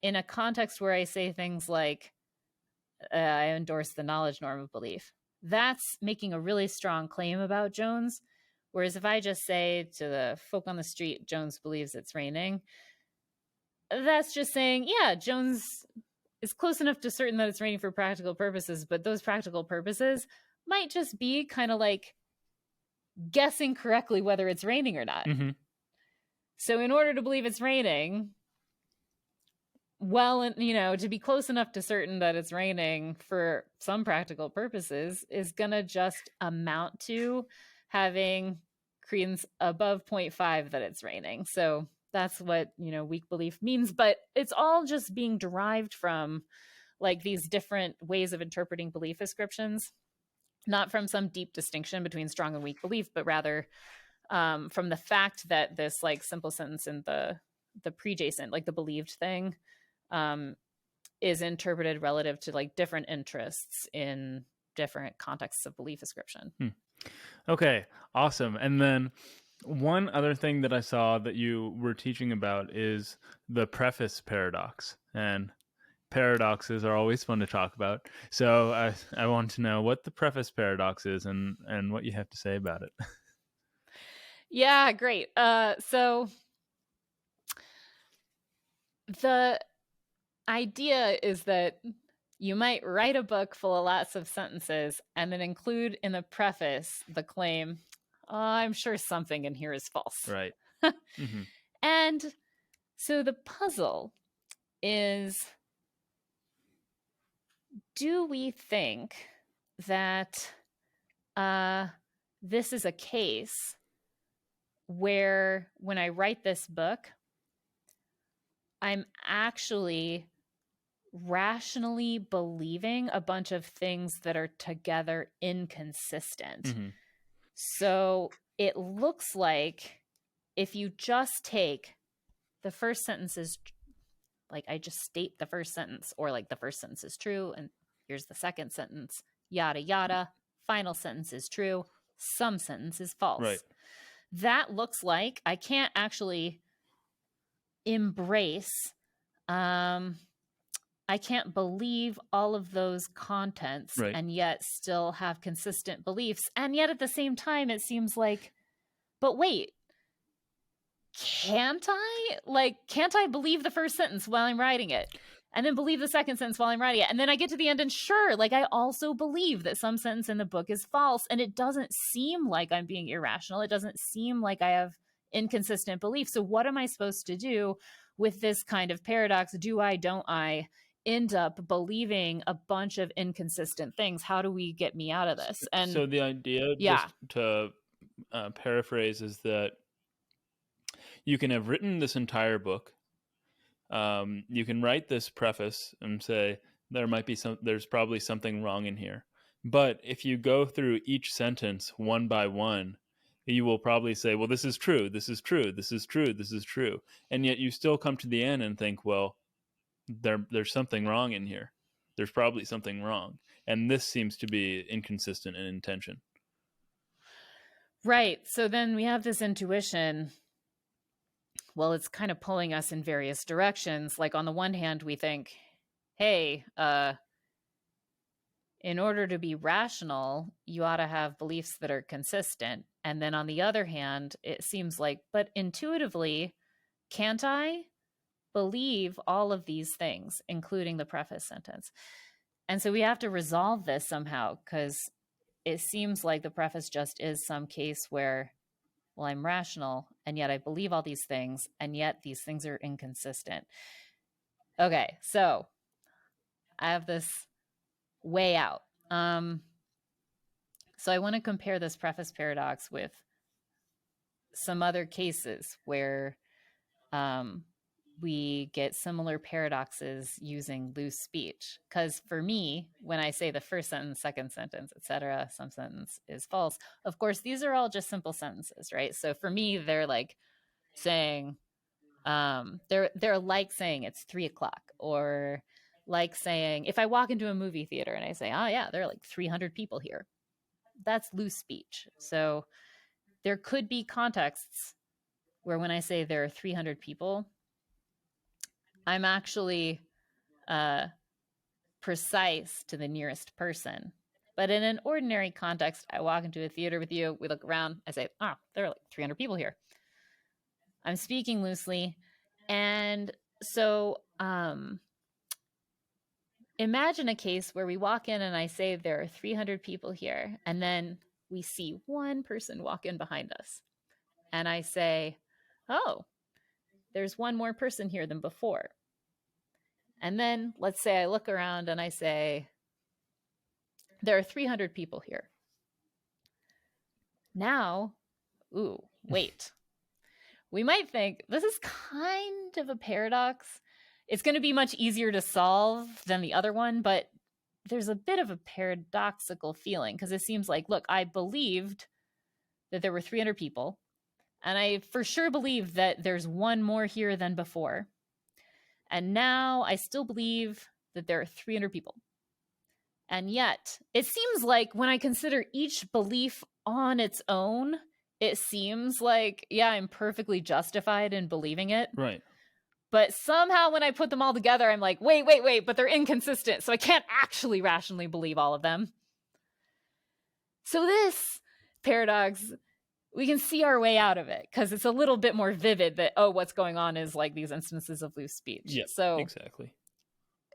in a context where I say things like, I endorse the knowledge norm of belief, that's making a really strong claim about Jones. Whereas if I just say to the folk on the street, Jones believes it's raining, that's just saying, yeah, Jones is close enough to certain that it's raining for practical purposes, but those practical purposes might just be kind of like guessing correctly whether it's raining or not. Mm-hmm. So in order to believe it's raining, well, to be close enough to certain that it's raining for some practical purposes is going to just amount to having credence above 0.5 that it's raining. So that's what, weak belief means. But it's all just being derived from like these different ways of interpreting belief ascriptions, not from some deep distinction between strong and weak belief, but rather from the fact that this like simple sentence in the prejacent, like the believed thing, is interpreted relative to like different interests in different contexts of belief ascription. Okay, awesome. And then one other thing that I saw that you were teaching about is the Preface Paradox. And paradoxes are always fun to talk about. So I want to know what the Preface Paradox is and what you have to say about it. Yeah, great. So the idea is that you might write a book full of lots of sentences and then include in the preface the claim, I'm sure something in here is false. Right. Mm-hmm. And so the puzzle is, do we think that this is a case where when I write this book, I'm actually rationally believing a bunch of things that are together inconsistent? Mm-hmm. So it looks like if you just take the first sentence is like, I just state the first sentence, or like the first sentence is true and here's the second sentence, yada yada, final sentence is true, some sentence is false. Right. that looks like I can't actually embrace, I can't believe all of those contents Right. and yet still have consistent beliefs. And yet at the same time, it seems like, but wait, can't I? Like, can't I believe the first sentence while I'm writing it? And then believe the second sentence while I'm writing it. And then I get to the end and sure, like I also believe that some sentence in the book is false. And it doesn't seem like I'm being irrational. It doesn't seem like I have inconsistent beliefs. So what am I supposed to do with this kind of paradox? Do I, don't I end up believing a bunch of inconsistent things? How do we get me out of this? And so the idea, just to paraphrase, is that you can have written this entire book. You can write this preface and say there's probably something wrong in here. But if you go through each sentence one by one, you will probably say, well, this is true, this is true, this is true, this is true. And yet you still come to the end and think, well, there's something wrong in here. There's probably something wrong. And this seems to be inconsistent in intention. Right. So then we have this intuition. Well, it's kind of pulling us in various directions. Like on the one hand, we think, hey, in order to be rational, you ought to have beliefs that are consistent. And then on the other hand, it seems like, but intuitively, can't I believe all of these things, including the preface sentence? And so we have to resolve this somehow, because it seems like the preface just is some case where, well, I'm rational, and yet I believe all these things, and yet these things are inconsistent. Okay, so I have this way out. So I want to compare this preface paradox with some other cases where we get similar paradoxes using loose speech. Because for me, when I say the first sentence, second sentence, etc., some sentence is false, of course, these are all just simple sentences, right? So for me, they're like saying, they're like saying it's 3:00, or like saying, if I walk into a movie theater and I say, oh yeah, there are like 300 people here, that's loose speech. So there could be contexts where when I say there are 300 people, I'm actually precise to the nearest person. But in an ordinary context, I walk into a theater with you, we look around, I say, oh, there are like 300 people here. I'm speaking loosely. And so imagine a case where we walk in and I say there are 300 people here, and then we see one person walk in behind us. And I say, oh, there's one more person here than before. And then let's say I look around and I say, there are 300 people here. Now, ooh, wait. We might think this is kind of a paradox. It's going to be much easier to solve than the other one, but there's a bit of a paradoxical feeling, because it seems like, look, I believed that there were 300 people, and I for sure believe that there's one more here than before. And now I still believe that there are 300 people. And yet, it seems like when I consider each belief on its own, it seems like, yeah, I'm perfectly justified in believing it. Right. But somehow when I put them all together, I'm like, wait, but they're inconsistent. So I can't actually rationally believe all of them. So this paradox, we can see our way out of it, because it's a little bit more vivid that, oh, what's going on is like these instances of loose speech. Yeah, so exactly.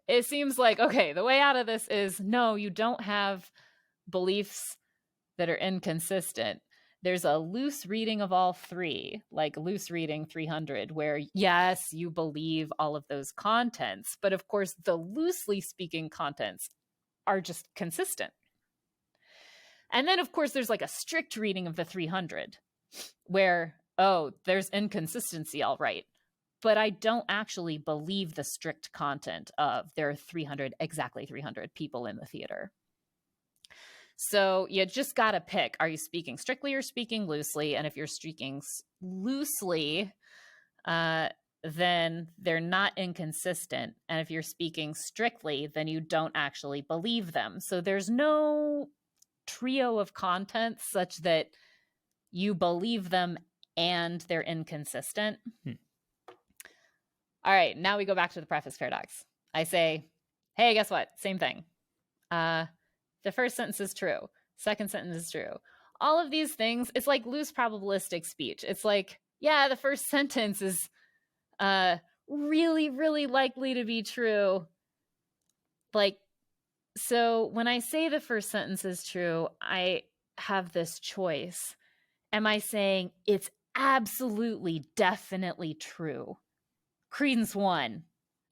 It seems like, okay, the way out of this is, no, you don't have beliefs that are inconsistent. There's a loose reading of all three, like loose reading 300, where yes, you believe all of those contents, but of course the loosely speaking contents are just consistent. And then of course there's like a strict reading of the 300 where, oh, there's inconsistency, all right, but I don't actually believe the strict content of there are exactly 300 people in the theater. So you just got to pick. Are you speaking strictly or speaking loosely? And if you're speaking loosely, then they're not inconsistent. And if you're speaking strictly, then you don't actually believe them. So there's no trio of contents such that you believe them and they're inconsistent. All right, now we go back to the preface paradox. I say, hey, guess what? Same thing. The first sentence is true. Second sentence is true. All of these things, it's like loose probabilistic speech. It's like, yeah, the first sentence is really, really likely to be true. Like, so when I say the first sentence is true, I have this choice. Am I saying it's absolutely, definitely true? Credence 1,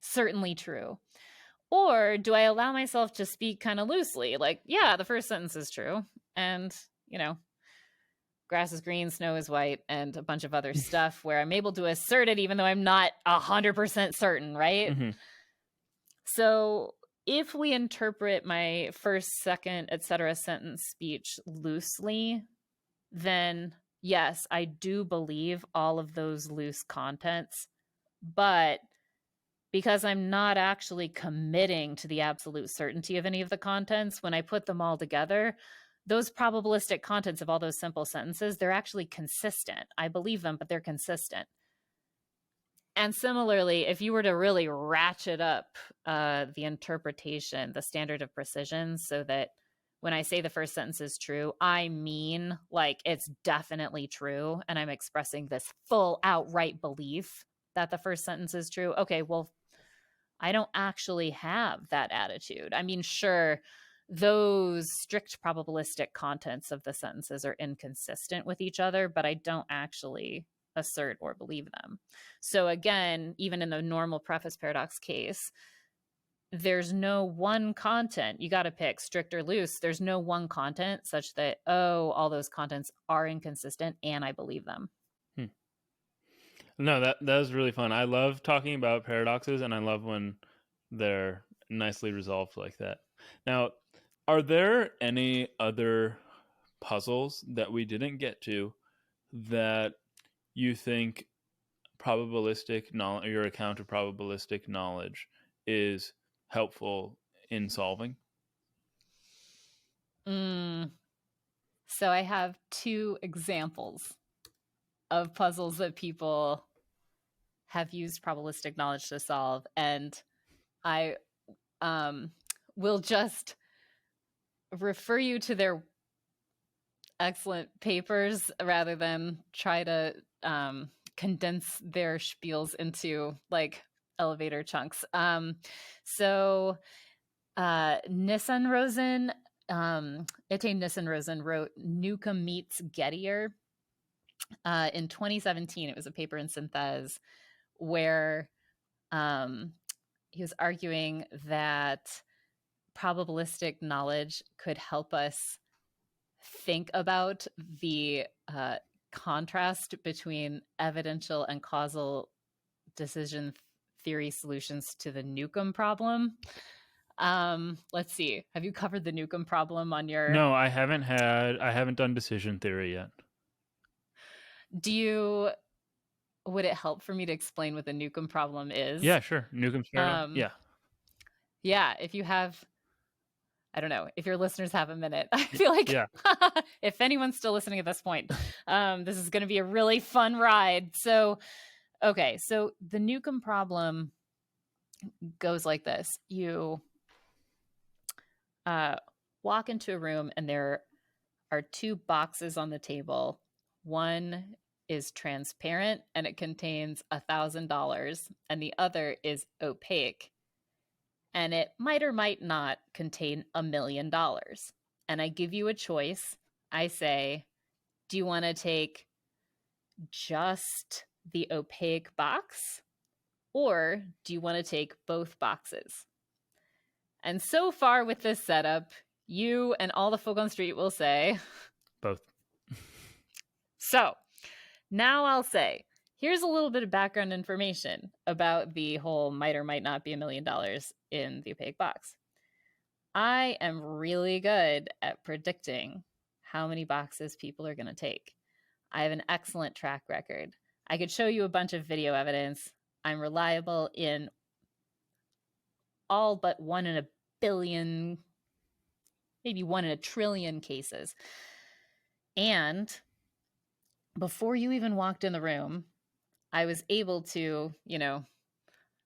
certainly true. Or do I allow myself to speak kind of loosely? Like, yeah, the first sentence is true. And, grass is green, snow is white, and a bunch of other stuff where I'm able to assert it even though I'm not 100% certain, right? Mm-hmm. So if we interpret my first, second, etc. sentence speech loosely, then yes, I do believe all of those loose contents. But because I'm not actually committing to the absolute certainty of any of the contents, when I put them all together, those probabilistic contents of all those simple sentences, they're actually consistent. I believe them, but they're consistent. And similarly, if you were to really ratchet up the interpretation, the standard of precision, so that when I say the first sentence is true, I mean like it's definitely true, and I'm expressing this full outright belief that the first sentence is true. Okay, well, I don't actually have that attitude. I mean, sure, those strict probabilistic contents of the sentences are inconsistent with each other, but I don't actually assert or believe them. So again, even in the normal preface paradox case, there's no one content. You got to pick strict or loose. There's no one content such that, all those contents are inconsistent and I believe them. No, that was really fun. I love talking about paradoxes, and I love when they're nicely resolved like that. Now, are there any other puzzles that we didn't get to that you think probabilistic knowledge, your account of probabilistic knowledge, is helpful in solving? So I have 2 examples of puzzles that people have used probabilistic knowledge to solve, and I will just refer you to their excellent papers rather than try to condense their spiels into like elevator chunks. So Nissenrosen, Ete Nissenrosen wrote Newcomb meets Gettier in 2017. It was a paper in Synthèse where he was arguing that probabilistic knowledge could help us think about the contrast between evidential and causal decision theory solutions to the Newcomb problem. Let's see. Have you covered the Newcomb problem on your... No, I haven't done decision theory yet. Would it help for me to explain what the Newcomb problem is? Yeah, sure. Newcomb's paradox. Yeah, if you have, I don't know, if your listeners have a minute, I feel like if anyone's still listening at this point, this is going to be a really fun ride. So, okay, so the Newcomb problem goes like this. You walk into a room and there are 2 boxes on the table. One is transparent and it contains $1,000, and the other is opaque and it might or might not contain $1 million. And I give you a choice. I say, do you want to take just the opaque box, or do you want to take both boxes? And so far with this setup, you and all the folk on the street will say both. So now I'll say, here's a little bit of background information about the whole might or might not be $1 million in the opaque box. I am really good at predicting how many boxes people are going to take. I have an excellent track record. I could show you a bunch of video evidence. I'm reliable in all but 1 in a billion, maybe 1 in a trillion cases. And before you even walked in the room, I was able to,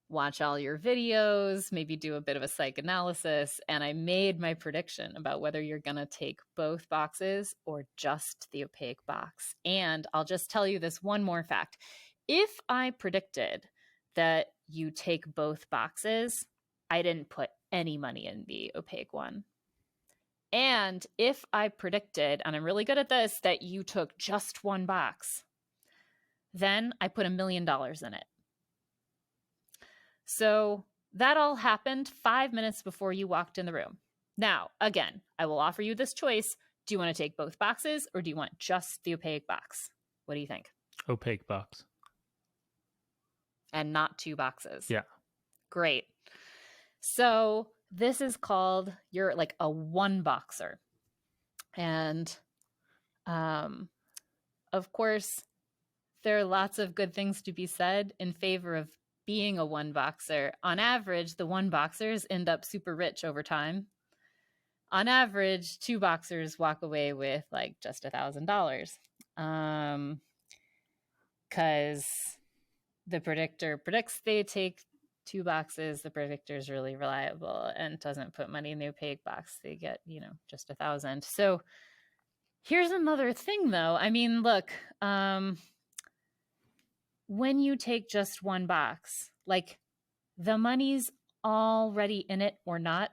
watch all your videos, maybe do a bit of a psychoanalysis, and I made my prediction about whether you're going to take both boxes or just the opaque box. And I'll just tell you this one more fact. If I predicted that you take both boxes, I didn't put any money in the opaque one. And if I predicted, and I'm really good at this, that you took just one box, then I put $1 million in it. So that all happened 5 minutes before you walked in the room. Now, again, I will offer you this choice. Do you want to take both boxes or do you want just the opaque box? What do you think? Opaque box. And not 2 boxes. Yeah. Great. So this is called, you're like a one boxer. And of course, there are lots of good things to be said in favor of being a one boxer. On average, the one boxers end up super rich over time. On average, 2 boxers walk away with like just $1,000. Because the predictor predicts they take 2 boxes. The predictor is really reliable and doesn't put money in the opaque box. They get, just 1,000. So here's another thing though. I mean, look, when you take just one box, like the money's already in it or not,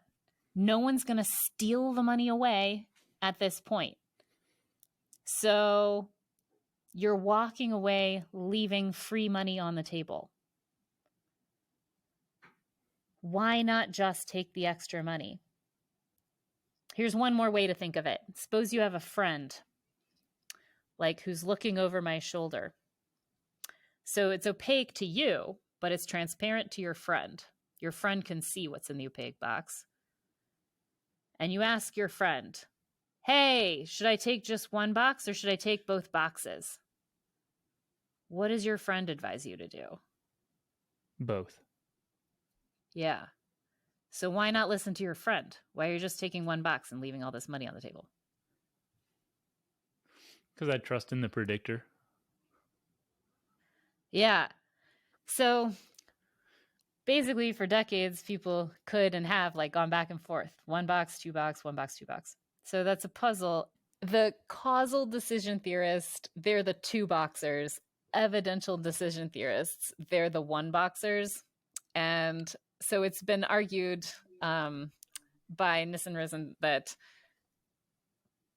no one's going to steal the money away at this point. So you're walking away, leaving free money on the table. Why not just take the extra money? Here's one more way to think of it. Suppose you have a friend, like who's looking over my shoulder. So it's opaque to you, but it's transparent to your friend. Your friend can see what's in the opaque box. And you ask your friend, hey, should I take just one box or should I take both boxes? What does your friend advise you to do? Both. Yeah. So why not listen to your friend? Why are you just taking one box and leaving all this money on the table? Because I trust in the predictor. Yeah. So basically for decades, people could and have like gone back and forth. 1 box, 2 box, 1 box, 2 box. So that's a puzzle. The causal decision theorists, they're the 2 boxers. Evidential decision theorists, they're the 1 boxers. And so it's been argued by Nissen Rosen that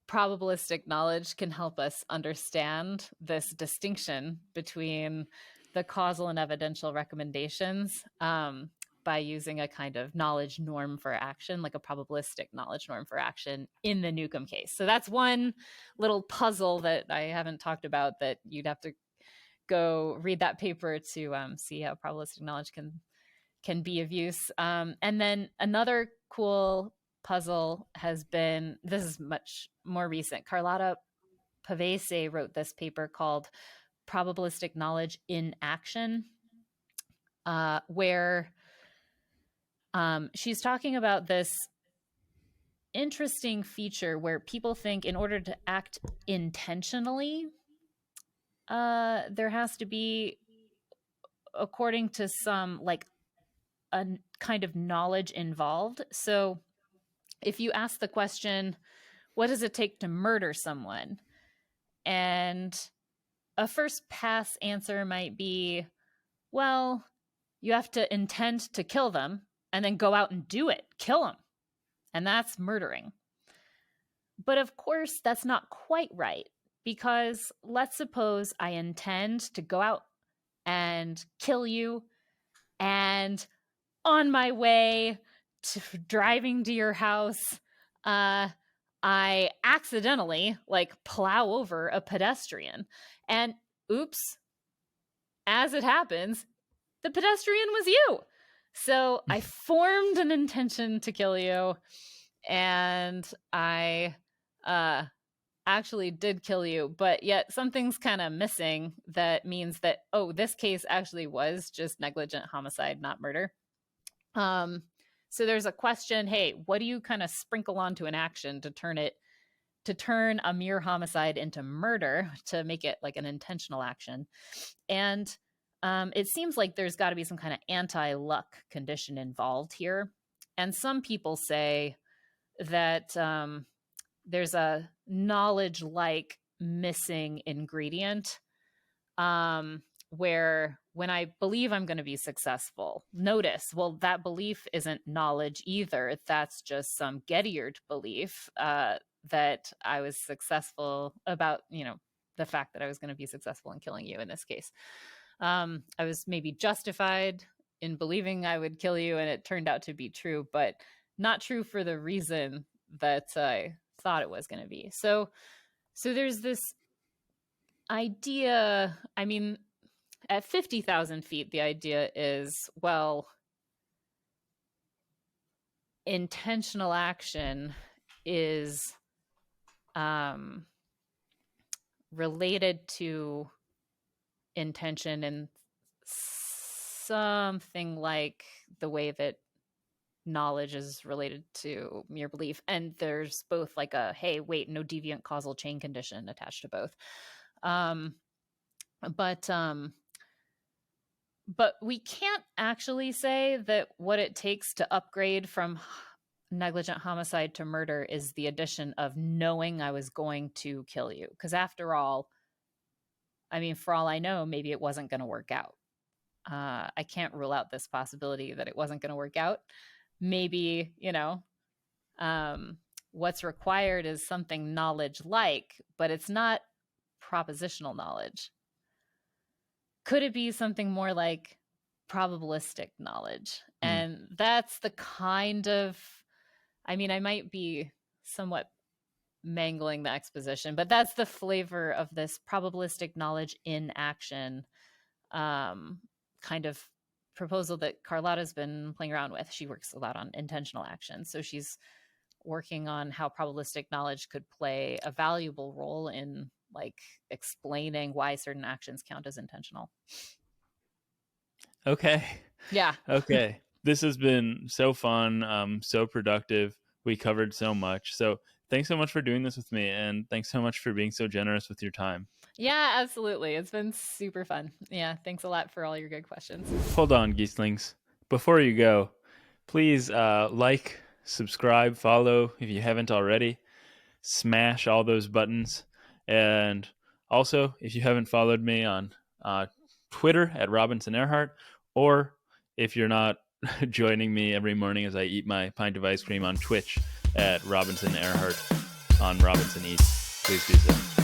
probabilistic knowledge can help us understand this distinction between the causal and evidential recommendations by using a kind of knowledge norm for action, like a probabilistic knowledge norm for action in the Newcomb case. So that's one little puzzle that I haven't talked about that you'd have to go read that paper to see how probabilistic knowledge can be of use. And then another cool puzzle has been, this is much more recent. Carlotta Pavese wrote this paper called Probabilistic Knowledge in Action, where she's talking about this interesting feature where people think in order to act intentionally, there has to be, according to some, like a kind of knowledge involved. So if you ask the question, what does it take to murder someone? And a first pass answer might be, well, you have to intend to kill them and then go out and do it, kill them. And that's murdering. But of course, that's not quite right, because let's suppose I intend to go out and kill you, and on my way to driving to your house, I accidentally plow over a pedestrian, and oops, as it happens, the pedestrian was you. So I formed an intention to kill you, and I actually did kill you, but yet something's kind of missing that means that, oh, this case actually was just negligent homicide, not murder. So there's a question, hey, what do you kind of sprinkle onto an action to turn it to turn a mere homicide into murder, to make it like an intentional action. And it seems like there's got to be some kind of anti-luck condition involved here. And some people say that there's a knowledge-like missing ingredient, where when I believe I'm going to be successful, notice, well, that belief isn't knowledge either. That's just some Gettiard belief that I was successful about, the fact that I was going to be successful in killing you in this case. I was maybe justified in believing I would kill you, and it turned out to be true, but not true for the reason that I thought it was going to be. So there's this idea, I mean, at 50,000 feet, the idea is, well, intentional action is related to intention in something like the way that knowledge is related to mere belief. And there's both like a, hey, wait, no deviant causal chain condition attached to both. But we can't actually say that what it takes to upgrade from negligent homicide to murder is the addition of knowing I was going to kill you. Because after all, I mean, for all I know, maybe it wasn't going to work out. I can't rule out this possibility that it wasn't going to work out. Maybe, what's required is something knowledge-like, but it's not propositional knowledge. Could it be something more like probabilistic knowledge? And that's the kind of, I mean, I might be somewhat mangling the exposition, but that's the flavor of this probabilistic knowledge in action kind of proposal that Carlotta's been playing around with. She works a lot on intentional action. So she's working on how probabilistic knowledge could play a valuable role in like explaining why certain actions count as intentional. Okay. Yeah. Okay. This has been so fun, so productive. We covered so much. So thanks so much for doing this with me. And thanks so much for being so generous with your time. Yeah, absolutely. It's been super fun. Yeah. Thanks a lot for all your good questions. Hold on, Geeslings. Before you go, please like, subscribe, follow if you haven't already. Smash all those buttons. And also, if you haven't followed me on Twitter at Robinson Erhardt, or if you're not joining me every morning as I eat my pint of ice cream on Twitch at Robinson Erhardt on Robinson Eats, please do so.